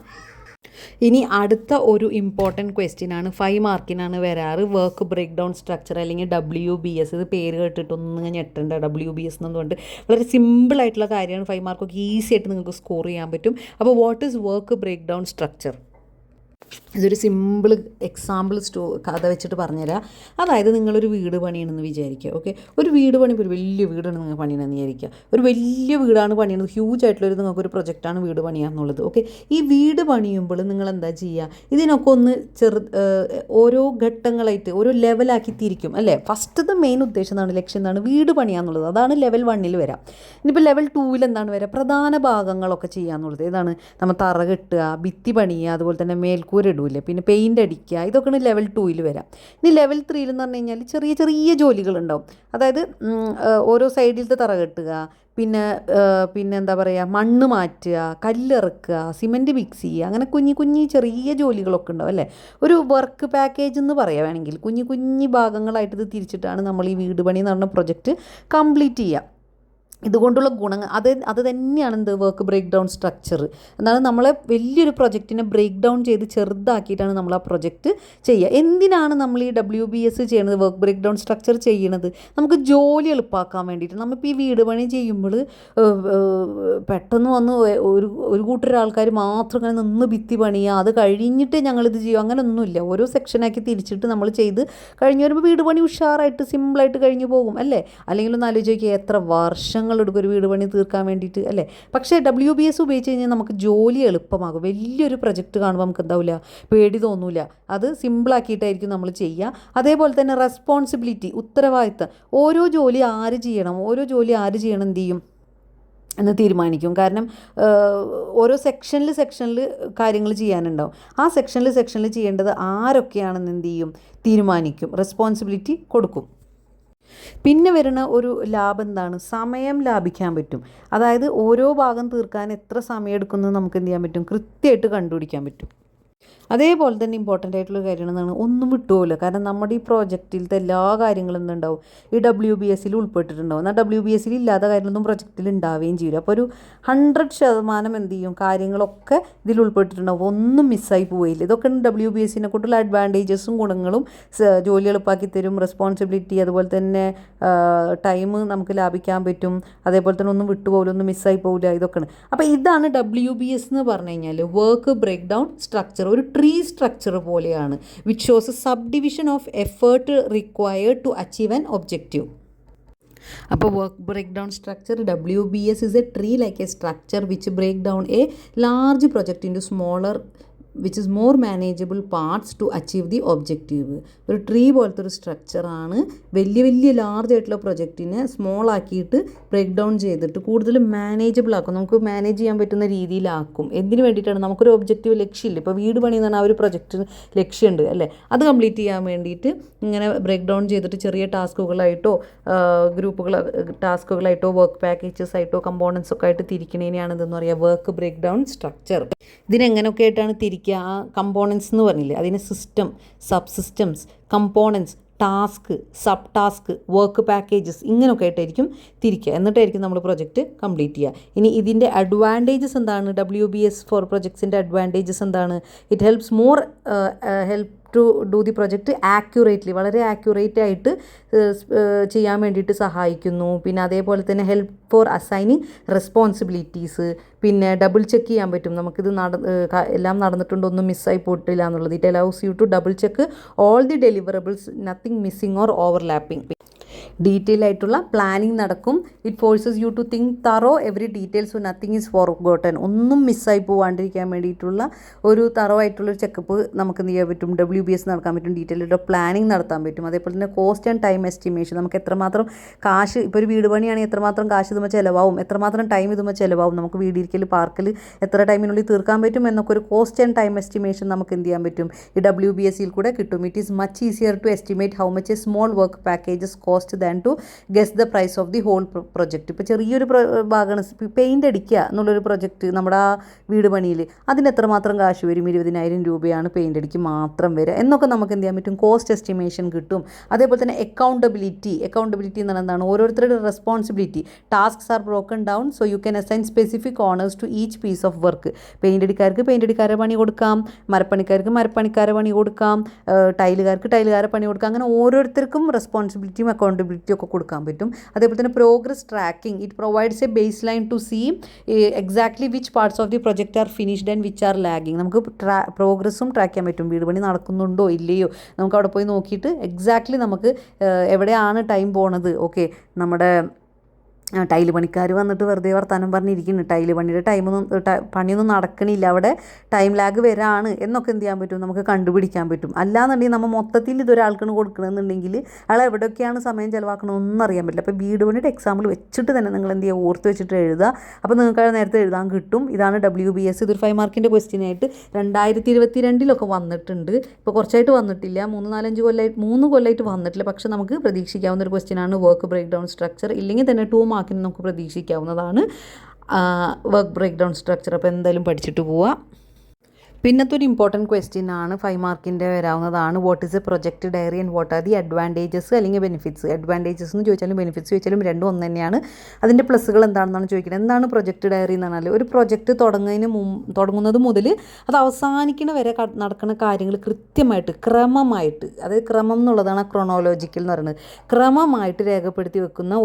ഇനി അടുത്ത ഒരു ഇമ്പോർട്ടൻറ്റ് ക്വസ്റ്റ്യൻ ആണ്, 5 മാർക്കിനാണ് വരാറ്. വർക്ക് ബ്രേക്ക് ഡൗൺ സ്ട്രക്ചർ അല്ലെങ്കിൽ WBS. ഇത് പേര് കേട്ടിട്ടൊന്നും ഞെട്ടണ്ട. WBS എന്നുകൊണ്ട് വളരെ സിമ്പിളായിട്ടുള്ള കാര്യമാണ്. 5 മാർക്കൊക്കെ ഈസി ആയിട്ട് നിങ്ങൾക്ക് സ്കോർ ചെയ്യാൻ പറ്റും. അപ്പോൾ what is work breakdown structure? ഇതൊരു സിമ്പിൾ എക്സാമ്പിൾ കഥ വെച്ചിട്ട് പറഞ്ഞുതരാം. അതായത് നിങ്ങളൊരു വീട് പണിയണമെന്ന് വിചാരിക്കുക. ഓക്കെ, ഒരു വീട് പണിയുമ്പോൾ ഒരു വലിയ വീടാണ് നിങ്ങൾ പണിയണമെന്ന് വിചാരിക്കുക. ഒരു വലിയ വീടാണ് പണിയുന്നത്, ഹ്യൂജ് ആയിട്ടുള്ളൊരു നിങ്ങൾക്കൊരു പ്രൊജക്റ്റാണ് വീട് പണിയാന്നുള്ളത്. ഓക്കെ, ഈ വീട് പണിയുമ്പോൾ നിങ്ങൾ എന്താ ചെയ്യുക? ഇതിനൊക്കെ ഒന്ന് ഓരോ ഘട്ടങ്ങളായിട്ട് ഓരോ ലെവലാക്കി തിരിക്കും അല്ലേ. ഫസ്റ്റത്തെ മെയിൻ ഉദ്ദേശം എന്താണ്, ലക്ഷ്യം എന്താണ്? വീട് പണിയാന്നുള്ളത്. അതാണ് ലെവൽ 1 വരാം. ഇനിയിപ്പോൾ ലെവൽ 2 എന്താണ് വരിക? പ്രധാന ഭാഗങ്ങളൊക്കെ ചെയ്യാന്നുള്ളത്. ഏതാണ്? നമ്മൾ തറ കെട്ടുക, ഭിത്തി പണിയുക, അതുപോലെ തന്നെ മേൽക്കൂര ഇടൂല്ലേ, പിന്നെ പെയിൻ്റ് അടിക്കുക. ഇതൊക്കെയാണ് ലെവൽ 2 വരാം. ഇനി ലെവൽ 3 എന്ന് പറഞ്ഞു കഴിഞ്ഞാൽ ചെറിയ ചെറിയ ജോലികളുണ്ടാവും. അതായത് ഓരോ സൈഡിലത്തെ തറ കെട്ടുക, പിന്നെ എന്താ പറയുക, മണ്ണ് മാറ്റുക, കല്ലിറക്കുക, സിമൻറ്റ് മിക്സ് ചെയ്യുക, അങ്ങനെ കുഞ്ഞി ചെറിയ ജോലികളൊക്കെ ഉണ്ടാവും അല്ലേ. ഒരു വർക്ക് പാക്കേജ് എന്ന് പറയുക വേണമെങ്കിൽ. കുഞ്ഞി ഭാഗങ്ങളായിട്ട് ഇത് തിരിച്ചിട്ടാണ് നമ്മൾ ഈ വീട് പണി എന്ന് പറഞ്ഞ പ്രൊജക്റ്റ് കംപ്ലീറ്റ് ചെയ്യുക. ഇതുകൊണ്ടുള്ള ഗുണങ്ങൾ അത് തന്നെയാണ് എന്ത് വർക്ക് ബ്രേക്ക് ഡൗൺ സ്ട്രക്ചർ. എന്നാൽ നമ്മളെ വലിയൊരു പ്രൊജക്റ്റിനെ ബ്രേക്ക് ഡൗൺ ചെയ്ത് ചെറുതാക്കിയിട്ടാണ് നമ്മൾ ആ പ്രൊജക്റ്റ് ചെയ്യുക. എന്തിനാണ് നമ്മൾ ഈ WBS ചെയ്യണത്, വർക്ക് ബ്രേക്ക് ഡൗൺ സ്ട്രക്ചർ ചെയ്യണത്? നമുക്ക് ജോലി എളുപ്പമാക്കാൻ വേണ്ടിയിട്ട്. നമ്മളിപ്പോൾ ഈ വീട് പണി ചെയ്യുമ്പോൾ പെട്ടെന്ന് വന്ന് ഒരു കൂട്ടർ ആൾക്കാർ മാത്രം ഇങ്ങനെ നിന്ന് ഭിത്തി പണിയുക, അത് കഴിഞ്ഞിട്ട് ഞങ്ങളിത് ചെയ്യും, അങ്ങനെയൊന്നുമില്ല. ഓരോ സെക്ഷനാക്കി തിരിച്ചിട്ട് നമ്മൾ ചെയ്ത് കഴിഞ്ഞ് വരുമ്പോൾ വീട് പണി ഉഷാറായിട്ട് സിമ്പിളായിട്ട് കഴിഞ്ഞ് പോകും അല്ലേ. അല്ലെങ്കിൽ ഒന്ന് ആലോചിക്കുക, എത്ര വർഷങ്ങൾ എടുക്കും ഒരു വീട് പണി തീർക്കാൻ വേണ്ടിയിട്ട് അല്ലേ. പക്ഷേ WBS ഉപയോഗിച്ച് കഴിഞ്ഞാൽ നമുക്ക് ജോലി എളുപ്പമാകും. വലിയൊരു പ്രൊജക്റ്റ് കാണുമ്പോൾ നമുക്ക് എന്താവില്ല, പേടി തോന്നില്ല. അത് സിമ്പിളാക്കിയിട്ടായിരിക്കും നമ്മൾ ചെയ്യുക. അതേപോലെ തന്നെ റെസ്പോൺസിബിലിറ്റി, ഉത്തരവാദിത്തം. ഓരോ ജോലി ആര് ചെയ്യണം എന്ത് ചെയ്യും എന്ന് തീരുമാനിക്കും. കാരണം ഓരോ സെക്ഷനിൽ കാര്യങ്ങൾ ചെയ്യാനുണ്ടാവും. ആ സെക്ഷനിൽ ചെയ്യേണ്ടത് ആരൊക്കെയാണെന്ന് എന്ത് ചെയ്യും, തീരുമാനിക്കും, റെസ്പോൺസിബിലിറ്റി കൊടുക്കും. പിന്നെ വരുന്ന ഒരു ലാഭം എന്താണ്? സമയം ലാഭിക്കാൻ പറ്റും. അതായത് ഓരോ ഭാഗം തീർക്കാൻ എത്ര സമയം എടുക്കുന്നത് നമുക്ക് എന്ത് ചെയ്യാൻ പറ്റും, കൃത്യമായിട്ട് കണ്ടുപിടിക്കാൻ പറ്റും. അതേപോലെ തന്നെ ഇമ്പോർട്ടൻ്റ് ആയിട്ടുള്ള കാര്യങ്ങളെന്നാണ്, ഒന്നും വിട്ടുപോകില്ല. കാരണം നമ്മുടെ ഈ പ്രോജക്റ്റിലത്തെ എല്ലാ കാര്യങ്ങളും എന്തുണ്ടാവും, ഈ WBS ഉൾപ്പെട്ടിട്ടുണ്ടാവും. എന്നാൽ WBS ഇല്ലാത്ത കാര്യങ്ങളൊന്നും പ്രൊജക്റ്റിൽ ഉണ്ടാവുകയും ചെയ്യില്ല. അപ്പോൾ ഒരു 100% എന്ത് ചെയ്യും, കാര്യങ്ങളൊക്കെ ഇതിൽ ഉൾപ്പെട്ടിട്ടുണ്ടാവും, ഒന്നും മിസ്സായി പോയില്ല. ഇതൊക്കെ WBS കൊണ്ടുള്ള അഡ്വാൻറ്റേജസും ഗുണങ്ങളും. ജോലി എളുപ്പമാക്കി തരും, റെസ്പോൺസിബിലിറ്റി, അതുപോലെ തന്നെ ടൈം നമുക്ക് ലാഭിക്കാൻ പറ്റും, അതേപോലെ തന്നെ ഒന്നും വിട്ടുപോകില്ല, ഒന്നും മിസ്സായി പോകില്ല. ഇതൊക്കെയാണ്. അപ്പോൾ ഇതാണ് WBS എന്ന് പറഞ്ഞു കഴിഞ്ഞാൽ, വർക്ക് ബ്രേക്ക് ഡൗൺ സ്ട്രക്ചർ. ഒരു ട്രീ സ്ട്രക്ചർ പോലെയാണ്, which shows a subdivision of effort required to achieve an objective. അപ്പോൾ work breakdown structure, WBS is a tree like a structure which break down a large project into smaller which is more manageable parts to achieve the objective. ഒരു tree പോലത്തെ ഒരു സ്ട്രക്ചറാണ്. വലിയ large ആയിട്ടുള്ള പ്രൊജക്റ്റിനെ small ആക്കിയിട്ട് break down ചെയ്തിട്ട് കൂടുതൽ manageable ആക്കും, നമുക്ക് മാനേജ് ചെയ്യാൻ പറ്റുന്ന രീതിയിലാക്കും. എന്തിനു വേണ്ടിയിട്ടാണ്? നമുക്കൊരു ഒബ്ജക്റ്റീവ് ലക്ഷ്യമില്ല. ഇപ്പോൾ വീട് പണി എന്ന് പറഞ്ഞാൽ ആ ഒരു പ്രൊജക്റ്റ് ലക്ഷ്യമുണ്ട് അല്ലേ, അത് കംപ്ലീറ്റ് ചെയ്യാൻ വേണ്ടിയിട്ട് ഇങ്ങനെ ബ്രേക്ക് ഡൗൺ ചെയ്തിട്ട് ചെറിയ ടാസ്കുകളായിട്ടോ ടാസ്കുകളായിട്ടോ വർക്ക് പാക്കേജസ് ആയിട്ടോ കമ്പോണൻസ് ഒക്കെ ആയിട്ട് തിരിക്കണേനെയാണ് ഇതെന്ന് പറയുക വർക്ക് ബ്രേക്ക് ഡൗൺ സ്ട്രക്ചർ. ഇതിനെങ്ങനെയൊക്കെ ആയിട്ടാണ് തിരിക്കുക? ആ കമ്പോണൻസ് എന്ന് പറഞ്ഞില്ലേ, അതിന് system, sub systems, components, task, sub task, work packages, ഇങ്ങനെയൊക്കെ ആയിട്ടായിരിക്കും തിരിക്കുക. എന്നിട്ടായിരിക്കും നമ്മൾ പ്രൊജക്റ്റ് കംപ്ലീറ്റ് ചെയ്യുക. ഇനി ഇതിൻ്റെ അഡ്വാൻറ്റേജസ് എന്താണ്? WBS ഫോർ പ്രൊജക്ട്സിൻ്റെ അഡ്വാൻറ്റേജസ് എന്താണ്? It helps more to do the project accurately, വളരെ ആക്യുറേറ്റ് ആയിട്ട് ചെയ്യാൻ വേണ്ടിയിട്ട് സഹായിക്കുന്നു. പിന്നെ അതേപോലെ തന്നെ ഹെൽപ്പ് ഫോർ അസൈനിങ് റെസ്പോൺസിബിലിറ്റീസ്, പിന്നെ ഡബിൾ ചെക്ക് ചെയ്യാൻ പറ്റും നമുക്കിത് എല്ലാം നടന്നിട്ടുണ്ടോ, ഒന്നും മിസ്സായി പോയിട്ടില്ല എന്നുള്ളത്. It allows you to double check all the deliverables, nothing missing or overlapping. Detail ആയിട്ടുള്ള പ്ലാനിങ് നടക്കും. It forces you to think through every details, so nothing is forgotten. ഒന്നും മിസ്സായി പോവാണ്ടിരിക്കാൻ വേണ്ടിയിട്ടുള്ള ഒരു തറോ ആയിട്ടുള്ളൊരു ചെക്കപ്പ് നമുക്ക് എന്ത് ചെയ്യാൻ പറ്റും? WBS നടക്കാൻ പറ്റും. ഡീറ്റെയിൽ ആയിട്ട് പ്ലാനിങ് നടത്താൻ പറ്റും. അതേപോലെ തന്നെ കോസ്റ്റ് ആൻഡ് ടൈം എസ്റ്റിമേഷൻ, നമുക്ക് എത്രമാത്രം കാശ്, ഇപ്പോൾ ഒരു വീട് പണിയാണെങ്കിൽ എത്രമാത്രം കാശ് ഇതുമ്പോൾ ചിലവാകും, എത്രമാത്രം ടൈം ഇതുമ്പോൾ ചിലവാകും, നമുക്ക് വീടിരിക്കൽ പാർക്കിൽ എത്ര ടൈമിനുള്ളിൽ തീർക്കാൻ പറ്റും എന്നൊക്കെ ഒരു കോസ്റ്റ് ആൻഡ് ടൈം എസ്റ്റിമേഷൻ നമുക്ക് എന്ത് ചെയ്യാൻ പറ്റും? ഈ WBSയിൽ കൂടെ കിട്ടും. It is much easier to estimate how much a small work packages cost than to guess the price of the whole project. ഇപ്പോൾ ചെറിയൊരു ഭാഗമാണ് പെയിൻ്റ് അടിക്കുക എന്നുള്ളൊരു പ്രൊജക്റ്റ് നമ്മുടെ ആ വീട് പണിയിൽ, അതിന് എത്രമാത്രം കാശ് വരും? 20,000 രൂപയാണ് പെയിൻ്റ് അടിക്ക് മാത്രം വരിക എന്നൊക്കെ നമുക്ക് എന്ത് ചെയ്യാൻ പറ്റും? കോസ്റ്റ് എസ്റ്റിമേഷൻ കിട്ടും. അതേപോലെ തന്നെ അക്കൗണ്ടബിലിറ്റി എന്ന് പറഞ്ഞാൽ എന്താണ്? ഓരോരുത്തരുടെ responsibility. Tasks are broken down so you can assign specific owners to each piece of work. Paint അടിക്കാർക്ക് പെയിൻ്റ് അടിക്കാരെ പണി കൊടുക്കാം, മരപ്പണിക്കാർക്ക് മരപ്പണിക്കാരെ പണി കൊടുക്കാം, ടൈലുകാർക്ക് ടൈലുകാരെ പണി കൊടുക്കാം. അങ്ങനെ ഓരോരുത്തർക്കും റെസ്പോൺസിബിലിറ്റിയും അക്കൗണ്ടബിലിറ്റിയും ഒക്കെ കൊടുക്കാൻ പറ്റും. അതേപോലെ തന്നെ progress tracking, it provides a baseline to see exactly which parts of the project are finished and which are lagging. നമുക്ക് പ്രോഗ്രസ്സും ട്രാക്ക് ചെയ്യാൻ പറ്റും. വീട് പണി നടക്കുന്നുണ്ടോ ഇല്ലയോ നമുക്ക് അവിടെ പോയി നോക്കിയിട്ട് എക്സാക്ട്ലി നമുക്ക് എവിടെയാണ് ടൈം പോണത്. ഓക്കെ, നമ്മുടെ ടൈല് പണിക്കാർ വന്നിട്ട് വെറുതെ വർത്താനം പറഞ്ഞിരിക്കുന്നു, ടൈല് പണിയുടെ പണിയൊന്നും നടക്കണില്ല, അവിടെ ടൈം ലാഗ് വരാണ് എന്നൊക്കെ എന്ത് ചെയ്യാൻ പറ്റും? നമുക്ക് കണ്ടുപിടിക്കാൻ പറ്റും. അല്ലാന്നുണ്ടെങ്കിൽ നമ്മൾ മൊത്തത്തിൽ ഇതൊരാൾക്കാണ് കൊടുക്കണമെന്നുണ്ടെങ്കിൽ അയാൾ എവിടെയൊക്കെയാണ് സമയം ചിലവാക്കണമെന്നൊന്നും അറിയാൻ പറ്റില്ല. അപ്പോൾ വീട് പണിയുടെ എക്സാമ്പിൾ വെച്ചിട്ട് തന്നെ നിങ്ങൾ എന്ത് ചെയ്യുക? ഓർത്ത് വെച്ചിട്ട് എഴുതുക. അപ്പോൾ നിങ്ങൾക്ക് നേരത്തെ എഴുതാൻ കിട്ടും. ഇതാണ് WBS. ഇതൊരു 5 മാർക്കിൻ്റെ ക്വസ്റ്റ്യൻ ആയിട്ട് 2022 വന്നിട്ടുണ്ട്. ഇപ്പോൾ കുറച്ചായിട്ട് വന്നിട്ടില്ല, 3 കൊല്ലമായിട്ട് വന്നിട്ടില്ല. പക്ഷെ നമുക്ക് പ്രതീക്ഷിക്കാവുന്ന ഒരു ക്വസ്റ്റ്യനാണ് വർക്ക് ബ്രേക്ക് ഡൗൺ സ്ട്രക്ചർ. ഇല്ലെങ്കിൽ തന്നെ 2 മാർക്കിന് നമുക്ക് പ്രതീക്ഷിക്കാവുന്നതാണ് വർക്ക് ബ്രേക്ക് ഡൗൺ സ്ട്രക്ചർ. അപ്പോൾ എന്തായാലും പഠിച്ചിട്ട് പോവുക. പിന്നത്തെ ഒരു ഇമ്പോർട്ടൻറ്റ് ക്വസ്റ്റ്യൻ ആണ് 5 മാർക്കിൻ്റെ വരാവുന്നതാണ്. What is a project diary and what are the advantages അല്ലെങ്കിൽ ബെനിഫിറ്റ്സ്. അഡ്വാൻറ്റേജസ് എന്ന് ചോദിച്ചാലും ബെനിഫിറ്റ്സ് ചോദിച്ചാലും രണ്ടും ഒന്ന് തന്നെയാണ്. അതിൻ്റെ പ്ലസ്സുകൾ എന്താണെന്നാണ് ചോദിക്കുന്നത്. എന്താണ് പ്രൊജക്റ്റ് ഡയറി എന്ന് പറഞ്ഞാൽ? ഒരു പ്രൊജക്റ്റ് തുടങ്ങുന്നത് മുതൽ അത് അവസാനിക്കുന്ന വരെ നടക്കുന്ന കാര്യങ്ങൾ കൃത്യമായിട്ട് ക്രമമായിട്ട്, അതായത് ക്രമം എന്നുള്ളതാണ് ക്രോണോളജിക്കൽ എന്ന് പറയുന്നത്, ക്രമമായിട്ട് രേഖപ്പെടുത്തി വെക്കുന്ന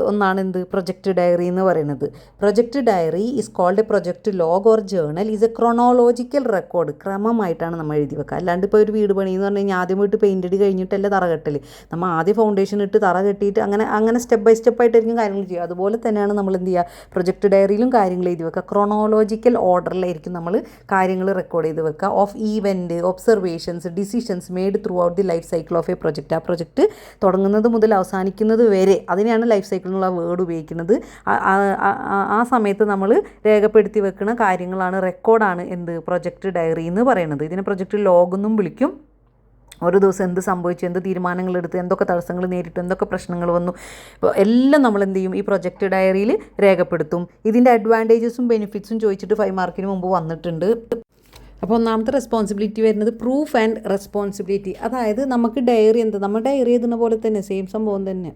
ഒന്നാണ് എന്ത്? പ്രൊജക്റ്റ് ഡയറി എന്ന് പറയുന്നത്. Project diary is called a project log or journal is a chronological record. ക്രമമായിട്ടാണ് നമ്മൾ എഴുതി വെക്കുക. അല്ലാണ്ട് ഇപ്പോൾ ഒരു വീട് പണി എന്ന് പറഞ്ഞു കഴിഞ്ഞാൽ ആദ്യം പോയിട്ട് പെയിൻ്റ് അടി കഴിഞ്ഞിട്ടല്ല തറ കെട്ടൽ. നമ്മൾ ആദ്യം ഫൗണ്ടേഷൻ ഇട്ട് തറ കെട്ടിയിട്ട് അങ്ങനെ സ്റ്റെപ്പ് ബൈ സ്റ്റെപ്പ് ആയിട്ടായിരിക്കും കാര്യങ്ങൾ ചെയ്യുക. അതുപോലെ തന്നെയാണ് നമ്മൾ എന്ത് ചെയ്യുക? പ്രൊജക്റ്റ് ഡയറിയിലും കാര്യങ്ങൾ എഴുതി വെക്കുക. ക്രോണോളജിക്കൽ ഓർഡറിലായിരിക്കും നമ്മൾ കാര്യങ്ങൾ റെക്കോർഡ് ചെയ്ത് വെക്കുക. Of event, observations, decisions made through out the life cycle of a project. ആ പ്രൊജക്റ്റ് തുടങ്ങുന്നത് മുതൽ അവസാനിക്കുന്നത് വരെ, അതിനെയാണ് ലൈഫ് സൈക്കിൾ എന്നുള്ള വേർഡ് ഉപയോഗിക്കുന്നത്. ആ സമയത്ത് നമ്മൾ രേഖപ്പെടുത്തി വെക്കുന്ന കാര്യങ്ങളാണ്, റെക്കോർഡാണ് എന്ത്? പ്രൊജക്റ്റ് ഡയറി എന്ന് പറയുന്നത്. ഇതിനെ പ്രൊജക്റ്റ് ലോഗ് എന്നും വിളിക്കും. ഓരോ ദിവസം എന്ത് സംഭവിച്ചു, എന്ത് തീരുമാനങ്ങളെടുത്ത്, എന്തൊക്കെ തടസ്സങ്ങൾ നേരിട്ടു, എന്തൊക്കെ പ്രശ്നങ്ങൾ വന്നു, ഇപ്പോൾ എല്ലാം നമ്മൾ എന്ത് ചെയ്യും? ഈ പ്രൊജക്റ്റ് ഡയറിയിൽ രേഖപ്പെടുത്തും. ഇതിൻ്റെ അഡ്വാൻറ്റേജസും ബെനിഫിറ്റ്സും ചോദിച്ചിട്ട് 5 മാർക്കിന് മുമ്പ് വന്നിട്ടുണ്ട്. അപ്പോൾ ഒന്നാമത്തെ റെസ്പോൺസിബിലിറ്റി വരുന്നത് പ്രൂഫ് ആൻഡ് റെസ്പോൺസിബിലിറ്റി. അതായത് നമുക്ക് ഡയറി നമ്മൾ ഡയറി എഴുതുന്ന പോലെ തന്നെ സെയിം സംഭവം തന്നെ.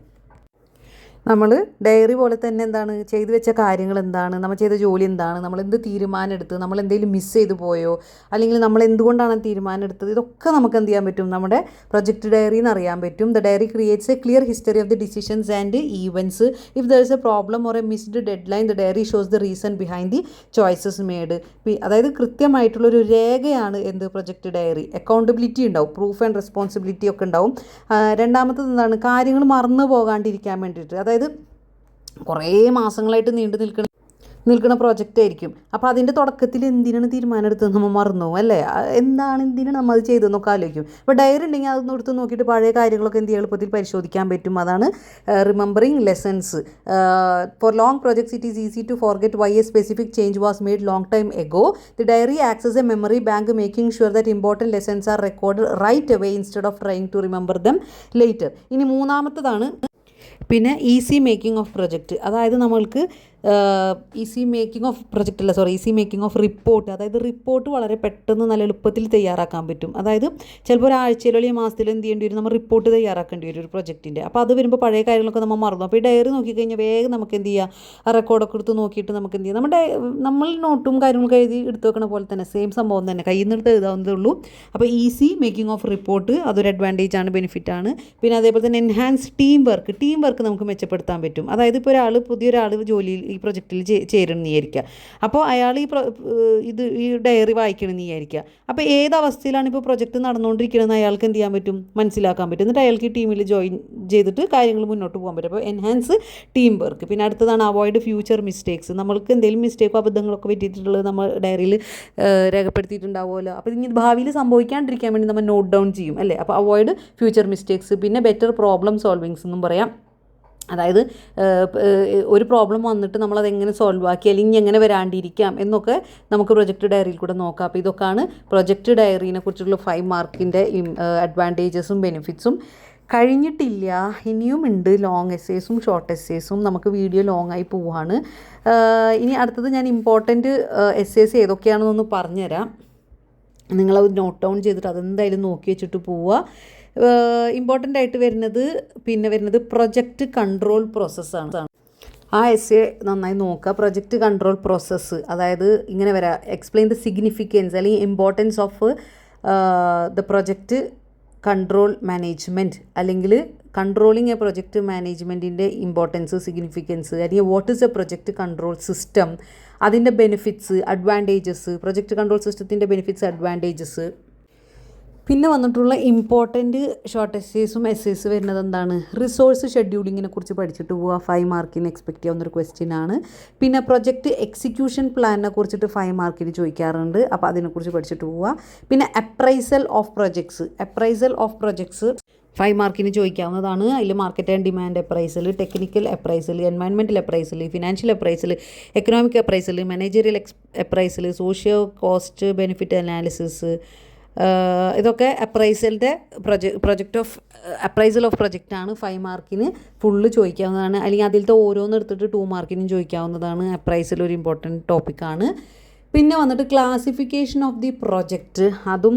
നമ്മൾ ഡയറി പോലെ തന്നെ എന്താണ് ചെയ്തു വെച്ച കാര്യങ്ങൾ, എന്താണ് നമ്മൾ ചെയ്ത ജോലി, എന്താണ് നമ്മൾ എന്ത് തീരുമാനം എടുത്ത്, നമ്മൾ എന്തെങ്കിലും മിസ് ചെയ്തു പോയോ, അല്ലെങ്കിൽ നമ്മൾ എന്തുകൊണ്ടാണ് തീരുമാനം എടുത്തത്, ഇതൊക്കെ നമുക്ക് എന്ത് ചെയ്യാൻ പറ്റും? നമ്മുടെ പ്രൊജക്റ്റ് ഡയറി എന്ന് അറിയാൻ പറ്റും. The diary creates a clear history of the decisions and events. If there is a problem or a missed deadline the diary shows the reason behind the choices made. അതായത് കൃത്യമായിട്ടുള്ളൊരു രേഖയാണ് എന്ത്? Project diary. Accountability ഉണ്ടാവും, proof and responsibility ഒക്കെ ഉണ്ടാവും. രണ്ടാമത്തത് എന്താണ്? കാര്യങ്ങൾ മറന്നു പോകാണ്ടിരിക്കാൻ വേണ്ടിയിട്ട്. അതായത് കുറേ മാസങ്ങളായിട്ട് നീണ്ടു നിൽക്കുന്ന നിൽക്കുന്ന പ്രോജക്റ്റ് ആയിരിക്കും. അപ്പോൾ അതിൻ്റെ തുടക്കത്തിൽ എന്തിനാണ് തീരുമാനം എടുത്തത് നമ്മൾ മറന്നു പോകും അല്ലേ. എന്താണ് എന്തിനാണ് നമ്മൾ അത് ചെയ്തതെന്നൊക്കെ ആലോചിക്കും. അപ്പോൾ ഡയറി ഉണ്ടെങ്കിൽ അതൊന്നും എടുത്ത് നോക്കിയിട്ട് പഴയ കാര്യങ്ങളൊക്കെ എന്ത് എളുപ്പത്തിൽ പരിശോധിക്കാൻ പറ്റും. അതാണ് remembering lessons. For long projects it is easy to forget why a specific change was made long time ago. The diary acts as a memory bank, making sure that important lessons are record right away instead of trying to remember them later. ഇനി മൂന്നാമത്തതാണ് പിന്നെ easy making of project. അതായത് നമ്മൾക്ക് easy making of report. അതായത് report വളരെ പെട്ടെന്ന് നല്ല എളുപ്പത്തിൽ തയ്യാറാക്കാൻ പറ്റും. അതായത് ചിലപ്പോൾ ഒരാഴ്ചയിലോ അല്ലെങ്കിൽ മാസത്തിലോ എന്ത് ചെയ്യേണ്ടി വരും, നമ്മൾ റിപ്പോർട്ട് തയ്യാറാക്കേണ്ടി വരും ഒരു പ്രൊജക്റ്റിൻ്റെ. അപ്പോൾ അത് വരുമ്പോൾ പഴയ കാര്യങ്ങളൊക്കെ നമ്മൾ മറന്നു. അപ്പോൾ ഈ ഡയറി നോക്കിക്കഴിഞ്ഞാൽ വേഗം നമുക്ക് എന്ത് ചെയ്യുക, ആ റെക്കോർഡൊക്കെ എടുത്ത് നോക്കിയിട്ട് നമുക്ക് എന്ത് ചെയ്യാം, നമ്മൾ നോട്ടും കാര്യങ്ങളൊക്കെ എഴുതി എടുത്ത് വെക്കണ പോലെ തന്നെ സെയിം സംഭവം തന്നെ കയ്യിൽ നിന്ന് എടുത്ത് എഴുതാവുന്നതേ ഉള്ളൂ. അപ്പോൾ ഈസി മേക്കിംഗ് ഓഫ് റിപ്പോർട്ട് അതൊരു അഡ്വാൻറ്റേജ് ആണ്, ബെനിഫിറ്റാണ്. പിന്നെ അതേപോലെ തന്നെ എൻഹാൻസ് ടീം വർക്ക് നമുക്ക് മെച്ചപ്പെടുത്താൻ പറ്റും. അതായത് ഇപ്പോൾ പുതിയൊരാൾ ജോലിയിൽ ഈ പ്രൊജക്റ്റിൽ ചേരണമെന്ന് വിചാരിക്കുക. അപ്പോൾ അയാൾ ഈ ഡയറി വായിക്കണമെന്ന് വിചാരിക്കുക. അപ്പോൾ ഏത് അവസ്ഥയിലാണ് ഇപ്പോൾ പ്രൊജക്റ്റ് നടന്നുകൊണ്ടിരിക്കണമെന്ന് അയാൾക്ക് എന്ത് ചെയ്യാൻ പറ്റും, മനസ്സിലാക്കാൻ പറ്റും. എന്നിട്ട് അയാൾക്ക് ഈ ടീമിൽ ജോയിൻ ചെയ്തിട്ട് കാര്യങ്ങൾ മുന്നോട്ട് പോകാൻ പറ്റും. അപ്പോൾ എൻഹാൻസ് ടീം വർക്ക്. പിന്നെ അടുത്തതാണ് അവോയ്ഡ് ഫ്യൂച്ചർ മിസ്റ്റേക്സ്. നമ്മൾക്ക് എന്തെങ്കിലും മിസ്റ്റേക്കോ അബദ്ധങ്ങളൊക്കെ പറ്റിയിട്ടുള്ളത് നമ്മൾ ഡയറിയിൽ രേഖപ്പെടുത്തിയിട്ടുണ്ടാവുമല്ലോ. അപ്പോൾ ഇനി ഭാവിയിൽ സംഭവിക്കാണ്ടിരിക്കാൻ വേണ്ടി നമ്മൾ നോട്ട് ഡൗൺ ചെയ്യും അല്ലേ. അപ്പോൾ അവോയ്ഡ് ഫ്യൂച്ചർ മിസ്റ്റേക്സ്. പിന്നെ ബെറ്റർ പ്രോബ്ലം സോൾവിങ്സ് എന്നും പറയാം. അതായത് ഒരു പ്രോബ്ലം വന്നിട്ട് നമ്മളതെങ്ങനെ സോൾവ് ആക്കി അല്ലെങ്കിൽ എങ്ങനെ വരാണ്ടിരിക്കാം എന്നൊക്കെ നമുക്ക് പ്രൊജക്റ്റ് ഡയറിയിൽ കൂടെ നോക്കാം. അപ്പോൾ ഇതൊക്കെയാണ് പ്രൊജക്റ്റ് ഡയറീനെ കുറിച്ചുള്ള 5 മാർക്കിൻ്റെ അഡ്വാൻറ്റേജസും ബെനിഫിറ്റ്സും. കഴിഞ്ഞിട്ടില്ല, ഇനിയും ഉണ്ട് ലോങ് എസ്സേസും ഷോർട്ട് എസ്സേസും. നമുക്ക് വീഡിയോ ലോങ് ആയി പോവുകയാണ്. ഇനി അടുത്തത് ഞാൻ ഇമ്പോർട്ടൻറ്റ് എസ്സേസ് ഏതൊക്കെയാണെന്നൊന്ന് പറഞ്ഞുതരാം. നിങ്ങളത് നോട്ട് ഡൗൺ ചെയ്തിട്ട് അതെന്തായാലും നോക്കി വെച്ചിട്ട് പോവുക. ഇമ്പോർട്ടൻ്റ് ആയിട്ട് വരുന്നത് പ്രൊജക്റ്റ് കൺട്രോൾ പ്രോസസ്സാണ്. ആ എസ്സേ നന്നായി നോക്കുക. പ്രൊജക്റ്റ് കൺട്രോൾ പ്രോസസ്സ്, അതായത് ഇങ്ങനെ വരാം, എക്സ്പ്ലെയിൻ ദ സിഗ്നിഫിക്കൻസ് അല്ലെങ്കിൽ importance of the project control management, അല്ലെങ്കിൽ കൺട്രോളിങ് എ പ്രൊജക്റ്റ് മാനേജ്മെൻറ്റിൻ്റെ ഇമ്പോർട്ടൻസ്, സിഗ്നിഫിക്കൻസ്, അല്ലെങ്കിൽ what is a project control system, അതിൻ്റെ ബെനിഫിറ്റ്സ്, അഡ്വാൻറ്റേജസ്, പ്രൊജക്റ്റ് കൺട്രോൾ സിസ്റ്റത്തിൻ്റെ ബെനിഫിറ്റ്സ്, അഡ്വാൻറ്റേജസ്. പിന്നെ വന്നിട്ടുള്ള ഇമ്പോർട്ടൻറ്റ് ഷോർട്ട് എസ്സേസ് വരുന്നത് എന്താണ്, റിസോഴ്സ് ഷെഡ്യൂളിങ്ങിനെ കുറിച്ച് പഠിച്ചിട്ട് പോവുക. 5 മാർക്കിന് എക്സ്പെക്റ്റ് ചെയ്യാവുന്നൊരു ക്വസ്റ്റ്യൻ ആണ്. പിന്നെ പ്രൊജക്റ്റ് എക്സിക്യൂഷൻ പ്ലാനിനെ കുറിച്ചിട്ട് 5 മാർക്കിന് ചോദിക്കാറുണ്ട്. അപ്പോൾ അതിനെക്കുറിച്ച് പഠിച്ചിട്ട് പോവുക. പിന്നെ അപ്രൈസൽ ഓഫ് പ്രൊജക്ട്സ് 5 മാർക്കിന് ചോദിക്കാവുന്നതാണ്. അതിൽ market and demand appraisal, technical appraisal, environmental appraisal, financial appraisal, economic appraisal, managerial appraisal, socio cost benefit analysis, ഇതൊക്കെ അപ്രൈസൽ ഓഫ് പ്രൊജക്റ്റാണ്. 5 മാർക്കിന് ഫുള്ള് ചോദിക്കാവുന്നതാണ്. അല്ലെങ്കിൽ അതിലത്തെ ഓരോന്ന് എടുത്തിട്ട് 2 മാർക്കിനും ചോദിക്കാവുന്നതാണ്. അപ്രൈസൽ ഒരു ഇമ്പോർട്ടൻറ്റ് ടോപ്പിക്കാണ്. പിന്നെ വന്നിട്ട് ക്ലാസിഫിക്കേഷൻ ഓഫ് ദി പ്രൊജക്റ്റ്, അതും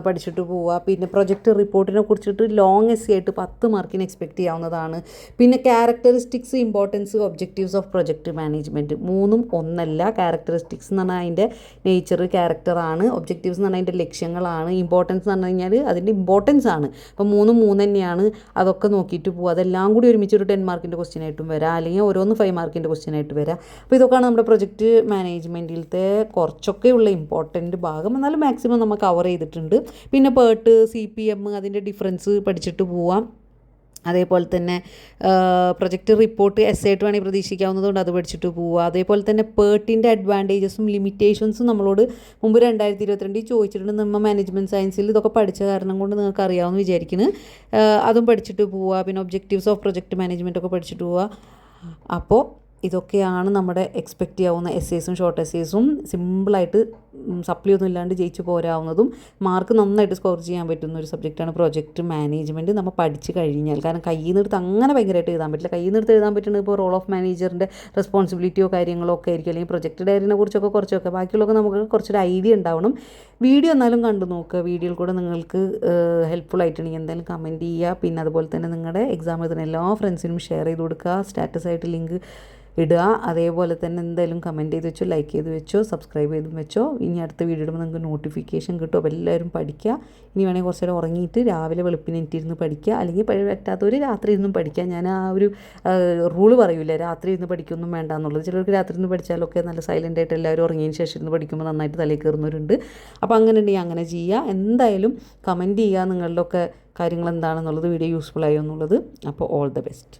പഠിച്ചിട്ട് പോവുക. പിന്നെ പ്രൊജക്റ്റ് റിപ്പോർട്ടിനെ കുറിച്ചിട്ട് ലോങ് എസ്സേ ആയിട്ട് 10 മാർക്കിന് എക്സ്പെക്റ്റ് ചെയ്യാവുന്നതാണ്. പിന്നെ characteristics, importance, objectives of project management, 3ഉം ഒന്നല്ല. ക്യാരക്ടറിസ്റ്റിക്സ് എന്ന് പറഞ്ഞാൽ അതിൻ്റെ നേച്ചർ, ക്യാരക്ടറാണ്. ഒബ്ജക്റ്റീവ്സ് എന്ന് പറഞ്ഞാൽ അതിൻ്റെ ലക്ഷ്യങ്ങളാണ്. ഇമ്പോർട്ടൻസ് എന്ന് പറഞ്ഞു കഴിഞ്ഞാൽ അതിൻ്റെ ഇമ്പോർട്ടൻസ് ആണ്. അപ്പോൾ 3ഉം 3 തന്നെയാണ്. അതൊക്കെ നോക്കിയിട്ട് പോവുക. അതെല്ലാം കൂടി ഒരുമിച്ച് ഒരു 10 മാർക്കിൻ്റെ ക്വസ്റ്റ്യൻ ആയിട്ടും വരാം, അല്ലെങ്കിൽ ഓരോന്ന് 5 മാർക്കിൻ്റെ ക്വസ്റ്റ്യൻ ആയിട്ട് വരാം. അപ്പോൾ ഇതൊക്കെയാണ് നമ്മുടെ പ്രൊജക്റ്റ് മാനേജ്മെൻറ്റിലത്തെ കുറച്ചൊക്കെയുള്ള ഇമ്പോർട്ടൻറ്റ് ഭാഗം. എന്നാലും മാക്സിമം നമ്മൾ കവർ ചെയ്തിട്ടുണ്ട്. പിന്നെ പേർട്ട്, CPM, അതിൻ്റെ ഡിഫറൻസ് പഠിച്ചിട്ട് പോവാം. അതേപോലെ തന്നെ പ്രൊജക്റ്റ് റിപ്പോർട്ട് എസ്സേയിട്ട് വേണമെങ്കിൽ പ്രതീക്ഷിക്കാവുന്നതുകൊണ്ട് അത് പഠിച്ചിട്ട് പോവുക. അതേപോലെ തന്നെ പേർട്ടിൻ്റെ അഡ്വാൻറ്റേജസും ലിമിറ്റേഷൻസും നമ്മളോട് മുമ്പ് 2022 ചോദിച്ചിട്ടുണ്ട്. നമ്മൾ മാനേജ്മെൻറ്റ് സയൻസിൽ ഇതൊക്കെ പഠിച്ച കാരണം കൊണ്ട് നിങ്ങൾക്ക് അറിയാമെന്ന് വിചാരിക്കുന്നു. അതും പഠിച്ചിട്ട് പോവുക. പിന്നെ ഒബ്ജക്റ്റീവ്സ് ഓഫ് പ്രൊജക്റ്റ് മാനേജ്മെൻറ്റ് ഒക്കെ പഠിച്ചിട്ട് പോവുക. അപ്പോൾ ഇതൊക്കെയാണ് നമ്മുടെ എക്സ്പെക്റ്റ് ചെയ്യാവുന്ന എസ്സേസും ഷോർട്ട് എസ്സേസും. സിമ്പിളായിട്ട് സപ്ലി ഒന്നും ഇല്ലാണ്ട് ജയിച്ചു പോരാവുന്നതും മാർക്ക് നന്നായിട്ട് സ്കോർ ചെയ്യാൻ പറ്റുന്ന ഒരു സബ്ജക്റ്റാണ് പ്രൊജക്റ്റ് മാനേജ്മെൻറ്റ്. നമ്മൾ പഠിച്ച് കഴിഞ്ഞാൽ, കാരണം കയ്യിൽ നിന്നെടുത്ത് അങ്ങനെ ഭയങ്കരമായിട്ട് എഴുതാൻ പറ്റില്ല. കയ്യിൽ നിന്നെടുത്ത് എഴുതാൻ പറ്റുന്നത് ഇപ്പോൾ റോൾ ഓഫ് മാനേജറിൻ്റെ റെസ്പോൺസിബിലിറ്റിയോ കാര്യങ്ങളോ ഒക്കെ ആയിരിക്കും, അല്ലെങ്കിൽ പ്രൊജക്റ്റ് ഡയറിനെ കുറിച്ചൊക്കെ കുറച്ചൊക്കെ. ബാക്കിയുള്ളതൊക്കെ നമുക്ക് കുറച്ചൊരു ഐഡിയ ഉണ്ടാവണം. വീഡിയോ എന്നാലും കണ്ടു നോക്കുക. വീഡിയോയിൽ കൂടെ നിങ്ങൾക്ക് ഹെൽപ്ഫുൾ ആയിട്ടുണ്ടെങ്കിൽ എന്തായാലും കമൻറ്റ് ചെയ്യുക. പിന്നെ അതുപോലെ തന്നെ നിങ്ങളുടെ എക്സാം എഴുതുന്ന എല്ലാ ഫ്രണ്ട്സിനും ഷെയർ ചെയ്ത് കൊടുക്കുക. സ്റ്റാറ്റസായിട്ട് ലിങ്ക് ഇടുക. അതേപോലെ തന്നെ എന്തായാലും കമൻറ്റ് ചെയ്ത് വെച്ചോ, ലൈക്ക് ചെയ്ത് വെച്ചോ, സബ്സ്ക്രൈബ് ചെയ്തും വെച്ചോ. ഇനി അടുത്ത വീഡിയോ ഇടുമ്പോൾ നിങ്ങൾക്ക് നോട്ടിഫിക്കേഷൻ കിട്ടും. അപ്പോൾ എല്ലാവരും പഠിക്കുക. ഇനി വേണമെങ്കിൽ കുറച്ച് നേരം ഉറങ്ങിയിട്ട് രാവിലെ വെളുപ്പിന് എണീറ്റിരുന്ന് പഠിക്കുക. അല്ലെങ്കിൽ പറ്റാത്തവർ രാത്രി ഇരുന്നും പഠിക്കുക. ഞാൻ ആ ഒരു റൂള് പറയൂലേ, രാത്രി ഇരുന്ന് പഠിക്കൊന്നും വേണ്ട എന്നുള്ളത്. ചിലർക്ക് രാത്രി ഇരുന്ന് പഠിച്ചാലൊക്കെ നല്ല സൈലൻ്റ് ആയിട്ട് എല്ലാവരും ഉറങ്ങിയതിന് ശേഷം ഇരുന്ന് പഠിക്കുമ്പോൾ നന്നായിട്ട് തലയിൽ കയറുന്നവരുണ്ട്. അപ്പോൾ അങ്ങനെ ഉണ്ടെങ്കിൽ അങ്ങനെ ചെയ്യുക. എന്തായാലും കമൻറ്റ് ചെയ്യുക നിങ്ങളുടെയൊക്കെ കാര്യങ്ങൾ എന്താണെന്നുള്ളത്, വീഡിയോ യൂസ്ഫുൾ ആയോ എന്നുള്ളത്. അപ്പോൾ ഓൾ ദ ബെസ്റ്റ്.